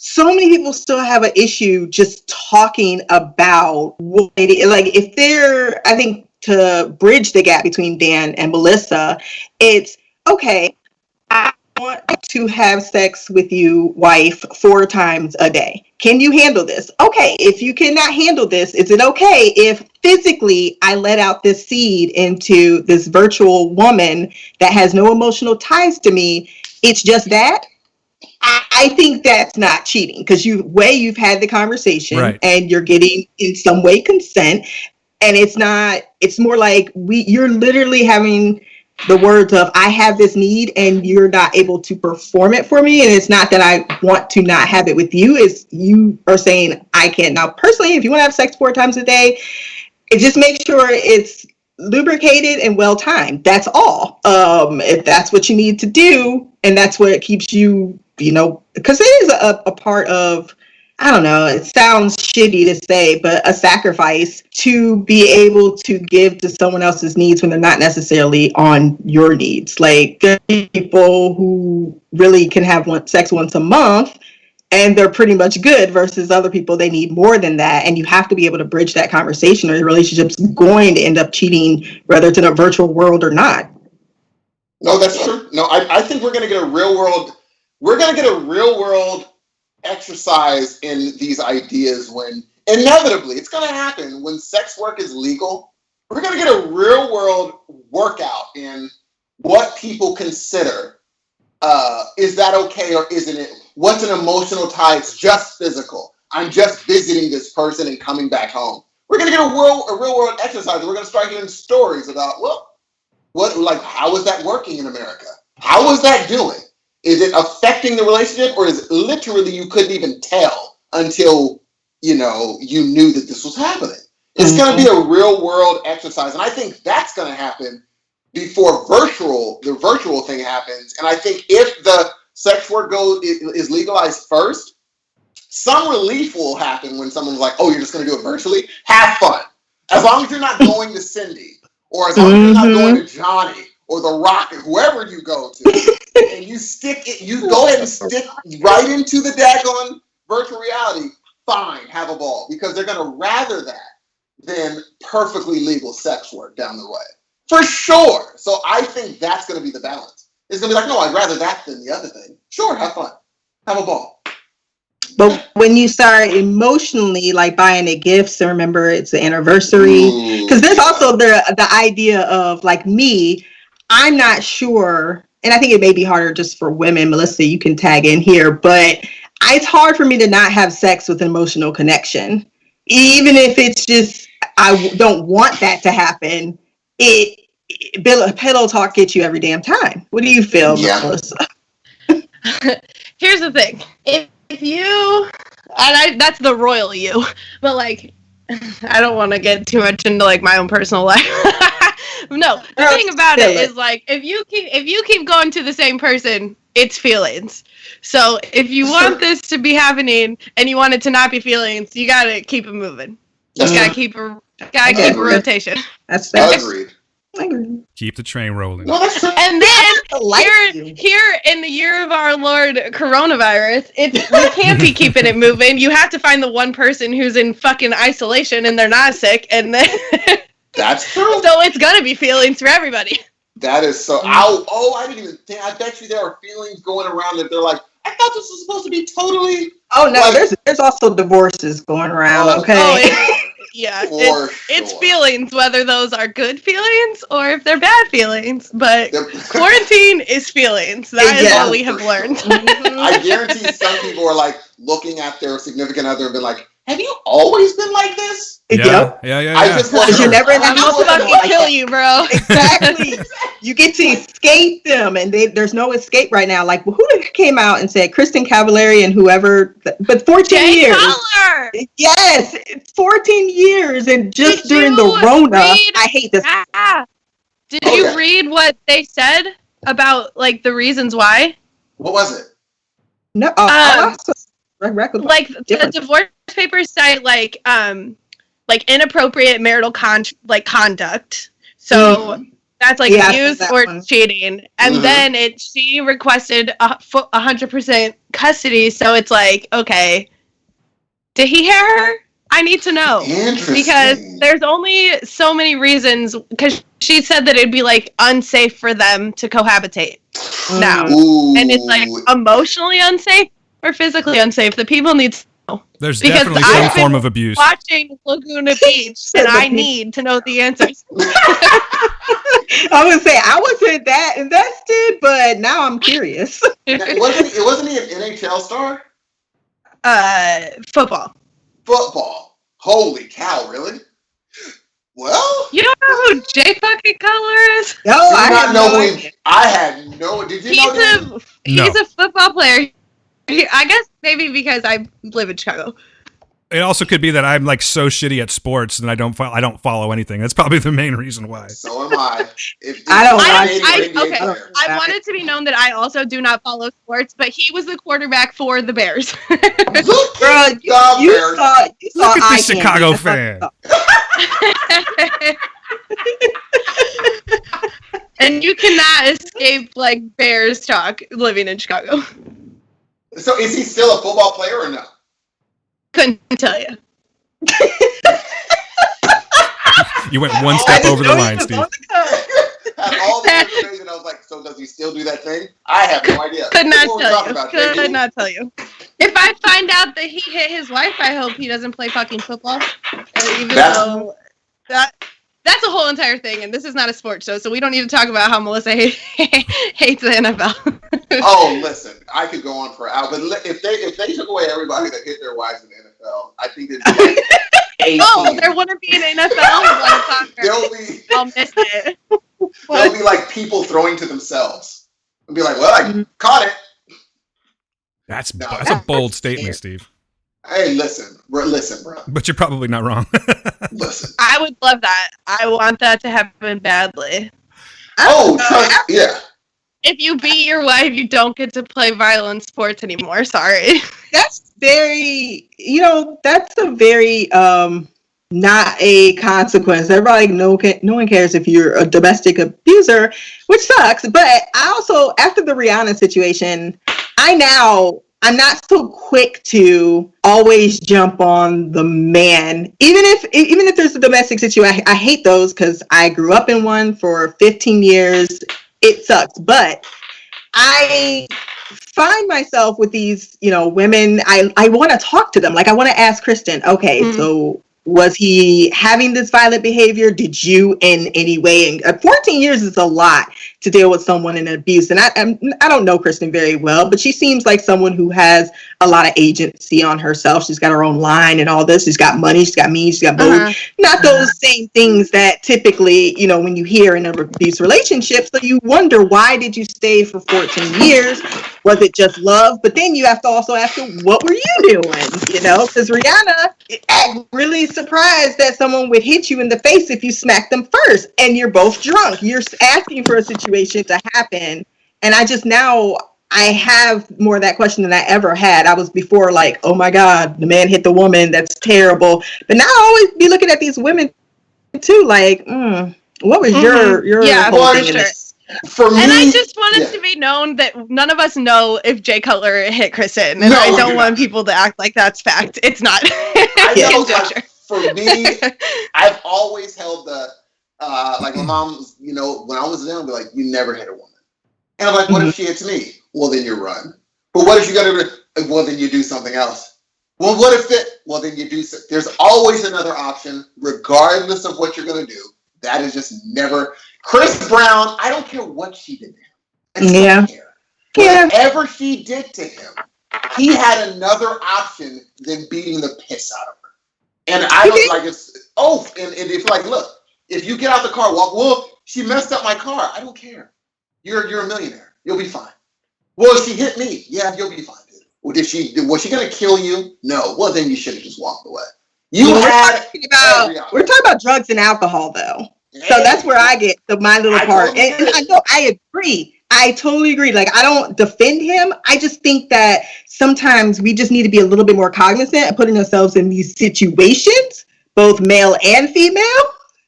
Speaker 5: so many people still have an issue just talking about what it is. Like, if they're, I think, to bridge the gap between Dan and Melissa, it's, okay, I want to have sex with you, wife, 4 times a day. Can you handle this? Okay, if you cannot handle this, is it okay if physically I let out this seed into this virtual woman that has no emotional ties to me? It's just that? I think that's not cheating, because you've had the conversation, right, and you're getting in some way consent, and it's more like you're literally having the words of, I have this need and you're not able to perform it for me. And it's not that I want to not have it with you. It's you are saying I can't. Now, personally, if you want to have sex 4 times a day, just make sure it's lubricated and well timed. That's all. If that's what you need to do, and that's what keeps you, because it is a part of, I don't know, it sounds shitty to say, but a sacrifice to be able to give to someone else's needs when they're not necessarily on your needs. Like, there are people who really can have sex once a month and they're pretty much good, versus other people, they need more than that. And you have to be able to bridge that conversation, or your relationship's going to end up cheating, whether it's in a virtual world or not.
Speaker 3: No, that's true. No, I think we're going to get a real world exercise in these ideas when inevitably it's going to happen when sex work is legal. We're going to get a real world workout in what people consider. Is that okay or isn't it? What's an emotional tie? It's just physical. I'm just visiting this person and coming back home. We're going to get a real world exercise. We're going to start hearing stories about, well, How is that working in America? How is that doing? Is it affecting the relationship, or is it literally you couldn't even tell until, you knew that this was happening? It's going to be a real world exercise. And I think that's going to happen before the virtual thing happens. And I think if the sex work is legalized first, some relief will happen when someone's like, oh, you're just going to do it virtually? Have fun. As long as you're not going to Cindy, or as long as you're not going to Johnny or The Rock, or whoever you go to, and you go ahead and stick right into the daggone virtual reality, fine, have a ball. Because they're going to rather that than perfectly legal sex work down the way. For sure. So I think that's going to be the balance. It's going to be like, no, I'd rather that than the other thing. Sure, have fun. Have a ball.
Speaker 5: But when you start emotionally, like buying it gifts, and remember it's the anniversary, because there's also the idea of, like, me, I'm not sure, and I think it may be harder just for women. Melissa, you can tag in here, but it's hard for me to not have sex with an emotional connection. Even if it's just, I don't want that to happen, pillow talk gets you every damn time. What do you feel, Melissa?
Speaker 4: Here's the thing. If you, and that's the royal you, but like, I don't want to get too much into like my own personal life. No, the thing about it is, like, if you keep going to the same person, it's feelings. So if you want this to be happening and you want it to not be feelings, you gotta keep it moving. You gotta keep a rotation.
Speaker 5: That's
Speaker 3: agreed.
Speaker 2: Keep the train rolling.
Speaker 3: No, that's true.
Speaker 4: And then here in the year of our Lord coronavirus, you can't be keeping it moving. You have to find the one person who's in fucking isolation and they're not sick, and then
Speaker 3: that's true.
Speaker 4: So it's gonna be feelings for everybody.
Speaker 3: That is so. I didn't even think. I bet you there are feelings going around that they're like, I thought this was supposed to be totally.
Speaker 5: Oh no, like, there's also divorces going around. Okay.
Speaker 4: Yeah, it's feelings, whether those are good feelings or if they're bad feelings. But quarantine is feelings. That is what we have learned.
Speaker 3: I guarantee some people are like looking at their significant other and been like, "Have you always been like this?"
Speaker 2: Yeah.
Speaker 3: I just want
Speaker 5: you're never in that
Speaker 4: house. I'm gonna kill you, bro.
Speaker 5: Exactly. You get to escape them, and there's no escape right now. Like, who came out and said Kristen Cavallari and whoever? But 14 years. Collar. Yes, 14 years, and just during the Rona. I hate this.
Speaker 4: Did you read what they said about like the reasons why?
Speaker 3: What was it?
Speaker 5: No.
Speaker 4: Like the divorce papers cite like inappropriate marital conduct. So that's like abuse or cheating. And then she requested 100% custody. So it's like, okay, did he hear her? I need to know. Because there's only so many reasons, because she said that it'd be like unsafe for them to cohabitate now. And it's like emotionally unsafe or physically unsafe. The people need to know.
Speaker 2: There's definitely some form of abuse.
Speaker 4: Watching Laguna Beach, and I need to know the answers.
Speaker 5: I would say I wasn't that invested, but now I'm curious.
Speaker 3: Wasn't he an NHL star?
Speaker 5: Football.
Speaker 3: Holy cow! Really? Well,
Speaker 4: you don't know who Jay fucking Cutler is?
Speaker 5: No,
Speaker 3: I had no. Did you know?
Speaker 4: He's a football player. I guess maybe because I live in Chicago.
Speaker 2: It also could be that I'm like so shitty at sports and I don't follow anything. That's probably the main reason why.
Speaker 3: So am I.
Speaker 4: I want it to be known that I also do not follow sports, but he was the quarterback for the Bears.
Speaker 5: Girl, you saw
Speaker 2: Look at this Chicago fan.
Speaker 4: And you cannot escape like Bears talk living in Chicago.
Speaker 3: So is he still a football player or no?
Speaker 4: Couldn't tell you.
Speaker 2: You went one step over the line, Steve.
Speaker 3: Had all the information, I was like, so does he still do that thing? I have no idea.
Speaker 4: Could not tell you. If I find out that he hit his wife, I hope he doesn't play fucking football. That's a whole entire thing, and this is not a sports show, so we don't need to talk about how Melissa hates the NFL.
Speaker 3: Oh, listen, I could go on for hours, but if they took away everybody that hit their wives in the NFL, I think there'd be like 8
Speaker 4: there wouldn't be an NFL. I'll miss it.
Speaker 3: There'll be like people throwing to themselves. And be like, well, I caught it.
Speaker 2: That's a bold statement, Steve.
Speaker 3: Hey, listen, bro.
Speaker 2: But you're probably not wrong.
Speaker 3: Listen.
Speaker 4: I would love that. I want that to happen badly.
Speaker 3: Yeah.
Speaker 4: If you beat your wife, you don't get to play violent sports anymore. Sorry.
Speaker 5: That's very, that's a very not a consequence. Everybody, no one cares if you're a domestic abuser, which sucks. But I also, after the Rihanna situation, I'm not so quick to always jump on the man, even if there's a domestic situation. I hate those because I grew up in one for 15 years. It sucks, but I find myself with these, women. I want to talk to them. Like I want to ask Kristen, okay, so was he having this violent behavior? Did you in any way? And 14 years is a lot to deal with someone in abuse. And I don't know Kristen very well, but she seems like someone who has a lot of agency on herself. She's got her own line and all this. She's got money. She's got means. She's got both. Not those same things that typically, when you hear in an abuse relationship. So you wonder, why did you stay for 14 years? Was it just love? But then you have to also ask her, what were you doing? Because Rihanna, I'm really surprised that someone would hit you in the face if you smack them first and you're both drunk. You're asking for a situation to happen. And I have more of that question than I ever had. I was before like, oh my God, the man hit the woman. That's terrible. But now I always be looking at these women too, like, what was your whole thing in this?
Speaker 3: For me,
Speaker 4: and I just want it to be known that none of us know if Jay Cutler hit Kristen, and I don't want people to act like that's fact. It's not.
Speaker 3: For me, I've always held the like my mom, when I was young, be like, you never hit a woman, and I'm like, what if she hits me? Well, then you run. But what if you gotta do? Well, then you do something else. Well, what if it? Well, then you do. There's always another option, regardless of what you're gonna do. That is just never. Chris Brown, I don't care what she did to him. I don't care. Whatever she did to him, he had another option than beating the piss out of her. And I don't like it's and if like, look, if you get out the car, walk, well, she messed up my car. I don't care. You're a millionaire. You'll be fine. Well, she hit me. Yeah, you'll be fine, dude. Well, was she gonna kill you? No. Well, then you should have just walked away. We're
Speaker 5: talking about drugs and alcohol though. So that's where I get my little part. And I know I agree. I totally agree. Like, I don't defend him. I just think that sometimes we just need to be a little bit more cognizant of putting ourselves in these situations, both male and female.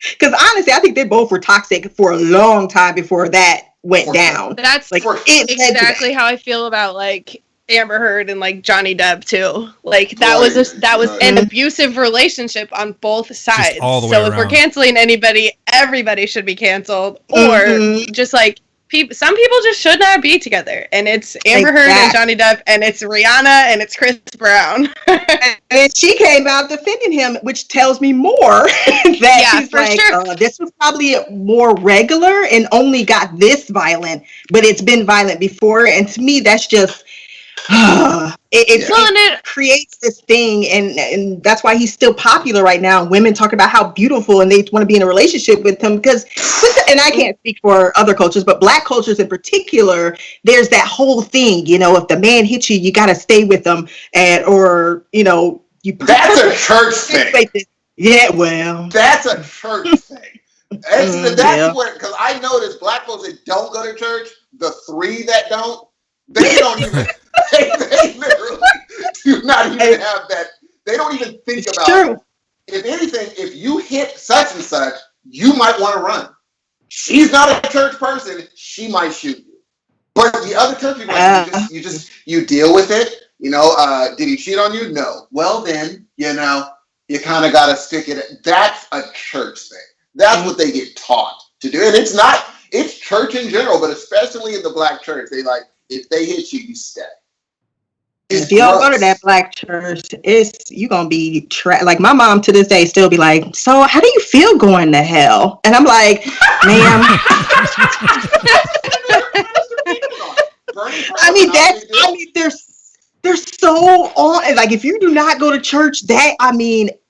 Speaker 5: Because honestly, I think they both were toxic for a long time before that went down.
Speaker 4: That's like exactly how I feel about like Amber Heard and like Johnny Depp too. Like that was an abusive relationship on both sides. So if we're canceling anybody, everybody should be canceled, or just like some people just should not be together. And it's Amber Heard and Johnny Depp, and it's Rihanna and it's Chris Brown.
Speaker 5: And she came out defending him, which tells me more that she's like, this was probably more regular and only got this violent, but it's been violent before. And to me, that's just it creates this thing, and that's why he's still popular right now. Women talk about how beautiful and they want to be in a relationship with him because, and I can't speak for other cultures, but Black cultures in particular, there's that whole thing, if the man hits you, you got to stay with them, or
Speaker 3: that's a church thing.
Speaker 5: Yeah, well,
Speaker 3: that's a church thing. That's what, because I noticed Black folks that don't go to church, the three that don't, they don't even. They literally do not even have that. They don't even think about it. If anything, if you hit such and such, you might want to run. She's not a church person. She might shoot you. But the other church people, you deal with it. Did he cheat on you? No. Well, then, you kind of got to stick it. That's a church thing. That's what they get taught to do. And it's church in general, but especially in the Black church, they like, if they hit you, you stay.
Speaker 5: If you don't go to that Black church, you gonna be like my mom to this day still be like, so how do you feel going to hell? And I'm like, ma'am. they're so on. Like, if you do not go to church,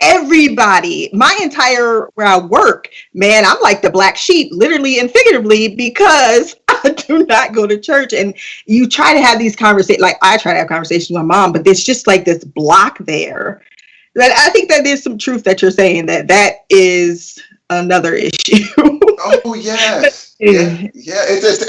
Speaker 5: everybody, my entire where I work, man, I'm like the black sheep, literally and figuratively, because I do not go to church. And you try to have these conversations, like I try to have conversations with my mom, but there's just like this block there. That I think that there's some truth that you're saying that is another issue.
Speaker 3: Oh yes, yeah. It's just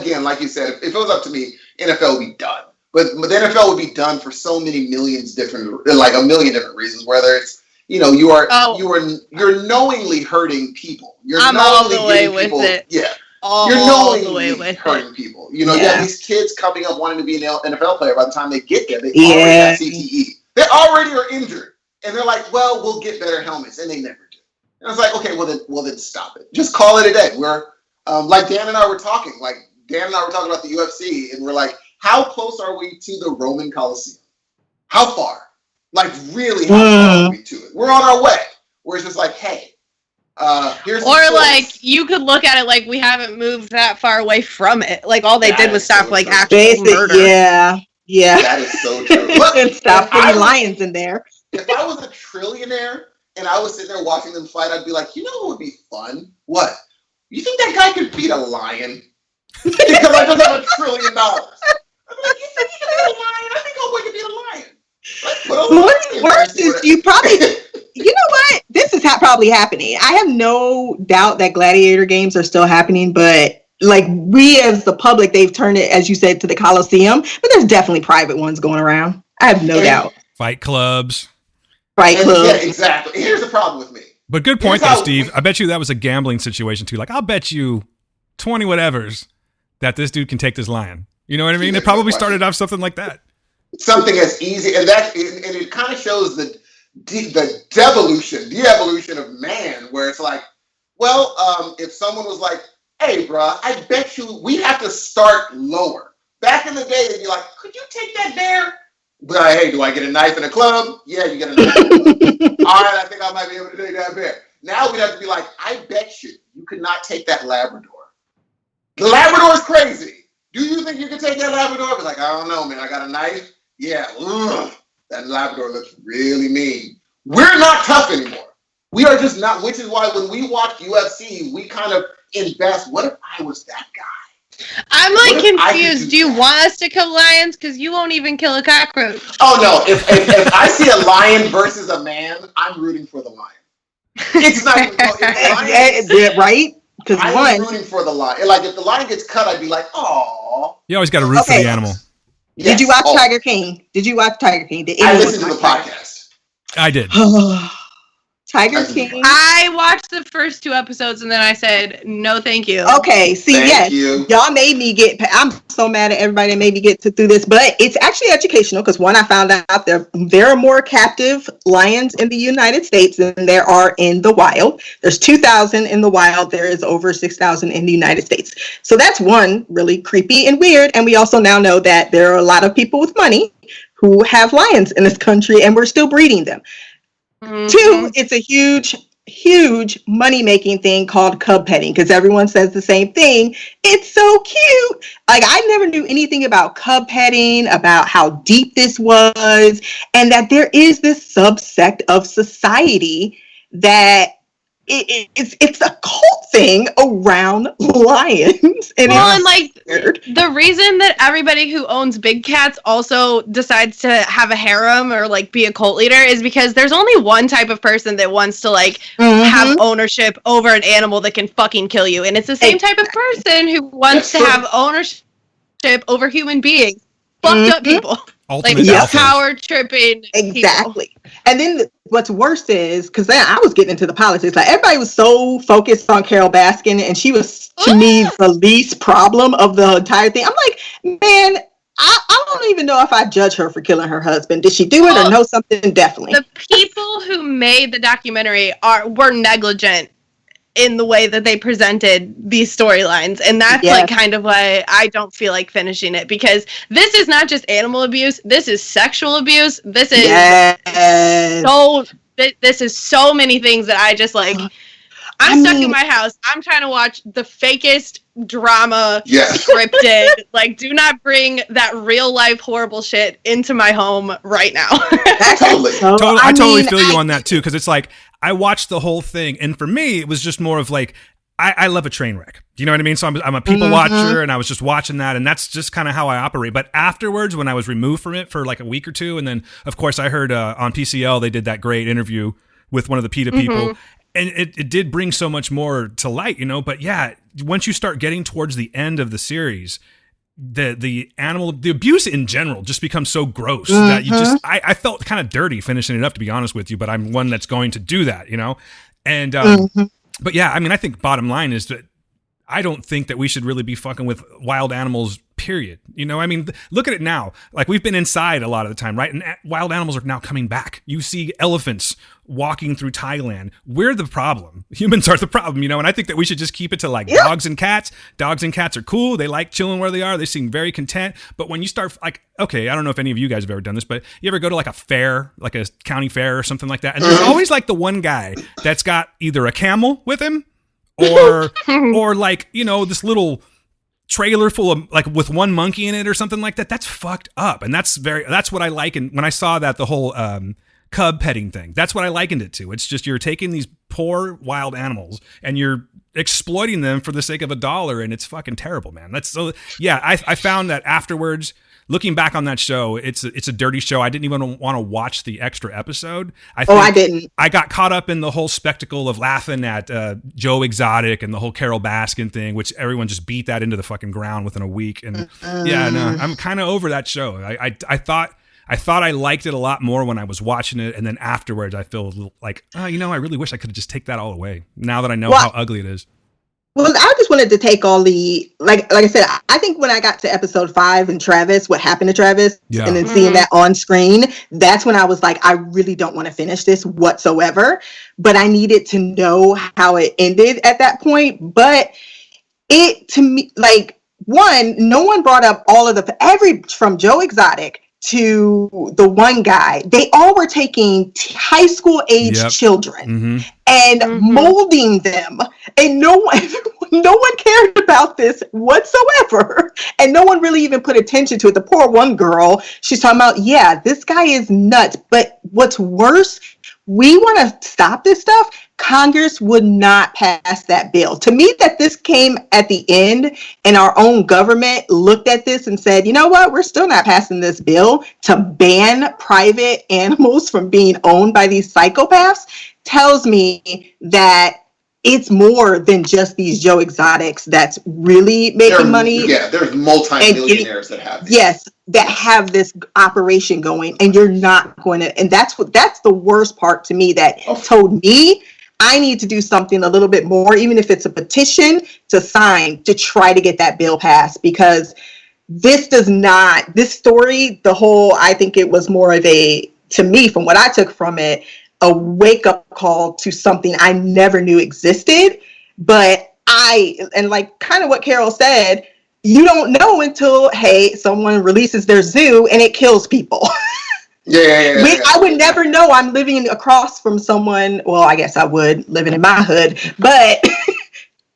Speaker 3: again, like you said, if it was up to me, NFL would be done. But the NFL would be done for so many millions like a million different reasons. Whether it's you're knowingly hurting people.
Speaker 4: I'm all the way with it.
Speaker 3: Yeah,
Speaker 4: you're knowingly
Speaker 3: hurting people. You have these kids coming up wanting to be an NFL player. By the time they get there, they already have CTE. They already are injured, and they're like, "Well, we'll get better helmets," and they never do. And I was like, "Okay, well then stop it. Just call it a day." We're like Dan and I were talking. Like Dan and I were talking about the UFC, and we're like, how close are we to the Roman Colosseum? How far? Like, really, how far are we to it? We're on our way. Where it's just like, hey, here's
Speaker 4: like, you could look at it like we haven't moved that far away from it. Like, all they did was stop, like, actual murder.
Speaker 5: Yeah.
Speaker 3: That is so true. Look,
Speaker 5: and stop putting lions in there.
Speaker 3: If I was a trillionaire and I was sitting there watching them fight, I'd be like, you know what would be fun? What? You think that guy could beat a lion? Because I just have $1 trillion. I'm like, you think you can beat a lion? I think I'll wake up beat a lion.
Speaker 5: What's worse is you know what? This is probably happening. I have no doubt that gladiator games are still happening, but like we as the public, they've turned it, as you said, to the Coliseum, but there's definitely private ones going around. I have no doubt.
Speaker 2: Fight clubs.
Speaker 3: Yeah, exactly. Here's the problem with me.
Speaker 2: But good point though, Steve. I bet you that was a gambling situation too. Like, I'll bet you 20 whatevers that this dude can take this lion. You know what I mean? It probably started off something like that.
Speaker 3: Something as easy, and it kind of shows the de-evolution of man, where it's like, well, if someone was like, hey, bruh, I bet you we have to start lower. Back in the day, they'd be like, could you take that bear? But hey, do I get a knife in a club? Yeah, you get a knife in a club. All right, I think I might be able to take that bear. Now we'd have to be like, I bet you could not take that Labrador. The Labrador's crazy. Do you think you can take that Labrador? I was like, I don't know, man. I got a knife. Yeah, that Labrador looks really mean. We're not tough anymore. We are just not, which is why when we watch UFC, we kind of invest. What if I was that guy?
Speaker 4: I'm like confused. Do you want us to kill lions? Because you won't even kill a cockroach.
Speaker 3: Oh, no. If I see a lion versus a man, I'm rooting for the lion. It's not even
Speaker 5: right? Because
Speaker 3: I'm rooting for the lion. Like, if the lion gets cut, I'd be like, oh.
Speaker 2: You always got to root for the animal.
Speaker 5: Yes. Did you watch Tiger King?
Speaker 3: I listened to the podcast.
Speaker 2: I did.
Speaker 5: Tiger King.
Speaker 4: I watched the first 2 episodes and then I said, no, thank you.
Speaker 5: Okay, see, y'all made me I'm so mad at everybody that made me get through this, but it's actually educational because one, I found out there are more captive lions in the United States than there are in the wild. There's 2,000 in the wild. There is over 6,000 in the United States. So that's one, really creepy and weird. And we also now know that there are a lot of people with money who have lions in this country and we're still breeding them. Mm-hmm. 2, it's a huge money-making thing called cub petting because everyone says the same thing. It's so cute. Like, I never knew anything about cub petting, about how deep this was, and that there is this subsect of society that it's a cult thing around lions. And
Speaker 4: the reason that everybody who owns big cats also decides to have a harem or like be a cult leader is because there's only one type of person that wants to like have ownership over an animal that can fucking kill you, and it's the same type of person who wants to have ownership over human beings. Fucked up people.
Speaker 2: Ultimate
Speaker 4: power tripping.
Speaker 5: Exactly. People. And then what's worse is, because then I was getting into the politics, like everybody was so focused on Carol Baskin, and she was, to me, the least problem of the entire thing. I'm like, man, I don't even know if I judge her for killing her husband. Did she do it or know something? Definitely.
Speaker 4: The people who made the documentary were negligent in the way that they presented these storylines, and that's like kind of why I don't feel like finishing it, because this is not just animal abuse, this is sexual abuse, this is this is so many things that I just like I'm stuck in my house. I'm trying to watch the fakest drama scripted. Like, do not bring that real life horrible shit into my home right now.
Speaker 2: I totally feel you on that too, because it's like I watched the whole thing, and for me, it was just more of like I love a train wreck. Do you know what I mean? So I'm a people watcher, and I was just watching that, and that's just kind of how I operate. But afterwards, when I was removed from it for like a week or two, and then of course I heard on PCL they did that great interview with one of the PETA people. And it did bring so much more to light, you know. But yeah, once you start getting towards the end of the series, the abuse in general just becomes so gross that you just I felt kind of dirty finishing it up, to be honest with you. But I'm one that's going to do that, you know. And but yeah, I mean, I think bottom line is that I don't think that we should really be fucking with wild animals, period. You know, I mean, look at it now. Like, we've been inside a lot of the time, right? And wild animals are now coming back. You see elephants walking through Thailand. We're the problem. Humans are the problem, you know? And I think that we should just keep it to like dogs and cats. Dogs and cats are cool. They like chilling where they are. They seem very content. But when you start, like, okay, I don't know if any of you guys have ever done this, but you ever go to like a fair, like a county fair or something like that? And there's always like the one guy that's got either a camel with him or like, you know, this little trailer full of like with one monkey in it or something like that. That's fucked up. And that's what I like. And when I saw that, the whole cub petting thing, that's what I likened it to. It's just, you're taking these poor wild animals and you're exploiting them for the sake of $1, and it's fucking terrible, man. That's so, yeah. I found that afterwards, looking back on that show, it's a dirty show. I didn't even want to watch the extra episode. I didn't. I got caught up in the whole spectacle of laughing at Joe Exotic and the whole Carol Baskin thing, which everyone just beat that into the fucking ground within a week. And yeah, no, I'm kind of over that show. I thought I liked it a lot more when I was watching it, and then afterwards I feel a little like, oh, you know, I really wish I could have just take that all away now that I know how ugly it is.
Speaker 5: Well, I just wanted to take all the, like I said, I think when I got to episode 5 and Travis, what happened to Travis, and then seeing that on screen, that's when I was like, I really don't want to finish this whatsoever. But I needed to know how it ended at that point. But it, to me, like, one, no one brought up all of from Joe Exotic to the one guy, they all were taking high school age children and molding them, and no one cared about this whatsoever, and no one really even put attention to it. The poor one girl, she's talking about, yeah, this guy is nuts, but what's worse, we want to stop this stuff. Congress would not pass that bill. To me, that this came at the end, and our own government looked at this and said, you know what, we're still not passing this bill to ban private animals from being owned by these psychopaths, tells me that it's more than just these Joe Exotics that's really making money.
Speaker 3: Yeah, there's multi-millionaires that have these.
Speaker 5: Yes, that have this operation going, and you're not going to, and that's the worst part to me, that told me I need to do something a little bit more, even if it's a petition to sign to try to get that bill passed, because this story, I think it was more of to me, from what I took from it, a wake-up call to something I never knew existed. But and like kind of what Carol said, you don't know until, hey, someone releases their zoo and it kills people. I would never know I'm living across from someone. Well, I guess I would, living in my hood, but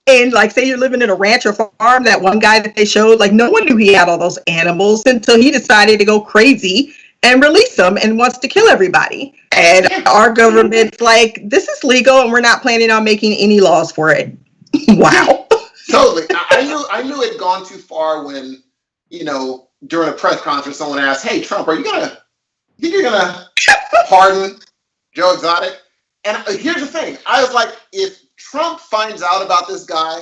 Speaker 5: and like, say you're living in a ranch or farm, that one guy that they showed, like, no one knew he had all those animals until he decided to go crazy and release them and wants to kill everybody. And our government's like, this is legal and we're not planning on making any laws for it. Wow.
Speaker 3: Totally. I knew it had gone too far when, you know, during a press conference, someone asked, hey, Trump, think you're gonna pardon Joe Exotic? And here's the thing. I was like, if Trump finds out about this guy,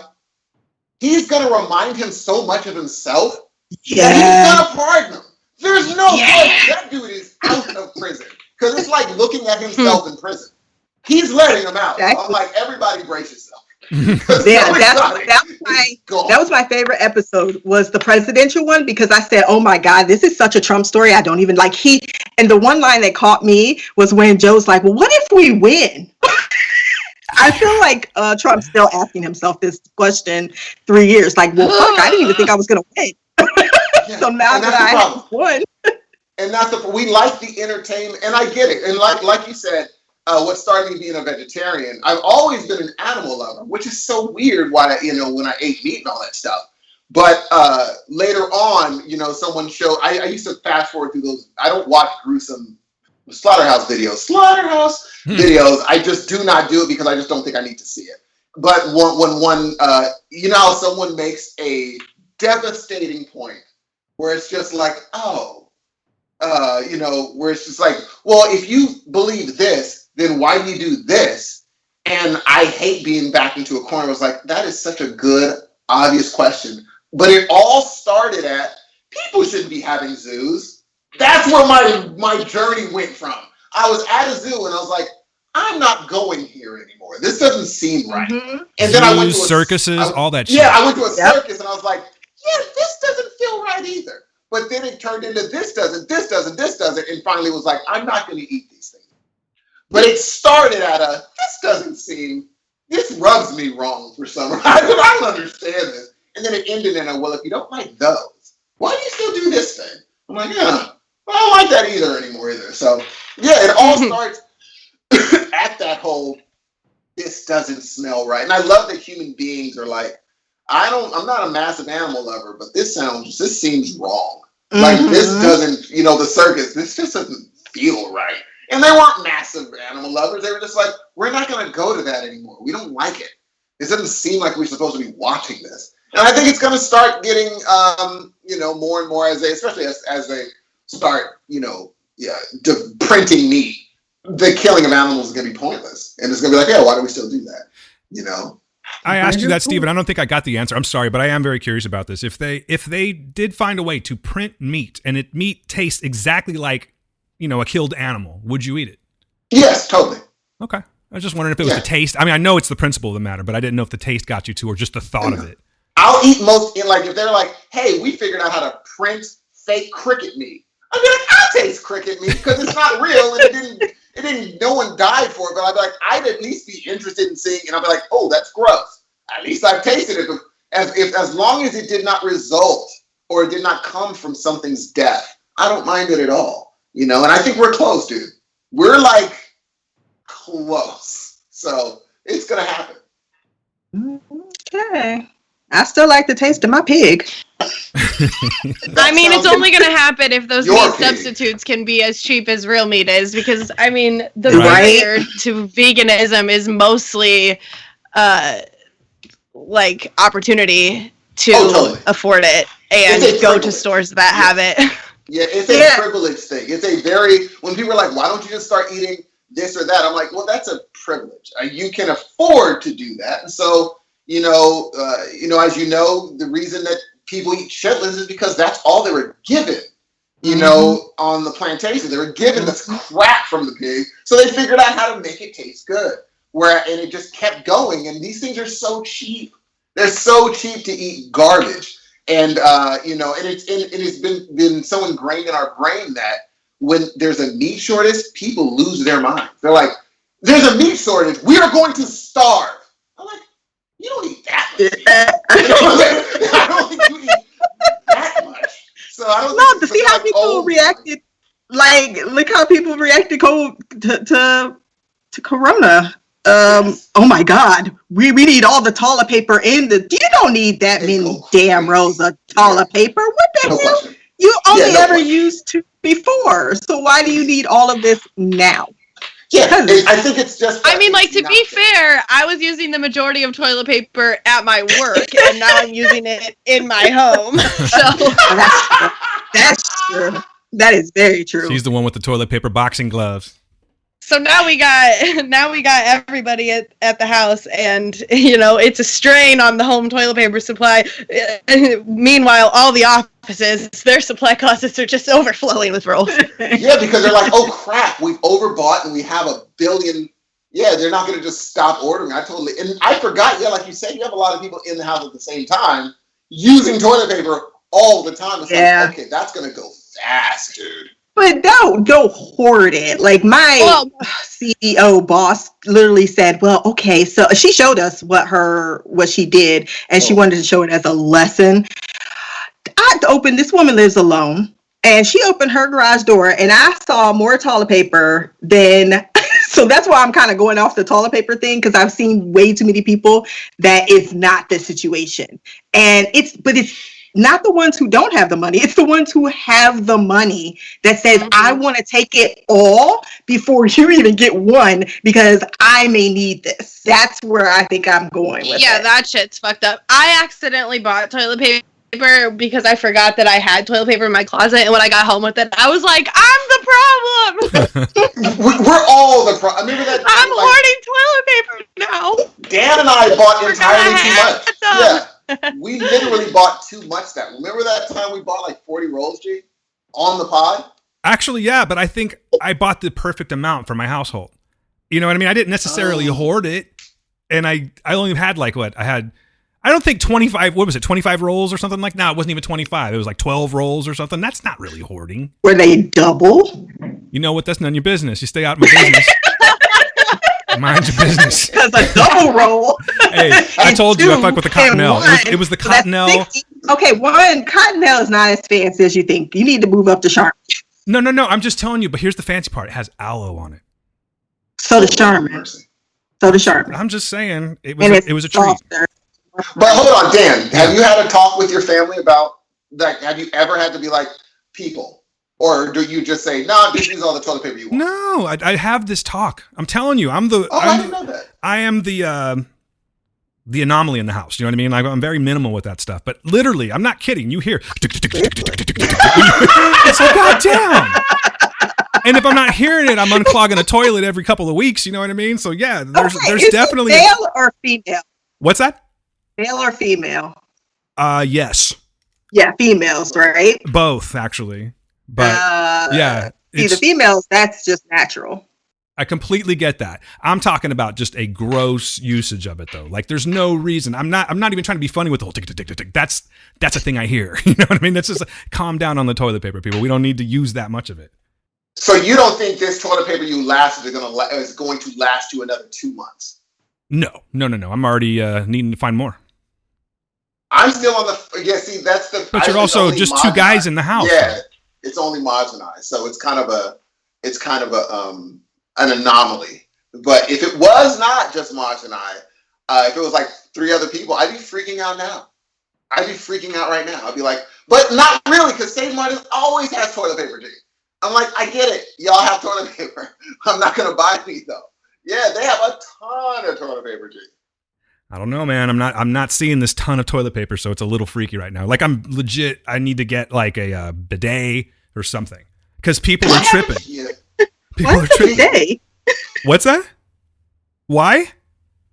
Speaker 3: he's gonna remind him so much of himself that he's gonna pardon him. There's no way that dude is out of prison, because it's like looking at himself in prison. He's letting him out. Exactly. I'm like, everybody brace yourself.
Speaker 5: That was my favorite episode, was the presidential one, because I said, oh my God, this is such a Trump story. I don't even like and the one line that caught me was when Joe's like, well, what if we win? I feel like Trump's still asking himself this question 3 years. Like, well, fuck, I didn't even think I was going to win. So now that I have won.
Speaker 3: And we like the entertainment, and I get it. And like you said, what started me being a vegetarian, I've always been an animal lover, which is so weird why, when I ate meat and all that stuff. But later on, someone showed, I used to fast forward through those. I don't watch gruesome slaughterhouse videos. Videos. I just do not do it because I just don't think I need to see it. But when one, how someone makes a devastating point where it's just like, where it's just like, well, if you believe this, then why do you do this? And I hate being backed into a corner. I was like, that is such a good, obvious question. But it all started at, people shouldn't be having zoos. That's where my journey went from. I was at a zoo and I was like, I'm not going here anymore. This doesn't seem right.
Speaker 5: Mm-hmm.
Speaker 3: And then I went to
Speaker 2: circuses, all that shit.
Speaker 3: Yeah, I went to a circus and I was like, yeah, this doesn't feel right either. But then it turned into this doesn't, and finally was like, I'm not going to eat these things. But it started at this rubs me wrong for some reason. I don't understand this. And then it ended in well, if you don't like those, why do you still do this thing? I'm like, yeah, I don't like that anymore either. So yeah, it all starts at that whole, this doesn't smell right. And I love that human beings are like, I'm not a massive animal lover, but this seems wrong. Like this doesn't, the circus, this just doesn't feel right. And they weren't massive animal lovers. They were just like, we're not going to go to that anymore. We don't like it. It doesn't seem like we're supposed to be watching this. And I think it's going to start getting, more and more especially as they start, printing meat. The killing of animals is going to be pointless. And it's going to be like, yeah, why do we still do that?
Speaker 2: I asked you that, Stephen. I don't think I got the answer. I'm sorry, but I am very curious about this. If they did find a way to print meat and meat tastes exactly like, a killed animal, would you eat it?
Speaker 3: Yes, totally.
Speaker 2: Okay. I was just wondering if it was the taste. I mean, I know it's the principle of the matter, but I didn't know if the taste got you to or just the thought of it.
Speaker 3: I'll eat if they're like, hey, we figured out how to print fake cricket meat. I'd be like, I'll taste cricket meat because it's not real and it didn't, no one died for it, but I'd be like, I'd at least be interested in seeing, and I'd be like, oh, that's gross. At least I've tasted it. As long as it did not result or it did not come from something's death, I don't mind it at all. And I think we're close, dude. We're like close. So it's going to happen.
Speaker 5: Okay. I still like the taste of my pig.
Speaker 4: I mean, it's only going to happen if those meat substitutes can be as cheap as real meat is, because, I mean, the barrier to veganism is mostly, opportunity to afford it and go to stores that have it.
Speaker 3: Yeah, it's a privilege thing. It's when people are like, why don't you just start eating this or that? I'm like, well, that's a privilege. You can afford to do that. And so, as you know, the reason that people eat chitlins is because that's all they were given, on the plantation. They were given this crap from the pig. So they figured out how to make it taste good. And it just kept going. And these things are so cheap. They're so cheap to eat garbage. And, and it's been so ingrained in our brain that when there's a meat shortage, people lose their minds. They're like, there's a meat shortage. We are going to starve. I'm like, you don't eat that much. I don't think you eat that much. So I don't
Speaker 5: to see how people reacted. Look how people reacted to Corona. Oh my God, we need all the toilet paper you don't need that many damn rolls of toilet paper. What the hell? You only ever used two before. So why do you need all of this now?
Speaker 3: Yeah, I think it's just.
Speaker 4: I mean, to be fair, I was using the majority of toilet paper at my work, and now I'm using it in my home. So
Speaker 5: that's true. That is very true.
Speaker 2: She's the one with the toilet paper boxing gloves.
Speaker 4: So now we got everybody at the house, and it's a strain on the home toilet paper supply. Meanwhile, all the offices, their supply closets are just overflowing with rolls.
Speaker 3: Yeah, because they're like, oh crap, we've overbought and we have 1 billion. Yeah, they're not going to just stop ordering. And I forgot. Yeah, like you said, you have a lot of people in the house at the same time using toilet paper all the time. It's like, okay, that's going to go fast, dude.
Speaker 5: But don't hoard it. Like my CEO boss literally said, well, okay, so she showed us what she did, and she wanted to show it as a lesson. This woman lives alone, and she opened her garage door, and I saw more toilet paper than So that's why I'm kind of going off the toilet paper thing, because I've seen way too many people that is not the situation. And it's not the ones who don't have the money. It's the ones who have the money that says, I want to take it all before you even get one because I may need this. That's where I think I'm going with it.
Speaker 4: That shit's fucked up. I accidentally bought toilet paper because I forgot that I had toilet paper in my closet, and when I got home with it, I was like, I'm the problem.
Speaker 3: We're all the problem. I remember that.
Speaker 4: I'm hoarding toilet paper now.
Speaker 3: Dan and I bought entirely too much. Yeah, we literally bought too much. That remember that time we bought like 40 rolls, G, on the pod.
Speaker 2: Actually, yeah, but I think I bought the perfect amount for my household. You know what I mean? I didn't necessarily hoard it, and I only had like what I had. I don't think 25, what was it, 25 rolls or something like that? No, it wasn't even 25. It was like 12 rolls or something. That's not really hoarding.
Speaker 5: Were they double?
Speaker 2: You know what? That's none of your business. You stay out of my business. Mind your business.
Speaker 5: Because a double roll.
Speaker 2: Hey, I told you I fuck with the Cottonelle. It was the Cottonelle.
Speaker 5: Okay, one, Cottonelle is not as fancy as you think. You need to move up to Charmin.
Speaker 2: No. I'm just telling you, but here's the fancy part. It has aloe on it.
Speaker 5: So does Charmin.
Speaker 2: I'm just saying, it was a treat.
Speaker 5: Softer.
Speaker 3: But hold on, Dan. Have you had a talk with your family about that? Have you ever had to be like, people? Or do you just say, no, just use all the toilet paper you want?
Speaker 2: No, I have this talk. I'm telling you, I didn't know that. I am the anomaly in the house. You know what I mean? I'm very minimal with that stuff. But literally, I'm not kidding. You hear, it's like, goddamn. And if I'm not hearing it, I'm unclogging a toilet every couple of weeks. You know what I mean? So yeah, there's definitely
Speaker 5: male or female.
Speaker 2: What's that?
Speaker 5: Male or female?
Speaker 2: Yes.
Speaker 5: Yeah, females, right?
Speaker 2: Both, actually. But yeah.
Speaker 5: See, the females, that's just natural.
Speaker 2: I completely get that. I'm talking about just a gross usage of it, though. Like, there's no reason. I'm not even trying to be funny with the whole tick, tick, tick, tick, tick. That's a thing I hear. You know what I mean? That's just calm down on the toilet paper, people. We don't need to use that much of it.
Speaker 3: So you don't think this toilet paper you lasted is going to last you another 2 months?
Speaker 2: No. I'm already needing to find more.
Speaker 3: I'm still on the see that's the.
Speaker 2: But you're also just two guys in the house.
Speaker 3: Yeah, it's only marginalized, so it's kind of an anomaly. But if it was not just marginalized, if it was like 3 other people, I'd be freaking out now. I'd be freaking out right now. I'd be like, but not really, because Save Martin always has toilet paper, G. I'm like, I get it. Y'all have toilet paper. I'm not gonna buy any though. Yeah, they have a ton of toilet paper, G.
Speaker 2: I don't know, man. I'm not seeing this ton of toilet paper, so it's a little freaky right now. Like, I'm legit. I need to get like a bidet or something because people are tripping. People are tripping.
Speaker 5: Bidet?
Speaker 2: What's that? Why?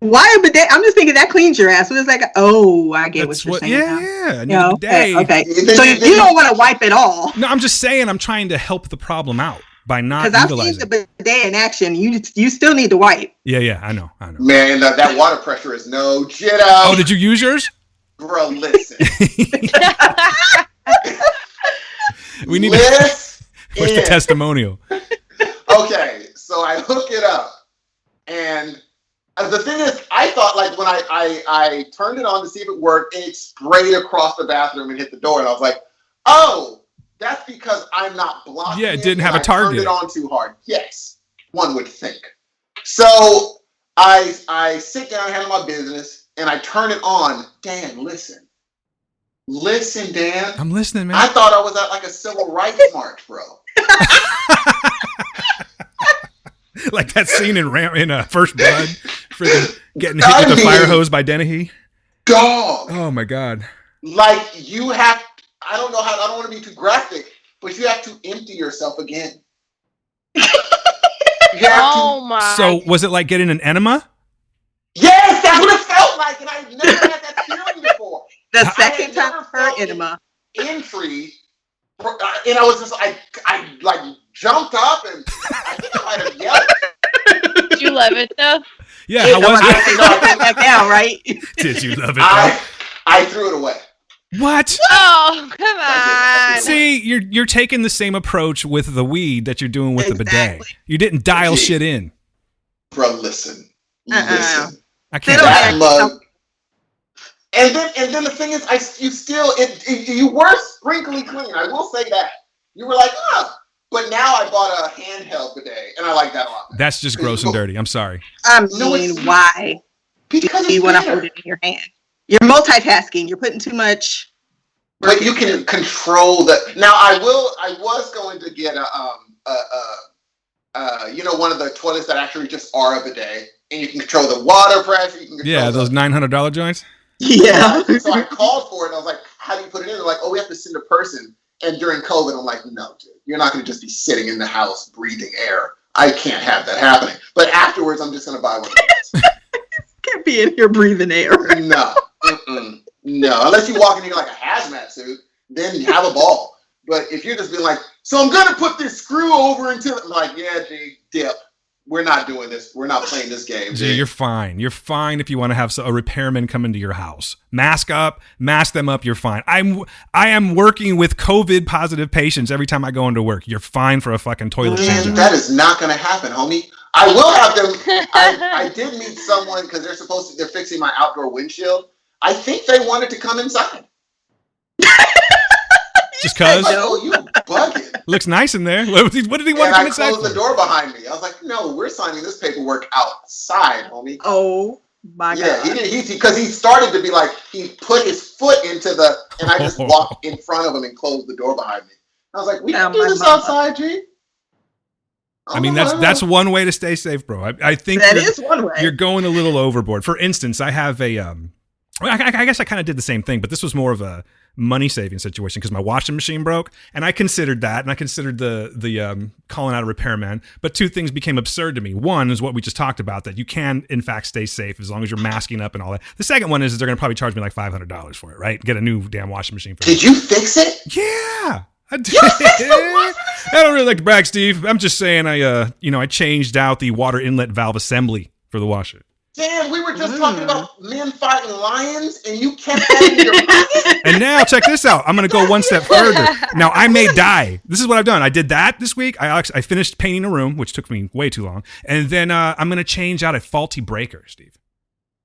Speaker 5: Why a bidet? I'm just thinking that cleans your ass. So it's like, I get what you're saying.
Speaker 2: Yeah. I need a bidet.
Speaker 5: Okay. So you don't want to wipe it all.
Speaker 2: No, I'm just saying. I'm trying to help the problem out by not utilizing.
Speaker 5: Because I've seen the bidet in action. You still need to wipe.
Speaker 2: Yeah. I know.
Speaker 3: Man, that water pressure is no jit out.
Speaker 2: Oh, did you use yours?
Speaker 3: Bro, listen.
Speaker 2: We need Where's the testimonial?
Speaker 3: Okay, so I hook it up, and the thing is, I thought like when I turned it on to see if it worked, it sprayed across the bathroom and hit the door, and I was like, oh. That's because I'm not blocking.
Speaker 2: Yeah, it didn't have a target.
Speaker 3: I turned it on too hard. Yes, one would think. So I sit down, handle my business, and I turn it on. Dan, listen, Dan.
Speaker 2: I'm listening, man.
Speaker 3: I thought I was at like a civil rights march, bro.
Speaker 2: Like that scene in First Blood, freaking getting hit with the fire hose by Dennehy.
Speaker 3: Dog.
Speaker 2: Oh my God.
Speaker 3: Like you have. I don't know how. I don't want to be too graphic, but you have to empty yourself again.
Speaker 2: So was it like getting an enema?
Speaker 3: Yes, that's what it felt like, and I've never had that feeling before.
Speaker 5: The second time her enema.
Speaker 3: Entry, and I was just I like jumped up, and I think I might have yelled.
Speaker 4: Did you love it though?
Speaker 2: Yeah, how was it?
Speaker 5: Back down, right?
Speaker 2: Did you love it?
Speaker 3: I threw it away.
Speaker 2: What?
Speaker 4: Oh, come on.
Speaker 2: See, you're taking the same approach with the weed that you're doing with the bidet. You didn't dial shit in.
Speaker 3: Bro, listen. Listen.
Speaker 2: I can't.
Speaker 3: That mug. And then the thing is, you were sprinkly clean. I will say that. You were like, But now I bought a handheld bidet, and I like that a lot.
Speaker 2: That's just gross and dirty. I'm sorry.
Speaker 5: I mean, why?
Speaker 3: Because
Speaker 5: you want to hold it in your hand. You're multitasking. You're putting too much.
Speaker 3: But you can control the. Now I was going to get one of the toilets that actually just are a bidet, and you can control the water pressure. You can control
Speaker 2: those $900 joints.
Speaker 5: Yeah.
Speaker 3: So I called for it, and I was like, "How do you put it in?" They're like, "Oh, we have to send a person." And during COVID, I'm like, "No, dude, you're not going to just be sitting in the house breathing air. I can't have that happening." But afterwards, I'm just going to buy one of those.
Speaker 5: Can't be in here breathing air.
Speaker 3: No. No, unless you walk in here like a hazmat suit, then you have a ball. But if you're just being like, so I'm gonna put this screw over into it, I'm like, yeah, G, dip. We're not doing this. We're not playing this game.
Speaker 2: G, you're fine. You're fine if you want to have a repairman come into your house. Mask them up. You're fine. I am working with COVID positive patients every time I go into work. You're fine for a fucking toilet changer.
Speaker 3: That is not gonna happen, homie. I will have them. I did meet someone because they're fixing my outdoor windshield. I think they wanted to come inside.
Speaker 2: Just cause?
Speaker 3: Oh, you bugging.
Speaker 2: Looks nice in there. What did he want to come inside?
Speaker 3: And I closed the door behind me. I was like, no, we're signing this paperwork outside, homie.
Speaker 5: Oh my God.
Speaker 3: Yeah, because he started to be like, he put his foot into and I just walked in front of him and closed the door behind me. I was like, we can do this outside, G.
Speaker 2: I mean, that's one way to stay safe, bro. I think
Speaker 5: that is one way.
Speaker 2: You're going a little overboard. For instance, I have I guess I kind of did the same thing, but this was more of a money saving situation because my washing machine broke, and I considered that, and I considered the calling out a repairman. But two things became absurd to me. One is what we just talked about, that you can in fact stay safe as long as you're masking up and all that. The second one is they're going to probably charge me like $500 for it, right? Get a new damn washing machine.
Speaker 3: Did you fix it?
Speaker 2: Yeah. I did. I don't really like to brag, Steve. I'm just saying I changed out the water inlet valve assembly for the washer.
Speaker 3: Damn, we were just talking about men fighting lions, and you kept that in your pocket?
Speaker 2: And now, check this out. I'm going to go one step further. Now, I may die. This is what I've done. I did that this week. I finished painting a room, which took me way too long. And then I'm going to change out a faulty breaker, Steve.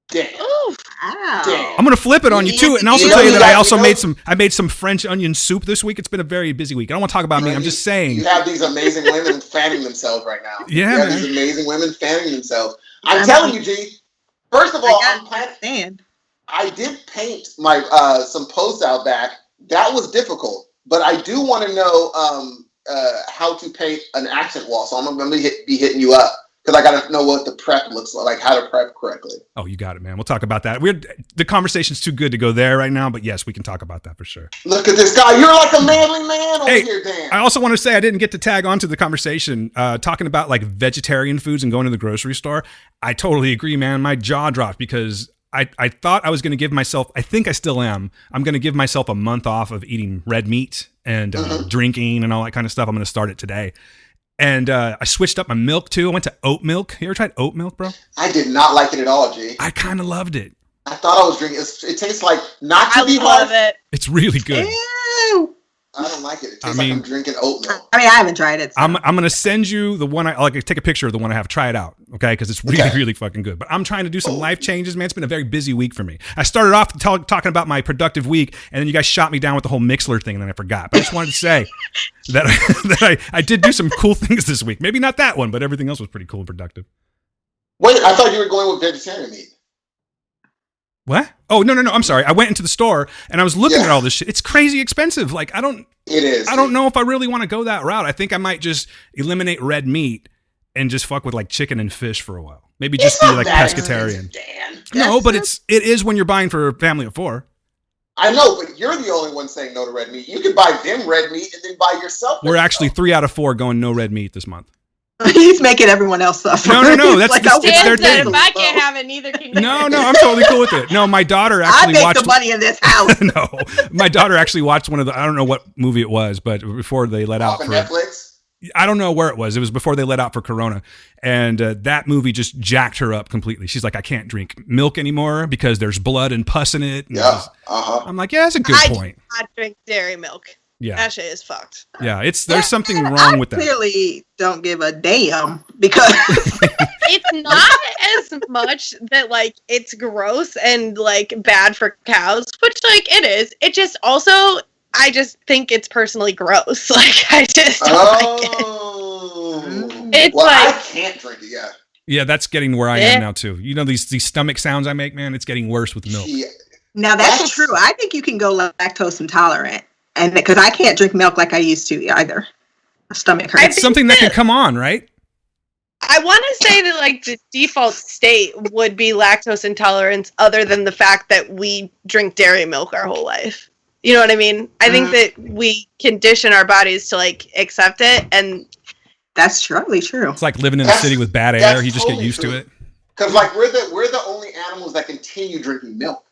Speaker 3: Damn.
Speaker 5: Ooh, wow.
Speaker 3: Damn.
Speaker 2: I'm going to flip it on you, too. And also tell you that I made some French onion soup this week. It's been a very busy week. I don't want to talk about me. I'm just saying.
Speaker 3: You have these amazing women fanning themselves right now.
Speaker 2: Yeah,
Speaker 3: you have these amazing women fanning themselves. I'm telling you, G. First of all, I did paint my some posts out back. That was difficult, but I do want to know how to paint an accent wall. So I'm going to be hitting you up because I got to know what the prep looks like, how to prep correctly. Oh,
Speaker 2: you got it, man. We'll talk about that. The conversation's too good to go there right now, but yes, we can talk about that for sure.
Speaker 3: Look at this guy. You're like a manly man over here, Dan.
Speaker 2: I also want to say I didn't get to tag onto the conversation talking about like vegetarian foods and going to the grocery store. I totally agree, man. My jaw dropped because I thought I was going to give myself, I think I still am, I'm going to give myself a month off of eating red meat and drinking and all that kind of stuff. I'm going to start it today. And I switched up my milk, too. I went to oat milk. You ever tried oat milk, bro?
Speaker 3: I did not like it at all, G.
Speaker 2: I kind of loved it.
Speaker 3: I thought I was drinking. It tastes like not to be
Speaker 4: love it.
Speaker 2: It's really good.
Speaker 5: Ew.
Speaker 3: I don't like it. It tastes like I'm drinking oat milk.
Speaker 5: I mean, I haven't tried it. So.
Speaker 2: I'm going to send you the one. Take a picture of the one I have. Try it out, okay? Because it's really, really fucking good. But I'm trying to do some life changes, man. It's been a very busy week for me. I started off talking about my productive week, and then you guys shot me down with the whole Mixler thing, and then I forgot. But I just wanted to say that I did do some cool things this week. Maybe not that one, but everything else was pretty cool and productive.
Speaker 3: Wait, I thought you were going with vegetarian meat.
Speaker 2: What? Oh, no. I'm sorry. I went into the store and I was looking at all this shit. It's crazy expensive. Like,
Speaker 3: It is.
Speaker 2: I don't know if I really want to go that route. I think I might just eliminate red meat and just fuck with like chicken and fish for a while. Maybe just be like pescatarian. No, but it is when you're buying for a family of 4.
Speaker 3: I know, but you're the only one saying no to red meat. You can buy them red meat and then buy yourself.
Speaker 2: We're actually 3 out of 4 going no red meat this month.
Speaker 5: He's making everyone else suffer.
Speaker 2: No. That's
Speaker 5: like,
Speaker 2: it's their thing.
Speaker 4: If I can't have it, neither can you.
Speaker 2: No, I'm totally cool with it. No, my daughter actually watched.
Speaker 5: I make the money in this house.
Speaker 2: No, my daughter actually watched one of the. I don't know what movie it was, but before they let out for
Speaker 3: Netflix.
Speaker 2: I don't know where it was. It was before they let out for Corona, and that movie just jacked her up completely. She's like, I can't drink milk anymore because there's blood and pus in it. And I'm like, yeah, that's a good point.
Speaker 4: I cannot drink dairy milk.
Speaker 2: Yeah,
Speaker 4: that shit is fucked.
Speaker 2: Yeah, there's something wrong with that.
Speaker 5: I clearly don't give a damn because
Speaker 4: it's not as much that like it's gross and like bad for cows, which like it is. It just also I just think it's personally gross. Like, I just don't like it. It's
Speaker 3: well,
Speaker 4: like
Speaker 3: I can't drink it. Yeah.
Speaker 2: Yeah, that's getting where I am now too. You know these stomach sounds I make, man. It's getting worse with milk.
Speaker 3: Yeah.
Speaker 5: Now that's true. I think you can go lactose intolerant, and because I can't drink milk like I used to either. My stomach hurts.
Speaker 2: It's something that can come on, right?
Speaker 4: I want to say that like the default state would be lactose intolerance, other than the fact that we drink dairy milk our whole life. You know what I mean? I think that we condition our bodies to like accept it, and
Speaker 5: that's totally true.
Speaker 2: It's like living in a city with bad air. You just
Speaker 3: totally
Speaker 2: get used to it.
Speaker 3: Because like we're the only animals that continue drinking milk.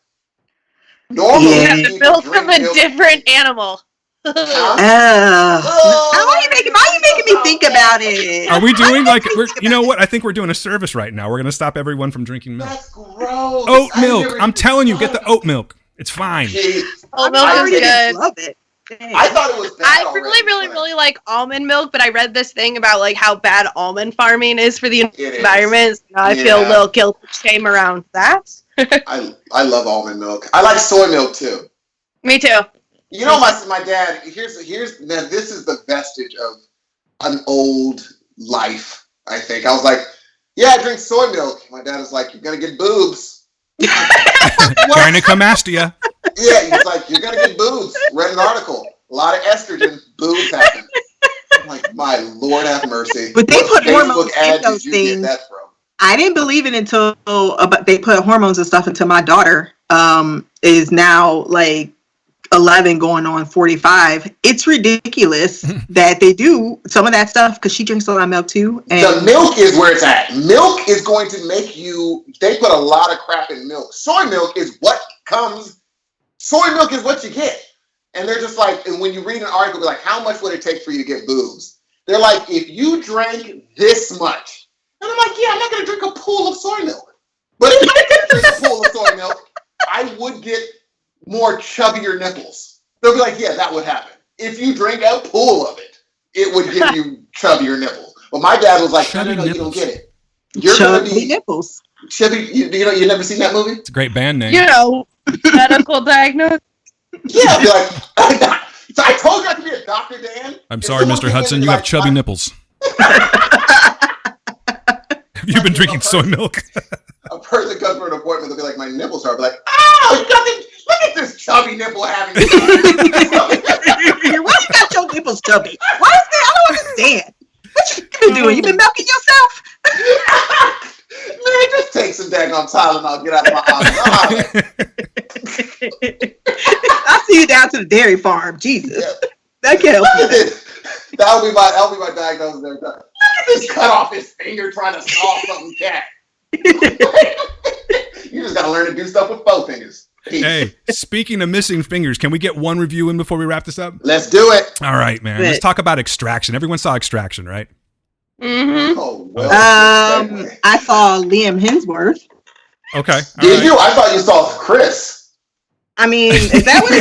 Speaker 3: Normally,
Speaker 4: you have to build from a different animal.
Speaker 5: Why are you making me think about it?
Speaker 2: Are we doing like you know what? I think we're doing a service right now. We're gonna stop everyone from drinking milk.
Speaker 3: That's gross.
Speaker 2: Oat milk. I'm telling you, get the oat milk. It's fine.
Speaker 4: Oat milk is good.
Speaker 5: Love it.
Speaker 3: I thought it was bad
Speaker 4: I really like almond milk, but I read this thing about like how bad almond farming is for the environment. So I feel a little guilt shame around that.
Speaker 3: I love almond milk. I like soy milk too.
Speaker 4: Me too.
Speaker 3: You know, my dad. Here's now. This is the vestige of an old life. I think I was like, yeah, I drink soy milk. My dad was like, you're gonna get boobs.
Speaker 2: Gynecomastia.
Speaker 3: Yeah, he's like, you're gonna get boobs. Read an article. A lot of estrogen. Boobs happen. I'm like, my Lord have mercy.
Speaker 5: But they put hormones
Speaker 3: ad
Speaker 5: in those
Speaker 3: did you
Speaker 5: things.
Speaker 3: get that from?
Speaker 5: I didn't believe it until they put hormones and stuff into my daughter. Is now like 11 going on 45. It's ridiculous that they do some of that stuff because she drinks a lot of milk too. And
Speaker 3: the milk is where it's at. Milk is going to make you. They put a lot of crap in milk. Soy milk is what comes. Soy milk is what you get. And they're just like, and when you read an article, they're like, how much would it take for you to get boobs? They're like, if you drank this much. And I'm like, yeah, I'm not going to drink a pool of soy milk. But if I did drink a pool of soy milk, I would get more chubbier nipples. They'll be like, yeah, that would happen. If you drink a pool of it, it would give you chubbier nipples. But my dad was like, no, you don't get it. You're going to be
Speaker 5: nipples.
Speaker 3: Chubby, you know, you never seen that movie?
Speaker 2: It's a great band name.
Speaker 4: You know, medical diagnosis.
Speaker 3: Yeah, I'd be like, so I told you I could be a doctor, Dan.
Speaker 2: I'm sorry, Mr. Hudson, you have chubby nipples. Have you been drinking soy milk?
Speaker 3: A person comes for an appointment, they'll be like, my nipples are. I'll be like, oh, look at this chubby nipple having.
Speaker 5: Why you got your nipples chubby? Why is that? I don't understand. What you been doing? You been milking yourself?
Speaker 3: Man, just take some daggone Tylenol, get out of my office.
Speaker 5: I see you down to the dairy farm. Jesus. Yeah. That can't help you.
Speaker 3: That'll be my diagnosis every time. Look at this cut off his finger trying to solve something, cat. You just gotta learn to do stuff with both fingers. Peace.
Speaker 2: Hey, speaking of missing fingers, can we get one review in before we wrap this up?
Speaker 3: Let's do it.
Speaker 2: All right, man. Let's talk about Extraction. Everyone saw Extraction, right?
Speaker 4: Mm-hmm.
Speaker 3: Oh, well,
Speaker 5: I saw Liam Hemsworth.
Speaker 2: Okay.
Speaker 3: Did you? I thought you saw Chris.
Speaker 5: I mean, is that what it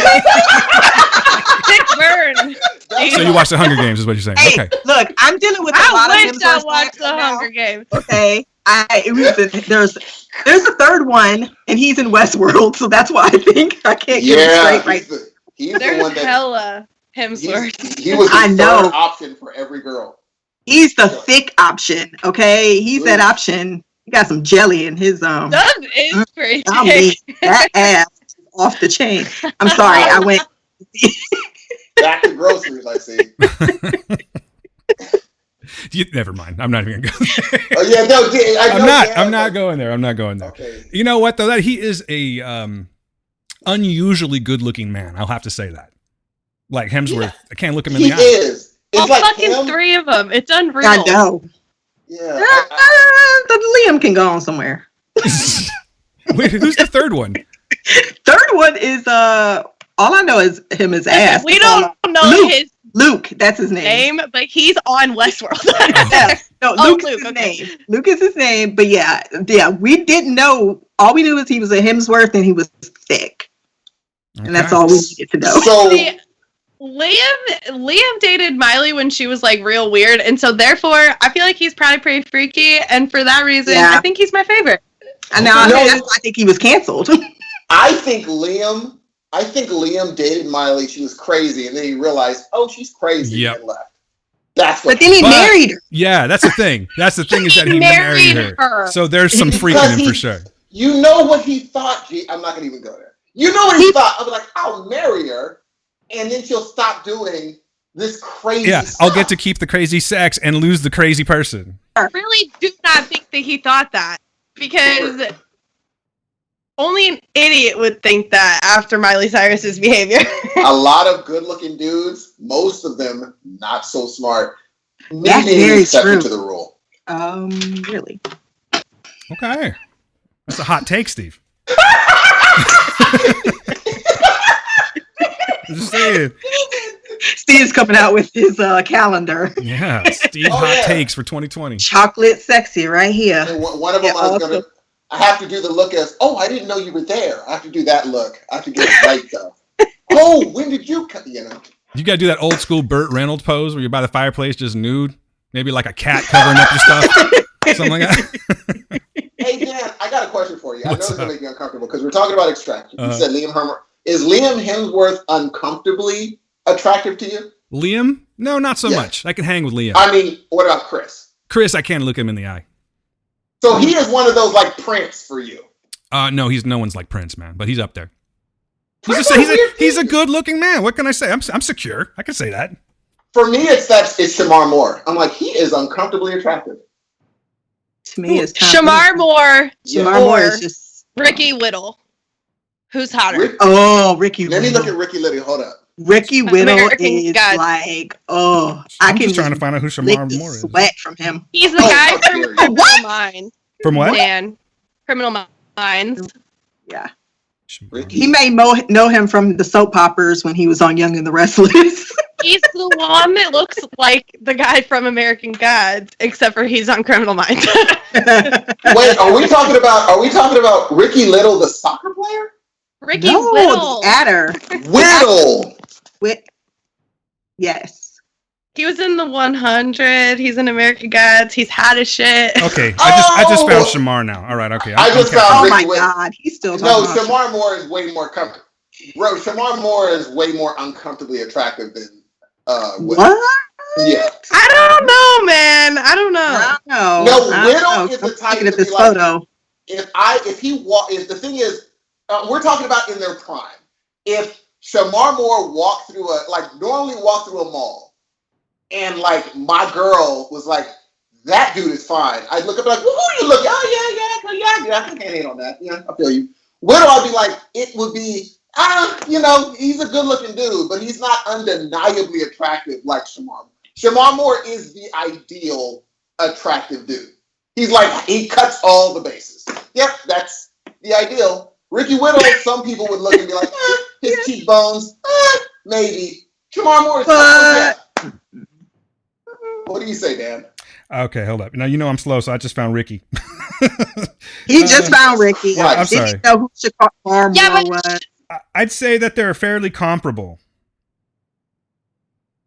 Speaker 5: is?
Speaker 2: So you watched the Hunger Games, is what you're saying?
Speaker 5: Hey,
Speaker 2: okay.
Speaker 5: Look, I'm dealing with a lot of Hemsworth.
Speaker 4: I watched the Hunger Games.
Speaker 5: Okay. There's a third one, and he's in Westworld, so that's why I think I can't get him straight right.
Speaker 3: He's
Speaker 4: There's
Speaker 3: the one that
Speaker 4: hella Hemsworth.
Speaker 3: He was the third option for every girl.
Speaker 5: He's the thick option, okay? He's that option. He got some jelly in his
Speaker 4: That is pretty
Speaker 5: that ass off the chain. I'm sorry, I went
Speaker 3: back to groceries, I see.
Speaker 2: Never mind. I'm not even going to go there.
Speaker 3: Oh yeah, no,
Speaker 2: I'm not going there. I'm not going there.
Speaker 3: Okay.
Speaker 2: You know what though? That he is a unusually good-looking man. I'll have to say that. Like Hemsworth, yeah. I can't look him in the eye.
Speaker 3: He is. It's like
Speaker 4: fucking
Speaker 3: him.
Speaker 4: 3 of them. It's unreal.
Speaker 5: I know.
Speaker 3: Yeah.
Speaker 5: The Liam can go on somewhere.
Speaker 2: Wait, who's the third one?
Speaker 5: Third one is all I know is him as ass.
Speaker 4: We don't know his
Speaker 5: Luke, that's his name.
Speaker 4: But he's on Westworld.
Speaker 5: Yeah. No, Luke is his name. Luke is his name. But yeah, we didn't know. All we knew is he was a Hemsworth and he was thick. Okay. And that's all we needed to know.
Speaker 3: So
Speaker 4: Liam dated Miley when she was like real weird, and so therefore I feel like he's probably pretty freaky, and for that reason I think he's my favorite.
Speaker 5: And now that's why I think he was canceled.
Speaker 3: I think Liam I think Liam dated Miley. She was crazy, and then he realized, oh, she's crazy, and left. That's what.
Speaker 5: But then he married her.
Speaker 2: Yeah, that's the thing. That's the thing is that he married her. So there's some freaking in for sure.
Speaker 3: You know what he thought, G? I'm not gonna even go there. You know what he thought? I was like, I'll marry her, and then she'll stop doing this crazy stuff.
Speaker 2: I'll get to keep the crazy sex and lose the crazy person.
Speaker 4: I really do not think that he thought that, because only an idiot would think that after Miley Cyrus's behavior.
Speaker 3: A lot of good-looking dudes, most of them not so smart.
Speaker 5: That's very
Speaker 3: exception
Speaker 5: true.
Speaker 3: To the rule.
Speaker 5: Really?
Speaker 2: Okay. That's a hot take, Steve. Just saying.
Speaker 5: Steve's coming out with his calendar.
Speaker 2: Yeah, Steve takes for 2020.
Speaker 5: Chocolate sexy right here.
Speaker 3: And one of them I have to do the look as, oh, I didn't know you were there. I have to do that look. I have to get it right though. Oh, when did you come? You know.
Speaker 2: You gotta do that old school Burt Reynolds pose where you're by the fireplace just nude. Maybe like a cat covering up your stuff. Something like that.
Speaker 3: Hey, Dan, I got a question for you. I know this is going to make you uncomfortable because we're talking about extraction. You said Liam Hemsworth. Is Liam Hemsworth uncomfortably attractive to you?
Speaker 2: Liam? No, not so much. I can hang with Liam.
Speaker 3: I mean, what about Chris?
Speaker 2: Chris, I can't look him in the eye.
Speaker 3: So he is one of those like Prince for you.
Speaker 2: No, he's no one's like Prince, man, but he's up there. He's a good looking man. What can I say? I'm secure. I can say that.
Speaker 3: For me, it's Shamar Moore. I'm like, he is uncomfortably attractive.
Speaker 5: To me, it's
Speaker 4: Shamar Moore.
Speaker 5: Shamar Moore is just
Speaker 4: Ricky Whittle. Who's hotter?
Speaker 5: Ricky.
Speaker 3: Let me look at Ricky Little. Hold up.
Speaker 5: Ricky Whittle is
Speaker 4: God.
Speaker 5: like,
Speaker 2: I'm just trying to find out who Shamar Moore is.
Speaker 5: Sweat from him.
Speaker 4: He's the guy from Criminal Minds.
Speaker 2: From what?
Speaker 4: Dan. Criminal Minds.
Speaker 5: Yeah.
Speaker 3: Ricky.
Speaker 5: He may know him from the soap operas when he was on Young and the Restless.
Speaker 4: He's the one that looks like the guy from American Gods, except for he's on Criminal Minds.
Speaker 3: Wait, are we talking about Ricky Little, the soccer player?
Speaker 4: Ricky Whittle.
Speaker 5: The adder.
Speaker 3: Whittle.
Speaker 5: Yes.
Speaker 4: He was in the 100. He's in American Gods. He's hot as shit.
Speaker 2: Okay, I just found Shamar now. All right, okay.
Speaker 3: I just found Ricky Whittle.
Speaker 5: God, he's still talking about
Speaker 3: Shamar Moore is way more comfortable. Bro, Shamar Moore is way more uncomfortably attractive than
Speaker 5: What?
Speaker 3: Yeah.
Speaker 4: I don't know, man. I don't know.
Speaker 3: No, Whittle is the type
Speaker 5: of this photo.
Speaker 3: If the thing is, we're talking about in their prime. If Shamar Moore walked through normally walked through a mall, and like my girl was like, that dude is fine, I'd look up like, well, who you look? Oh yeah, I can't hate on that. Yeah, I feel you. Whittle, I'd be like, it would be, he's a good looking dude, but he's not undeniably attractive like Shamar. Shamar Moore is the ideal attractive dude. He's like, he cuts all the bases. Yep, that's the ideal. Ricky Whittle, some people would look and be like, his cheekbones, maybe. Shamar Moore is yeah. What do you say, Dan?
Speaker 2: Okay, hold up. Now, you know I'm slow, so I just found Ricky.
Speaker 5: He just found Ricky.
Speaker 2: Yeah, I'm sorry.
Speaker 5: Didn't know who Shamar Moore was.
Speaker 2: I'd say that they're fairly comparable.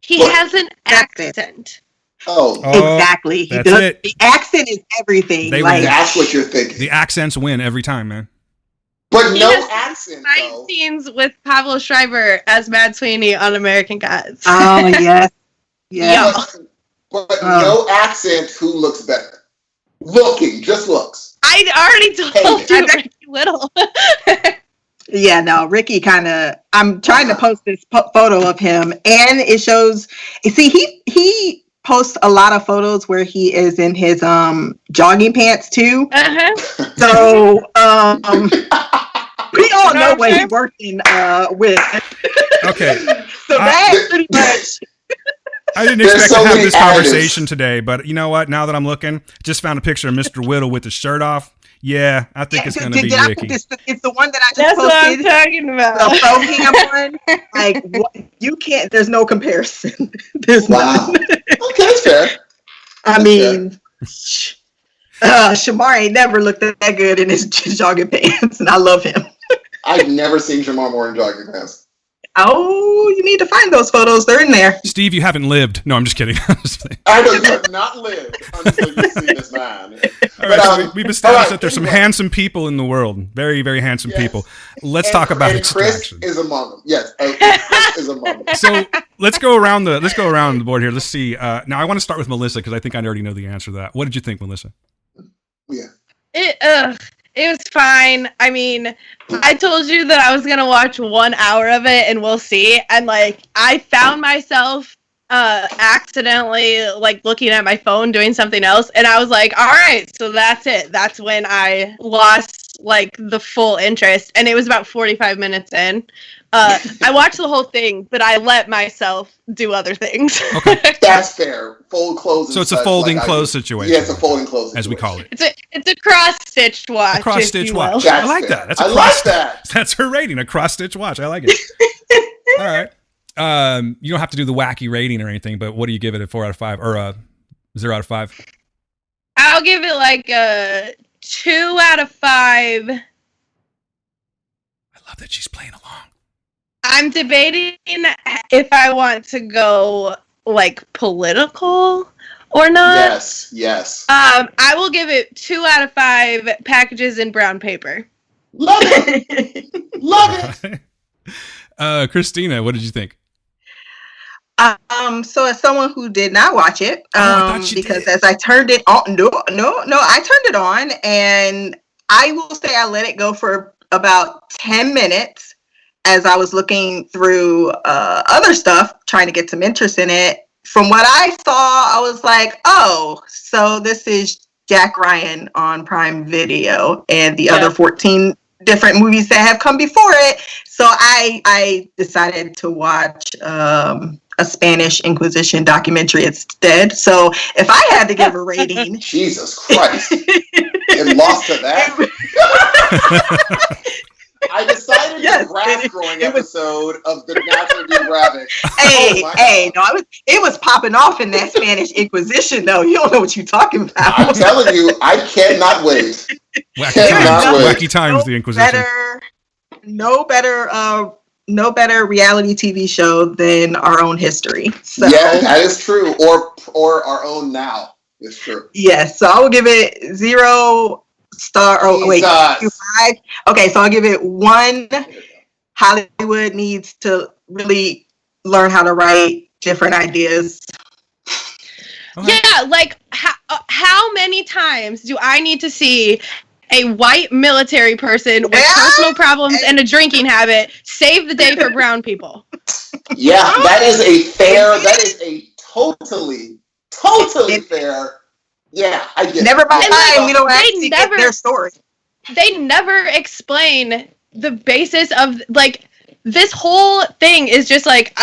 Speaker 4: He has an accent.
Speaker 3: Oh,
Speaker 5: exactly.
Speaker 2: That's it.
Speaker 5: The accent is everything.
Speaker 3: That's what you're thinking.
Speaker 2: The accents win every time, man.
Speaker 3: But no accent,
Speaker 4: fight
Speaker 3: though.
Speaker 4: Scenes with Pablo Schreiber as Mad Sweeney on American Gods.
Speaker 5: Oh, yes. Yeah.
Speaker 3: But no accent, who looks better? Just looks.
Speaker 4: I already told you, Ricky Whittle.
Speaker 5: Yeah, no, Ricky I'm trying to post this photo of him, and it shows, he posts a lot of photos where he is in his jogging pants too.
Speaker 4: Uh-huh.
Speaker 5: So we all know what he's working with.
Speaker 2: Okay.
Speaker 5: So that's pretty much.
Speaker 2: I didn't expect to have this conversation today, but you know what? Now that I'm looking, just found a picture of Mr. Whittle with his shirt off. Yeah, I think it's going to be Ricky.
Speaker 5: It's the one that I just
Speaker 4: That's
Speaker 5: posted.
Speaker 4: what I'm talking about.
Speaker 5: The photo one. Like, you can't, there's no comparison. There's none.
Speaker 3: Okay, that's fair.
Speaker 5: I mean, Shamar ain't never looked that good in his jogging pants, and I love him.
Speaker 3: I've never seen Shamar Moore in jogging pants.
Speaker 5: Oh, you need to find those photos. They're in there.
Speaker 2: Steve, you haven't lived. No, I'm just kidding.
Speaker 3: I know you have not lived until you see this man.
Speaker 2: All right, so we've established that there's some handsome people in the world. Very, very handsome people. Let's talk about Extraction.
Speaker 3: Chris is among them. Yes, Chris is among them.
Speaker 2: So let's go around the board here. Let's see. Now I want to start with Melissa because I think I already know the answer to that. What did you think, Melissa?
Speaker 3: Yeah.
Speaker 4: It was fine. I mean, I told you that I was going to watch 1 hour of it and we'll see. And like, I found myself accidentally like looking at my phone doing something else. And I was like, all right, so that's it. That's when I lost like the full interest. And it was about 45 minutes in. I watched the whole thing, but I let myself do other things.
Speaker 2: Okay.
Speaker 3: That's fair. Fold close.
Speaker 2: So it's a folding close situation.
Speaker 3: Yeah, it's a folding close situation.
Speaker 2: As we call it.
Speaker 4: It's a cross-stitched watch.
Speaker 2: A cross-stitch watch.
Speaker 3: That's
Speaker 2: I like
Speaker 3: fair.
Speaker 2: that. That's her rating, a cross-stitch watch. I like it. All right. You don't have to do the wacky rating or anything, but what do you give it, a 4 out of 5 or a 0 out of 5?
Speaker 4: I'll give it like a 2 out of 5.
Speaker 2: I love that she's playing along.
Speaker 4: I'm debating if I want to go like political or not.
Speaker 3: Yes.
Speaker 4: I will give it 2 out of 5 packages in brown paper.
Speaker 3: Love it. Love it.
Speaker 2: Christina, what did you think?
Speaker 5: So as someone who did not watch it, because
Speaker 2: did.
Speaker 5: as I turned it on, no, I turned it on, and I will say I let it go for about 10 minutes as I was looking through other stuff, trying to get some interest in it. From what I saw, I was like, oh, so this is Jack Ryan on Prime Video and the other 14 different movies that have come before it. So I decided to watch a Spanish Inquisition documentary instead. So if I had to give a rating...
Speaker 3: Jesus Christ. It lost to that? I decided the grass growing episode of the National Geographic.
Speaker 5: It was popping off in that Spanish Inquisition, though. You don't know what you're talking about.
Speaker 3: I'm telling you, I cannot wait.
Speaker 2: Wacky times, the Inquisition.
Speaker 5: No better reality TV show than Our Own History. So.
Speaker 3: Yeah, that is true. Or Our Own Now is true.
Speaker 5: Yes, so I will give it 0 star. Oh wait, 5. Okay, so I'll give it 1. Hollywood needs to really learn how to write different ideas.
Speaker 4: Okay. Yeah, like how many times do I need to see a white military person with personal problems and a drinking habit save the day for brown people?
Speaker 3: Yeah, that is a totally fair. Yeah, I get it.
Speaker 5: Never mind. We don't actually get their story.
Speaker 4: They never explain the basis of like this whole thing is just like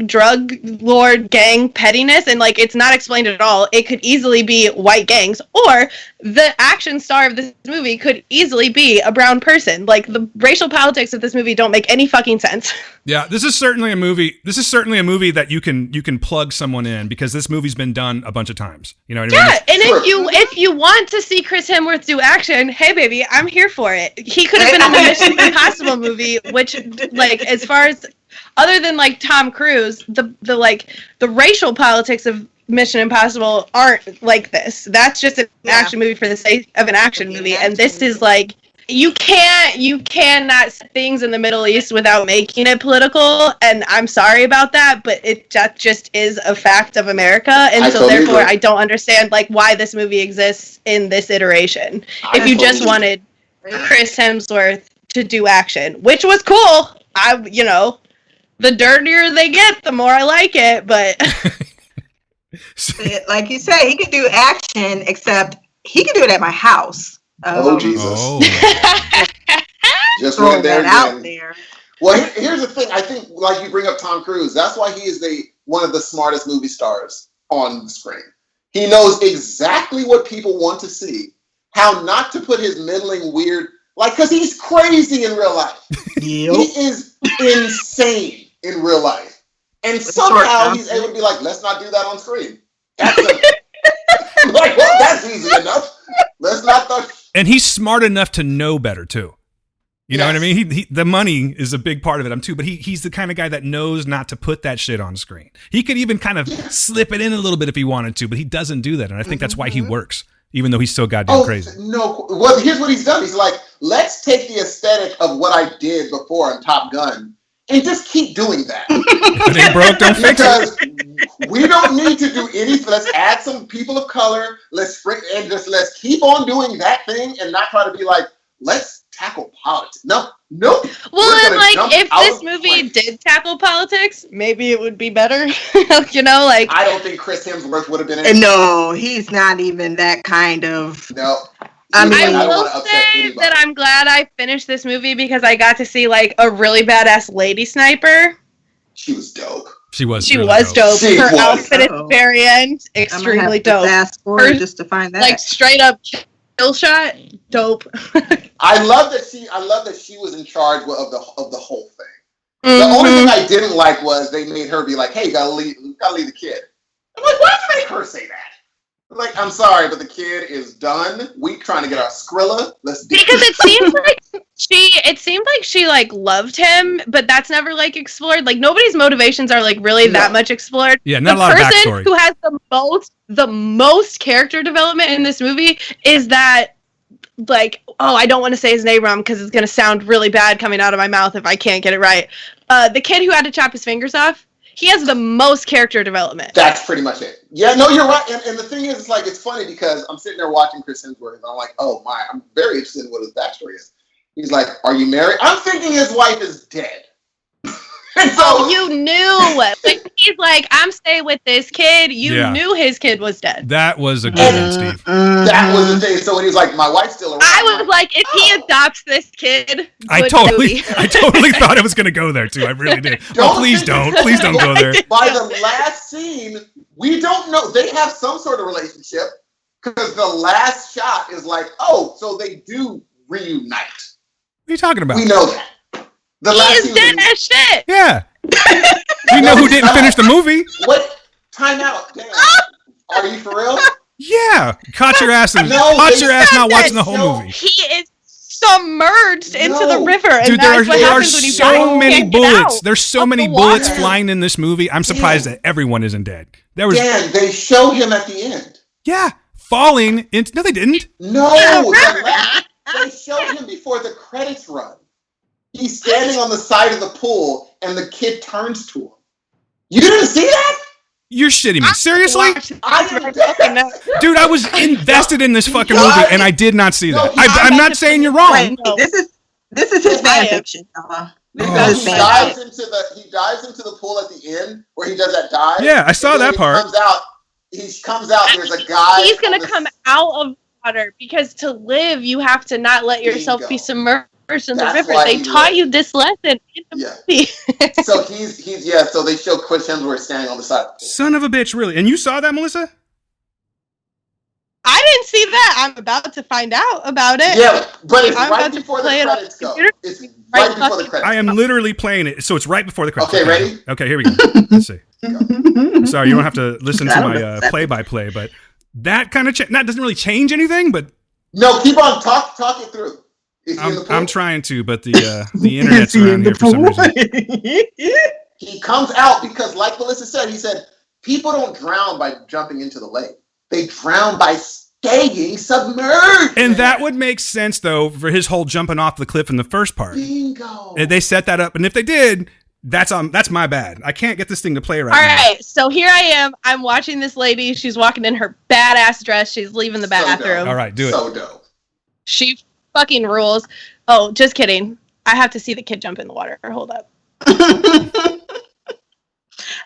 Speaker 4: drug lord gang pettiness, and like it's not explained at all. It could easily be white gangs, or the action star of this movie could easily be a brown person. Like the racial politics of this movie don't make any fucking sense.
Speaker 2: Yeah, this is certainly a movie that you can plug someone in, because this movie's been done a bunch of times. You know what I mean?
Speaker 4: Yeah, and if you want to see Chris Hemsworth do action, hey baby, I'm here for it. He could have been in a Mission Impossible movie, which like as far as other than like Tom Cruise, the racial politics of Mission Impossible aren't like this. That's just an action movie for the sake of an action movie, and this is like you cannot say things in the Middle East without making it political, and I'm sorry about that, but that just is a fact of America, and so therefore I don't understand like why this movie exists in this iteration. If you just wanted Chris Hemsworth to do action, which was cool, the dirtier they get, the more I like it, but
Speaker 5: like you say, he could do action, except he could do it at my house.
Speaker 3: Jesus.
Speaker 2: Oh.
Speaker 3: Just went there out there. Well, here's the thing. I think, like you bring up Tom Cruise, that's why he is one of the smartest movie stars on the screen. He knows exactly what people want to see, how not to put his middling weird, because he's crazy in real life. Yep. He is insane in real life. And somehow he's able to be like, let's not do that on screen. That's that's easy enough. Let's not.
Speaker 2: And he's smart enough to know better too. You know what I mean? He the money is a big part of it. But he's the kind of guy that knows not to put that shit on screen. He could even kind of slip it in a little bit if he wanted to, but he doesn't do that. And I think that's why he works, even though he's so goddamn crazy.
Speaker 3: No, well, here's what he's done. He's like, let's take the aesthetic of what I did before on Top Gun and just keep doing that.
Speaker 2: If it ain't broke, don't fix it.
Speaker 3: Because we don't need to do anything. Let's add some people of color. Let's keep on doing that thing and not try to be like, let's tackle politics. Nope.
Speaker 4: Well, and like, if this movie did tackle politics, maybe it would be better. You know, like,
Speaker 3: I don't think Chris Hemsworth would have been in it.
Speaker 5: No, he's not even that kind of.
Speaker 3: No.
Speaker 4: I will say that I'm glad I finished this movie because I got to see like a really badass lady sniper.
Speaker 3: She was dope.
Speaker 2: She was
Speaker 4: dope. Her outfit at the very end, extremely dope.
Speaker 5: Fast forward just to find that.
Speaker 4: Like straight up kill shot, dope.
Speaker 3: I love that she was in charge of the whole thing. The only thing I didn't like was they made her be like, "Hey, you gotta leave the kid." I'm like, why did they make her say that? Like, I'm sorry, but the kid is done. We trying to get our Skrilla. Let's do
Speaker 4: because it seemed like she like loved him, but that's never like explored. Like nobody's motivations are like really that much explored.
Speaker 2: Yeah, not a lot of backstory.
Speaker 4: The person who has the most character development in this movie is that like, oh, I don't want to say his name wrong because it's gonna sound really bad coming out of my mouth if I can't get it right. The kid who had to chop his fingers off. He has the most character development.
Speaker 3: That's pretty much it. Yeah, no, you're right. And the thing is, it's like, it's funny because I'm sitting there watching Chris Hemsworth and I'm like, oh my, I'm very interested in what his backstory is. He's like, are you married? I'm thinking his wife is dead. So,
Speaker 4: you knew. Like, he's like, I'm staying with this kid. You knew his kid was dead.
Speaker 2: That was a good one, Steve.
Speaker 3: That was the thing. So when he's like, my wife's still around.
Speaker 4: I was like, if he adopts this kid,
Speaker 2: I totally thought it was going to go there too. I really did. Please don't go there.
Speaker 3: By the last scene, we don't know. They have some sort of relationship because the last shot is like, oh, so they do reunite.
Speaker 2: What are you talking about?
Speaker 3: We know that.
Speaker 4: He is dead as shit.
Speaker 2: Yeah. We know who didn't finish the movie.
Speaker 3: What? Time out. Damn. Are you for real?
Speaker 2: Yeah. Caught your ass not watching the whole movie.
Speaker 4: He is submerged into the river. And
Speaker 2: dude, there are so many bullets. There's so many bullets flying in this movie. I'm surprised that everyone isn't dead.
Speaker 3: Dan, they show him at the end.
Speaker 2: Yeah. Falling into... No, they didn't.
Speaker 3: No. They show him before the credits run. He's standing on the side of the pool, and the kid turns to him. You didn't see that?
Speaker 2: You're shitting me. Seriously?
Speaker 3: Dude,
Speaker 2: I was invested in this fucking movie, and I did not see that. I'm not saying you're wrong.
Speaker 5: Wait, this is his fan fiction, y'all.
Speaker 3: He dives into the pool at the end, where he does that dive.
Speaker 2: Yeah, I saw that part.
Speaker 3: He comes out, there's a guy.
Speaker 4: He's going to come out of water, because to live, you have to not let yourself be submerged in the river. They taught you this lesson in the movie.
Speaker 3: So so they show Chris Hemsworth standing on the side.
Speaker 2: Son of a bitch, really? And you saw that, Melissa?
Speaker 4: I didn't see that. I'm about to find out about it.
Speaker 3: Yeah, but it's right before the credits go. It's right before the credits.
Speaker 2: I am literally playing it, so it's right before the credits.
Speaker 3: Okay, ready?
Speaker 2: Okay, here we go. Let's see. Sorry, you don't have to listen to my play-by-play, but that kind of that doesn't really change anything, but...
Speaker 3: No, keep on. Talk it through.
Speaker 2: I'm trying to, but the internet's around here for some reason.
Speaker 3: He comes out because, like Melissa said, he said, people don't drown by jumping into the lake. They drown by staying submerged.
Speaker 2: And that would make sense, though, for his whole jumping off the cliff in the first part.
Speaker 3: Bingo.
Speaker 2: They set that up, and if they did, that's my bad. I can't get this thing to play right now.
Speaker 4: All right, so here I am. I'm watching this lady. She's walking in her badass dress. She's leaving the bathroom.
Speaker 2: All right, do it.
Speaker 3: So dope.
Speaker 4: She fucking rules. Oh, just kidding. I have to see the kid jump in the water. Hold up.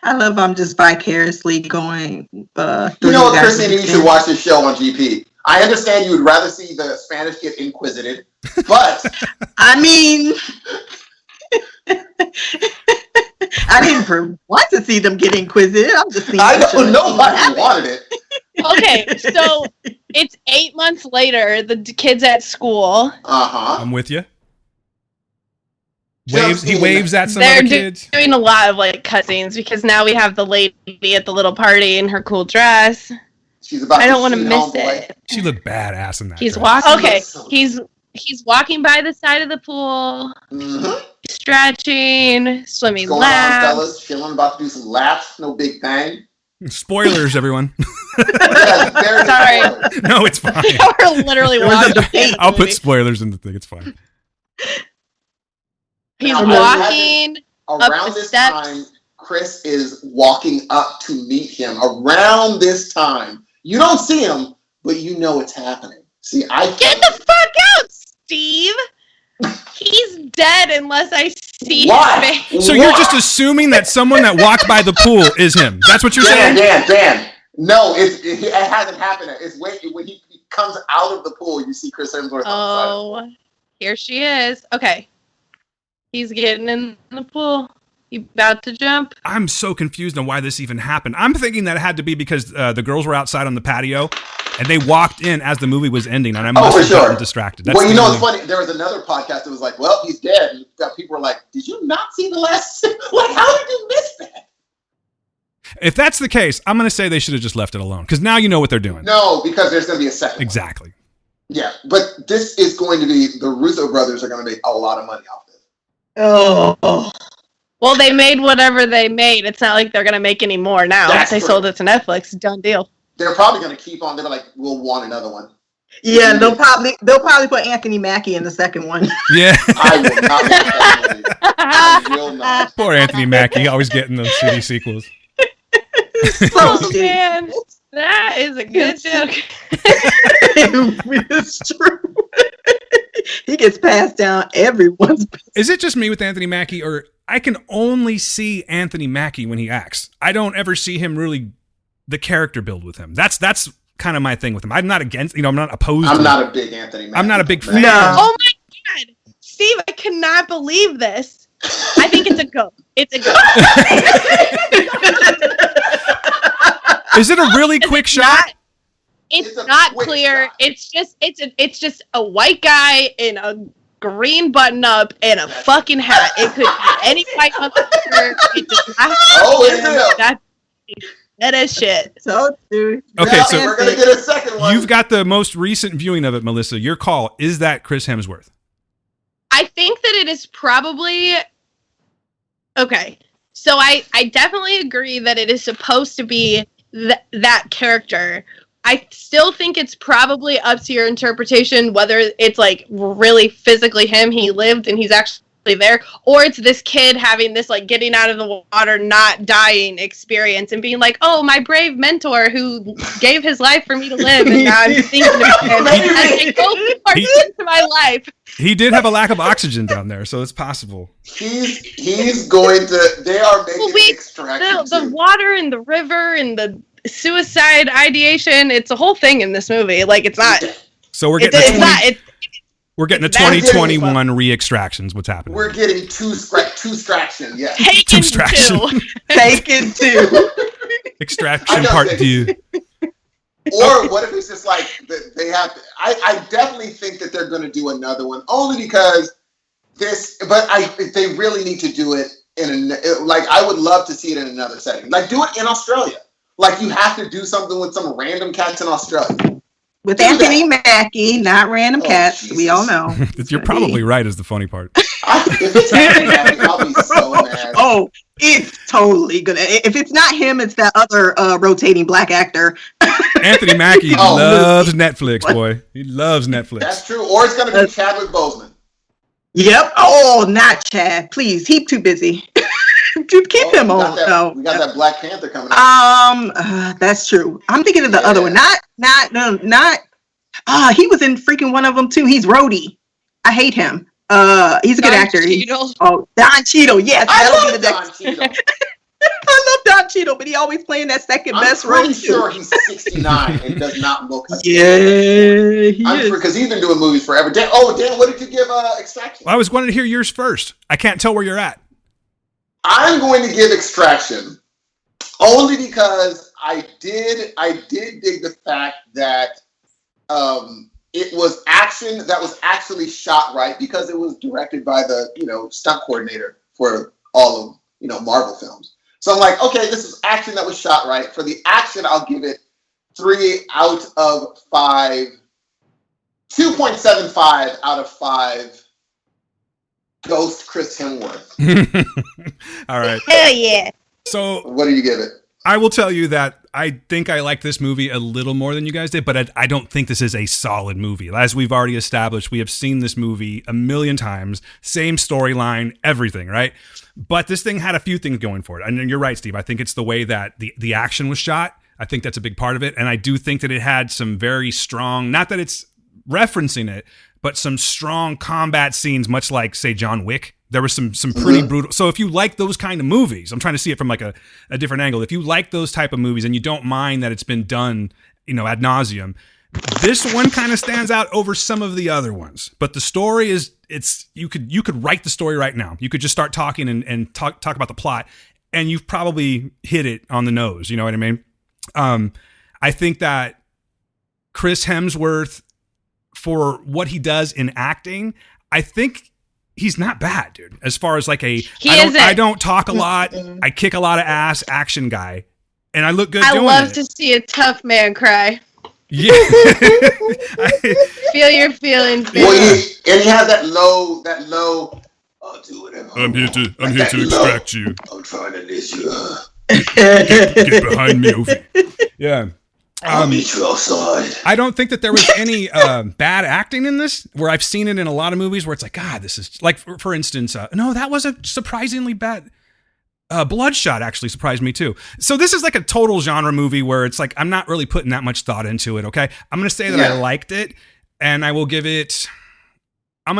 Speaker 5: I love I'm just vicariously going
Speaker 3: you know what, Christina, you should watch this show on GP. I understand you would rather see the Spanish get inquisited, but...
Speaker 5: I mean... I didn't want to see them get inquisitive. I'm just seeing
Speaker 3: nobody wanted it.
Speaker 4: Okay, so it's 8 months later. The kid's at school.
Speaker 2: I'm with you. He waves at some other kids.
Speaker 4: They're doing a lot of like cutscenes because now we have the lady at the little party in her cool dress.
Speaker 3: She's about.
Speaker 4: I don't want to miss it.
Speaker 2: She looked badass in that.
Speaker 4: He's walking. Okay, he's He's walking by the side of the pool, stretching, swimming
Speaker 3: Going
Speaker 4: laps.
Speaker 3: on, fellas, chilling, about to do some laps. No big thing.
Speaker 2: Spoilers, everyone.
Speaker 4: Sorry.
Speaker 2: No, it's fine.
Speaker 4: We're literally watching.
Speaker 2: I'll put spoilers in the thing. It's fine.
Speaker 4: He's walking
Speaker 3: around this time. Chris is walking up to meet him. Around this time, you don't see him, but you know it's happening. See,
Speaker 4: get the fuck out, Steve. He's dead unless I see his face.
Speaker 2: So you're just assuming that someone that walked by the pool is him. That's what you're saying?
Speaker 3: Dan. No, it hasn't happened. It's when he comes out of the pool, you see Chris Hemsworth on the side.
Speaker 4: Here she is. Okay. He's getting in the pool. He about to jump.
Speaker 2: I'm so confused on why this even happened. I'm thinking that it had to be because the girls were outside on the patio and they walked in as the movie was ending, and I must have gotten distracted. That's
Speaker 3: it's funny. There was another podcast that was like, well, he's dead. And people were like, did you not see the last? Like, how did you miss that?
Speaker 2: If that's the case, I'm going to say they should have just left it alone, because now you know what they're doing.
Speaker 3: No, because there's going to be a second
Speaker 2: Exactly.
Speaker 3: one. Yeah, but this is going to be, the Russo brothers are going to make a lot of money off this.
Speaker 5: Oh.
Speaker 4: Well, they made whatever they made. It's not like they're going to make any more now. They sold it to Netflix. Done deal.
Speaker 3: They're probably going to keep on. They're like, we'll want another one.
Speaker 5: Yeah, they'll probably put Anthony Mackie in the second one.
Speaker 2: Yeah.
Speaker 3: I will not make that movie. I will not.
Speaker 2: Poor Anthony Mackie, always getting those shitty sequels.
Speaker 4: Oh, man. That is a good joke.
Speaker 5: It's true. He gets passed down everyone's.
Speaker 2: Is it just me with Anthony Mackie, or I can only see Anthony Mackie when he acts? I don't ever see him really, the character build with him. That's kind of my thing with him. I'm not against, I'm not opposed.
Speaker 3: I'm not a big Anthony Mackie.
Speaker 2: I'm not a big fan.
Speaker 5: No.
Speaker 4: Oh my God. Steve, I cannot believe this. I think it's a go. It's a go.
Speaker 2: Is it a really quick shot?
Speaker 4: It's not clear. Shot. It's just a white guy in a green button up and a fucking hat. It could be any white motherfucker. It does not that is shit.
Speaker 5: So, dude.
Speaker 2: Okay, so
Speaker 3: we're gonna get a second one.
Speaker 2: You've got the most recent viewing of it, Melissa. Your call. Is that Chris Hemsworth?
Speaker 4: I think that it is probably okay. So I definitely agree that it is supposed to be that character. I still think it's probably up to your interpretation whether it's like really physically him, he lived and he's actually there, or it's this kid having this like getting out of the water, not dying experience and being like, oh, my brave mentor who gave his life for me to live, and now I'm thinking about him as a ghost into my life.
Speaker 2: He did have a lack of oxygen down there, so it's possible.
Speaker 3: He's going to. They are making extraction.
Speaker 4: The water and the river and the suicide ideation. It's a whole thing in this movie. Like it's not.
Speaker 2: So we're getting. We're getting the 2021 re-extractions. What's happening?
Speaker 3: We're getting two extraction. Yeah.
Speaker 4: Taken two.
Speaker 5: Taken two.
Speaker 2: Extraction part 2.
Speaker 3: Or what if it's just like they have? I definitely think that they're going to do another one only because this. But they really need to do it like I would love to see it in another setting. Like do it in Australia. Like you have to do something with some random cats in Australia.
Speaker 5: With Anthony Mackie, not random cats. Jesus. We all know.
Speaker 2: You're probably right is the funny part.
Speaker 3: If it's Anthony Mackie, I'll be so mad.
Speaker 5: Oh, it's totally gonna. If it's not him, it's that other rotating black actor.
Speaker 2: Anthony Mackie loves Netflix, boy. He loves Netflix.
Speaker 3: That's true. Or it's going to be Chadwick Boseman.
Speaker 5: Yep. Oh, not Chad. Please, he's too busy. Dude, keep him on.
Speaker 3: We got that Black Panther coming out.
Speaker 5: That's true. I'm thinking of the other one. Not. He was in freaking one of them too. He's Rhodey. I hate him. He's a good actor. Don Cheadle. Yes,
Speaker 3: I love Don Cheadle.
Speaker 5: I love Don Cheadle, but he always playing that second best role.
Speaker 3: I'm sure he's 69 and does not look.
Speaker 5: Yeah, he is.
Speaker 3: Because he's been doing movies forever. Dan, what did you give Extraction?
Speaker 2: Well, I was wanting to hear yours first. I can't tell where you're at.
Speaker 3: I'm going to give Extraction only because I did dig the fact that it was action that was actually shot right because it was directed by the stunt coordinator for all of Marvel films. So I'm like, okay, this is action that was shot right. For the action, I'll give it 3 out of 5 2.75 out of 5. Ghost Chris Hemsworth.
Speaker 2: All right.
Speaker 4: Hell yeah.
Speaker 2: So
Speaker 3: what do you give it?
Speaker 2: I will tell you that I think I like this movie a little more than you guys did, but I don't think this is a solid movie. As we've already established, we have seen this movie a million times, same storyline, everything, right? But this thing had a few things going for it. And you're right, Steve. I think it's the way that the action was shot. I think that's a big part of it. And I do think that it had some very strong, not that it's referencing it, but some strong combat scenes, much like, say, John Wick. There was some pretty brutal. So if you like those kind of movies, I'm trying to see it from like a different angle. If you like those type of movies and you don't mind that it's been done, ad nauseum, this one kind of stands out over some of the other ones. But the story is, you could write the story right now. You could just start talking and talk about the plot, and you've probably hit it on the nose. You know what I mean? I think that Chris Hemsworth, for what he does in acting, I think he's not bad, dude. As far as like I don't talk a lot, I kick a lot of ass action guy, and I look good doing it.
Speaker 4: I love to see a tough man cry.
Speaker 2: Yeah.
Speaker 4: Feel your feelings, baby.
Speaker 3: Well, and he has that low, I'll do whatever.
Speaker 2: I'm here to extract you.
Speaker 3: I'm trying to dish you up.
Speaker 2: Get behind me, Ovi. Yeah.
Speaker 3: I'll meet you outside.
Speaker 2: I don't think that there was any bad acting in this, where I've seen it in a lot of movies where it's like, God, this is like, for instance, no, that was a surprisingly bad. Bloodshot actually surprised me too. So this is like a total genre movie where it's like, I'm not really putting that much thought into it. Okay. I'm going to say that I liked it, and I will give it, I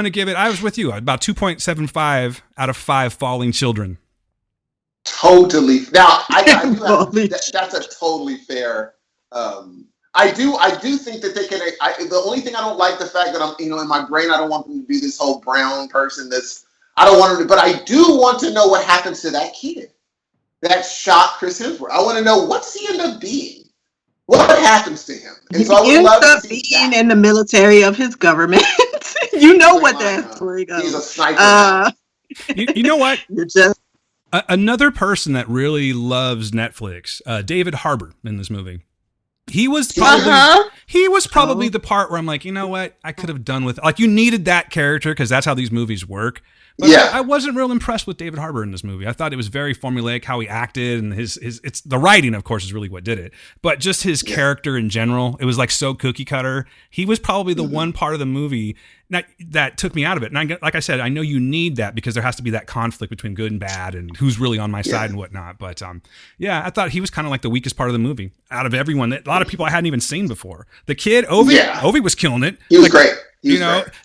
Speaker 2: was with you, about 2.75 out of 5 falling children.
Speaker 3: Totally. Now, that's a totally fair. I do think that they can. The only thing I don't like the fact that I'm, in my brain, I don't want them to do this whole brown person. I don't want them to, but I do want to know what happens to that kid that shot Chris Hemsworth. I want to know, what's he end up being? What happens to him? And so
Speaker 5: he ends up being in the military of his government. You know what that story goes.
Speaker 3: He's a sniper.
Speaker 2: You know what?
Speaker 5: You're just
Speaker 2: another person that really loves Netflix, David Harbour, in this movie. He was probably the part where I'm like, you know what? I could have done with, like, you needed that character because that's how these movies work. But I wasn't real impressed with David Harbour in this movie. I thought it was very formulaic how he acted, and it's the writing, of course, is really what did it. But just his character in general, it was like so cookie cutter. He was probably the one part of the movie that took me out of it. And like I said, I know you need that because there has to be that conflict between good and bad and who's really on my side and whatnot. But I thought he was kind of like the weakest part of the movie out of everyone. A lot of people I hadn't even seen before. The kid, Ovi was killing it.
Speaker 3: He was great.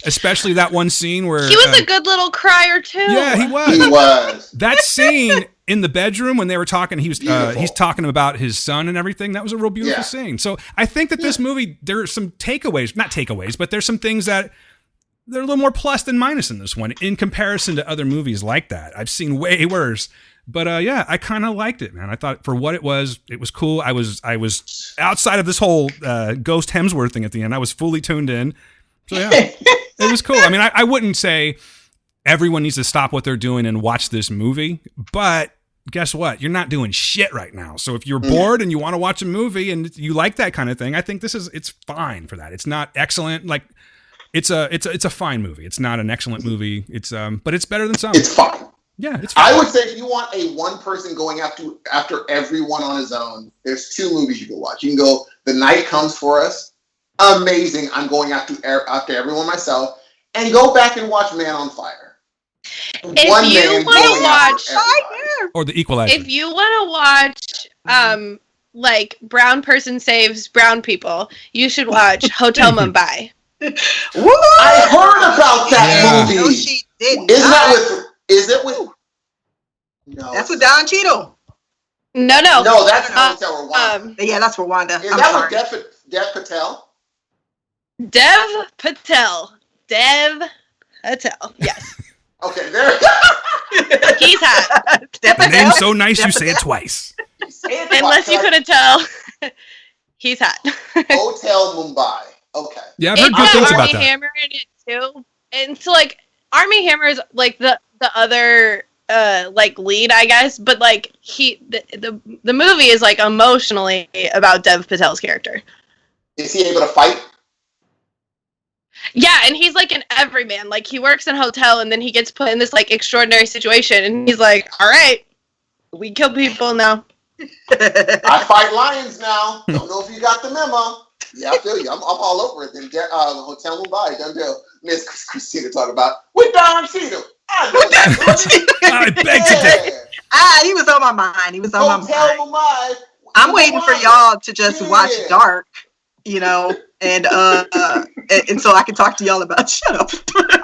Speaker 2: Especially that one scene where
Speaker 4: he was a good little crier too.
Speaker 2: Yeah, he was.
Speaker 3: He was.
Speaker 2: That scene in the bedroom when they were talking, he's talking about his son and everything. That was a real beautiful scene. So I think that this movie, there are some not takeaways, but there's some things that they're a little more plus than minus in this one in comparison to other movies like that. I've seen way worse. But I kind of liked it, man. I thought for what it was cool. I was outside of this whole Ghost Hemsworth thing at the end. I was fully tuned in. So yeah, it was cool. I mean, I wouldn't say everyone needs to stop what they're doing and watch this movie, but guess what? You're not doing shit right now. So if you're bored and you want to watch a movie and you like that kind of thing, I think it's fine for that. It's not excellent. Like it's a fine movie. It's not an excellent movie. It's but it's better than some.
Speaker 3: It's fine.
Speaker 2: Yeah, it's fine.
Speaker 3: I would say if you want a one person going after everyone on his own, there's 2 movies you can watch. You can go The Night Comes For Us. Amazing. I'm going after everyone myself. And go back and watch Man on Fire.
Speaker 4: If you want to watch
Speaker 2: or The Equalizer.
Speaker 4: If you want to watch like brown person saves brown people, you should watch Hotel Mumbai.
Speaker 3: I heard about that movie.
Speaker 5: No, she didn't.
Speaker 3: Is it with No.
Speaker 5: That's with Don Cheadle.
Speaker 4: No,
Speaker 3: that's Hotel Rwanda.
Speaker 5: Yeah, that's Rwanda.
Speaker 3: Is that with Dev Patel?
Speaker 4: Dev Patel. Yes.
Speaker 3: Okay, there.
Speaker 4: He's hot.
Speaker 2: The name's so nice you say it twice.
Speaker 4: Unless you couldn't tell. He's hot.
Speaker 3: Hotel Mumbai. Okay.
Speaker 2: Yeah, I've heard good things about that.
Speaker 4: Armie Hammer in it too. And so like Armie Hammer is like the other like lead, I guess, but like the movie is like emotionally about Dev Patel's character.
Speaker 3: Is he able to fight?
Speaker 4: Yeah, and he's like an everyman. Like, he works in a hotel, and then he gets put in this like extraordinary situation, and he's like, "All right, we kill people now."
Speaker 3: I fight lions now. Don't know if you got the memo. Yeah, I feel you. I'm all over it. Then Hotel Mumbai, done deal. Miss Christina talking about with Don Cheadle. I know that.
Speaker 2: I beg to differ.
Speaker 5: He was on my mind. He was on my mind.
Speaker 3: Hotel Mumbai.
Speaker 5: I'm waiting for y'all to just watch Dark, you know, and so I can talk to y'all about Shut Up.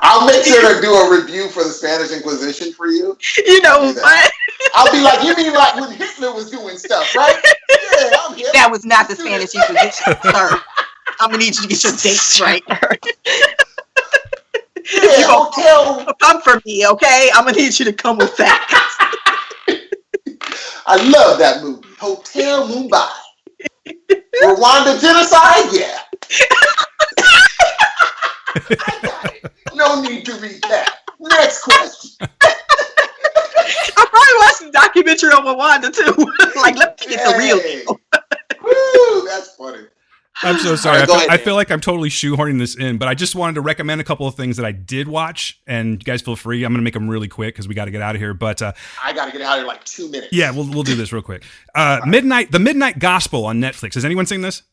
Speaker 3: I'll make sure to do a review for the Spanish Inquisition for you.
Speaker 5: You know what?
Speaker 3: I'll be like, you mean like when Hitler was doing stuff, right? Yeah, I'm here.
Speaker 5: That was not the Spanish Inquisition, sir. I'm gonna need you to get your dates right.
Speaker 3: Yeah,
Speaker 5: You gonna come for me, okay? I'm gonna need you to come with that.
Speaker 3: I love that movie, Hotel Mumbai. Rwanda genocide, yeah. I got it. No need to recap. Next question.
Speaker 5: I probably watched the documentary on Rwanda too. Like, let me get the real deal.
Speaker 3: Woo, that's funny.
Speaker 2: I'm so sorry.
Speaker 3: Right,
Speaker 2: I feel like I'm totally shoehorning this in, but I just wanted to recommend a couple of things that I did watch, and you guys feel free. I'm going to make them really quick because we got to get out of here. But
Speaker 3: I got to get out of here in like 2 minutes.
Speaker 2: Yeah, we'll do this real quick. The Midnight Gospel on Netflix. Has anyone seen this?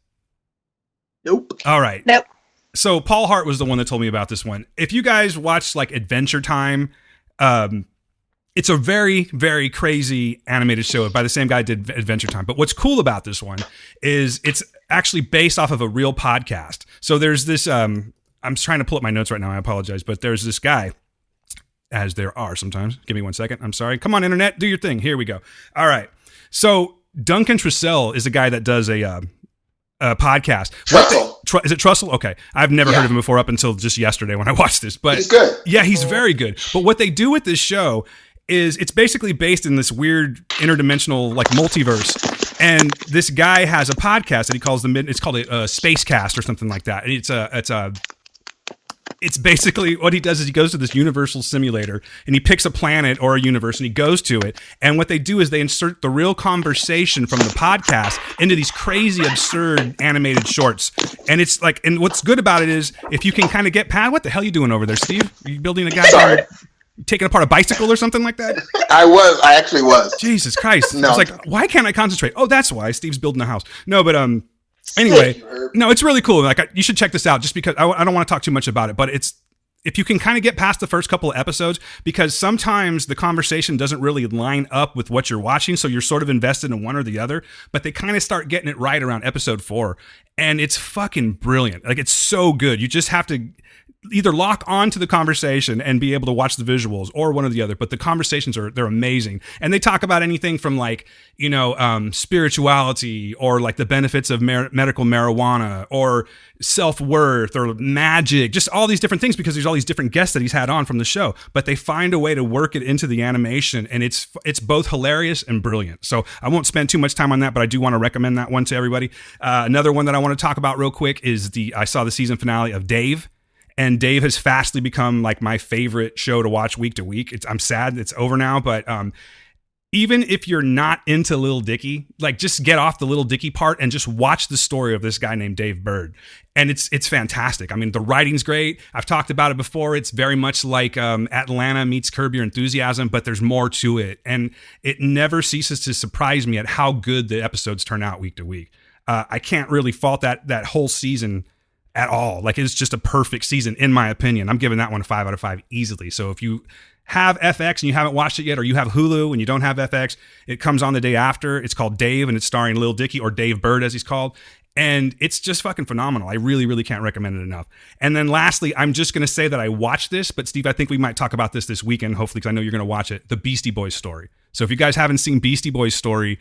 Speaker 5: Nope.
Speaker 2: All right.
Speaker 4: Nope.
Speaker 2: So Paul Hart was the one that told me about this one. If you guys watch like Adventure Time, it's a very, very crazy animated show by the same guy who did Adventure Time. But what's cool about this one is it's actually based off of a real podcast. So there's this, I'm trying to pull up my notes right now. I apologize. But there's this guy, as there are sometimes. Give me 1 second. I'm sorry. Come on, internet. Do your thing. Here we go. All right. So Duncan Trussell is a guy that does a podcast.
Speaker 3: Trussell.
Speaker 2: Is it Trussell? Okay. I've never heard of him before up until just yesterday when I watched this. But
Speaker 3: he's good.
Speaker 2: Yeah, he's very good. But what they do with this show is it's basically based in this weird interdimensional like multiverse. And this guy has a podcast that he calls it's called a Space Cast or something like that. And it's basically what he does is he goes to this universal simulator and he picks a planet or a universe and he goes to it. And what they do is they insert the real conversation from the podcast into these crazy, absurd animated shorts. And it's like, and what's good about it is if you can kind of get past, what the hell are you doing over there, Steve? Are you building a guy?
Speaker 3: Sorry.
Speaker 2: Taking apart a bicycle or something like that?
Speaker 3: I actually was.
Speaker 2: Jesus Christ.
Speaker 3: No.
Speaker 2: It's like, why can't I concentrate? Oh, that's why. Steve's building a house. No, but anyway, no, it's really cool. Like, you should check this out just because I don't want to talk too much about it, but if you can kind of get past the first couple of episodes, because sometimes the conversation doesn't really line up with what you're watching, so you're sort of invested in one or the other, but they kind of start getting it right around episode 4, and it's fucking brilliant. Like, it's so good. You just have to either lock on to the conversation and be able to watch the visuals or one or the other, but the conversations they're amazing. And they talk about anything from like, spirituality or like the benefits of medical marijuana or self-worth or magic, just all these different things because there's all these different guests that he's had on from the show, but they find a way to work it into the animation and it's both hilarious and brilliant. So I won't spend too much time on that, but I do want to recommend that one to everybody. Another one that I want to talk about real quick is I saw the season finale of Dave. And Dave has fastly become like my favorite show to watch week to week. I'm sad it's over now, but even if you're not into Lil Dicky, like just get off the Lil Dicky part and just watch the story of this guy named Dave Bird. And it's fantastic. I mean, the writing's great. I've talked about it before. It's very much like Atlanta meets Curb Your Enthusiasm, but there's more to it. And it never ceases to surprise me at how good the episodes turn out week to week. I can't really fault that whole season at all. Like, it's just a perfect season in my opinion. I'm giving that one a 5 out of 5 easily. So if you have FX and you haven't watched it yet, or you have Hulu and you don't have FX, it comes on the day after. It's called Dave and it's starring Lil Dicky, or Dave Bird as he's called. And it's just fucking phenomenal. I really, really can't recommend it enough. And then lastly, I'm just going to say that I watched this, but Steve, I think we might talk about this weekend, hopefully, because I know you're going to watch it. The Beastie Boys story. So if you guys haven't seen Beastie Boys story,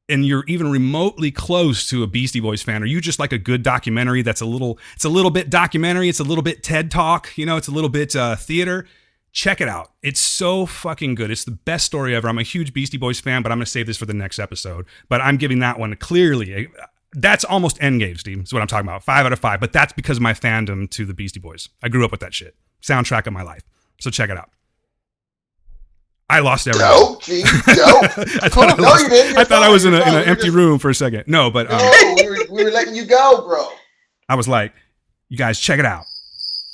Speaker 2: and you're even remotely close to a Beastie Boys fan, or you just like a good documentary it's a little bit documentary, it's a little bit TED Talk, it's a little bit theater, check it out. It's so fucking good. It's the best story ever. I'm a huge Beastie Boys fan, but I'm going to save this for the next episode. But I'm giving that one clearly, that's almost Endgame, Steve, is what I'm talking about. 5 out of 5, but that's because of my fandom to the Beastie Boys. I grew up with that shit. Soundtrack of my life. So check it out. I lost everything.
Speaker 3: Dope, G, dope.
Speaker 2: I thought I was in an empty room for a second. No, but
Speaker 3: we were letting you go, bro.
Speaker 2: I was like, you guys check it out.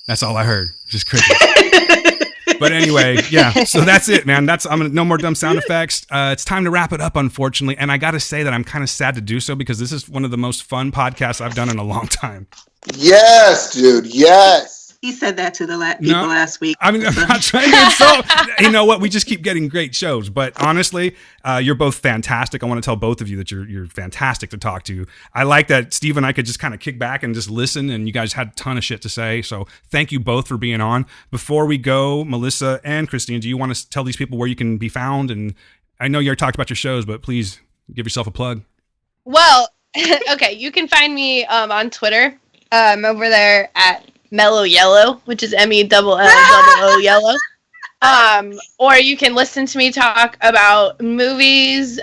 Speaker 2: That's all I heard. Just crickets. But anyway, yeah. So that's it, man. No more dumb sound effects. It's time to wrap it up, unfortunately. And I got to say that I'm kind of sad to do so because this is one of the most fun podcasts I've done in a long time.
Speaker 3: Yes, dude. Yes.
Speaker 5: He said that to the people last week.
Speaker 2: I mean, I'm not trying to insult. You know what? We just keep getting great shows. But honestly, you're both fantastic. I want to tell both of you that you're fantastic to talk to. I like that Steve and I could just kind of kick back and just listen, and you guys had a ton of shit to say. So thank you both for being on. Before we go, Melissa and Christina, do you want to tell these people where you can be found? And I know you already talked about your shows, but please give yourself a plug.
Speaker 4: Well, okay, you can find me on Twitter over there at Mellow Yellow, which is MELLO Yellow. Or you can listen to me talk about movies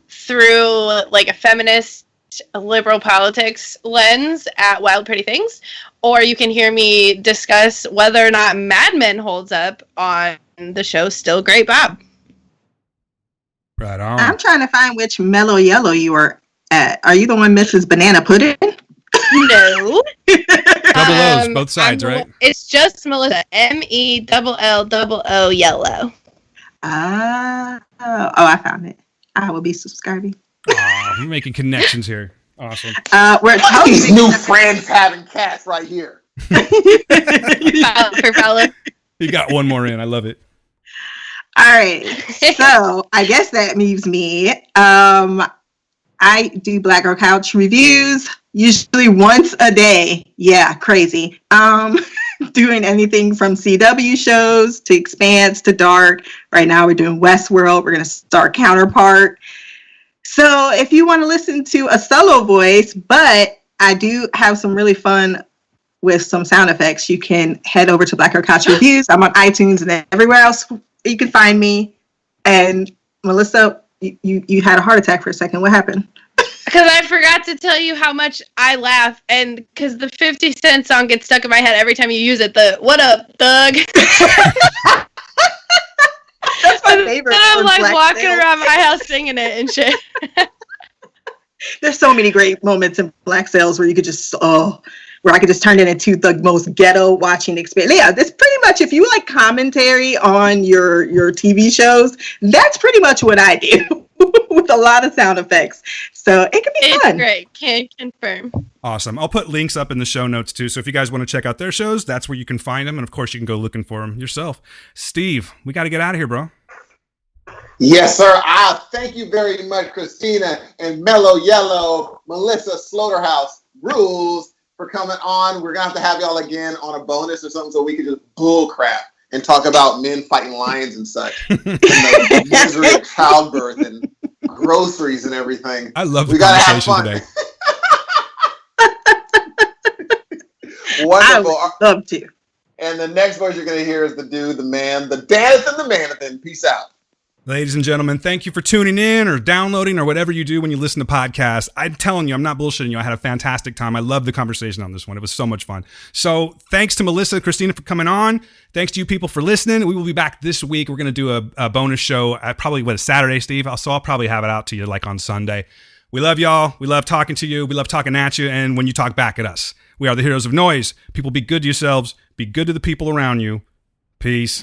Speaker 4: through like a feminist liberal politics lens at Wild Pretty Things. Or you can hear me discuss whether or not Mad Men holds up on the show Still Great Bob.
Speaker 2: Right on.
Speaker 5: I'm trying to find which Mellow Yellow you are at. Are you the one Mrs. Banana Pudding?
Speaker 4: No.
Speaker 2: Double O's, both sides, right?
Speaker 4: It's just Melissa. MELLO Yellow.
Speaker 5: Oh, I found it. I will be subscribing.
Speaker 2: Oh, you're making connections here. Awesome.
Speaker 5: We're
Speaker 3: These new friends having cast right here.
Speaker 4: For follow.
Speaker 2: You got one more in. I love it.
Speaker 5: All right. So I guess that leaves me. I do Black Girl Couch reviews usually once a day. Yeah, crazy. Doing anything from CW shows to Expanse to Dark. Right now we're doing Westworld. We're going to start Counterpart. So if you want to listen to a solo voice, but I do have some really fun with some sound effects, you can head over to Black Girl Couch Reviews. I'm on iTunes and everywhere else you can find me. And Melissa, you had a heart attack for a second. What happened?
Speaker 4: Because I forgot to tell you how much I laugh, and because the 50 Cent song gets stuck in my head every time you use it. The "What up, thug?"
Speaker 5: That's my favorite.
Speaker 4: And I'm like walking around my house singing it and shit.
Speaker 5: There's so many great moments in Black Sails where you could just where I could just turn it into the most ghetto watching experience. Yeah, that's pretty much, if you like commentary on your TV shows, that's pretty much what I do with a lot of sound effects. So it can be fun.
Speaker 4: It's great. Can confirm.
Speaker 2: Awesome. I'll put links up in the show notes too. So if you guys want to check out their shows, that's where you can find them. And of course, you can go looking for them yourself. Steve, we got to get out of here, bro.
Speaker 3: Yes, sir. Thank you very much, Christina and Mellow Yellow, Melissa Slaughterhouse Rules, for coming on. We're going to have y'all again on a bonus or something so we can just bull crap and talk about men fighting lions and such. And the misery of childbirth and groceries and everything.
Speaker 2: I love the conversation today.
Speaker 3: Wonderful.
Speaker 5: I would love to.
Speaker 3: And the next voice you're going to hear is the dude, the man, the Daneth and the Manathan. Peace out.
Speaker 2: Ladies and gentlemen, thank you for tuning in or downloading or whatever you do when you listen to podcasts. I'm telling you, I'm not bullshitting you. I had a fantastic time. I loved the conversation on this one. It was so much fun. So thanks to Melissa and Christina for coming on. Thanks to you people for listening. We will be back this week. We're going to do a bonus show at probably, Saturday, Steve? So I'll probably have it out to you like on Sunday. We love y'all. We love talking to you. We love talking at you. And when you talk back at us, we are the heroes of noise. People, be good to yourselves. Be good to the people around you. Peace.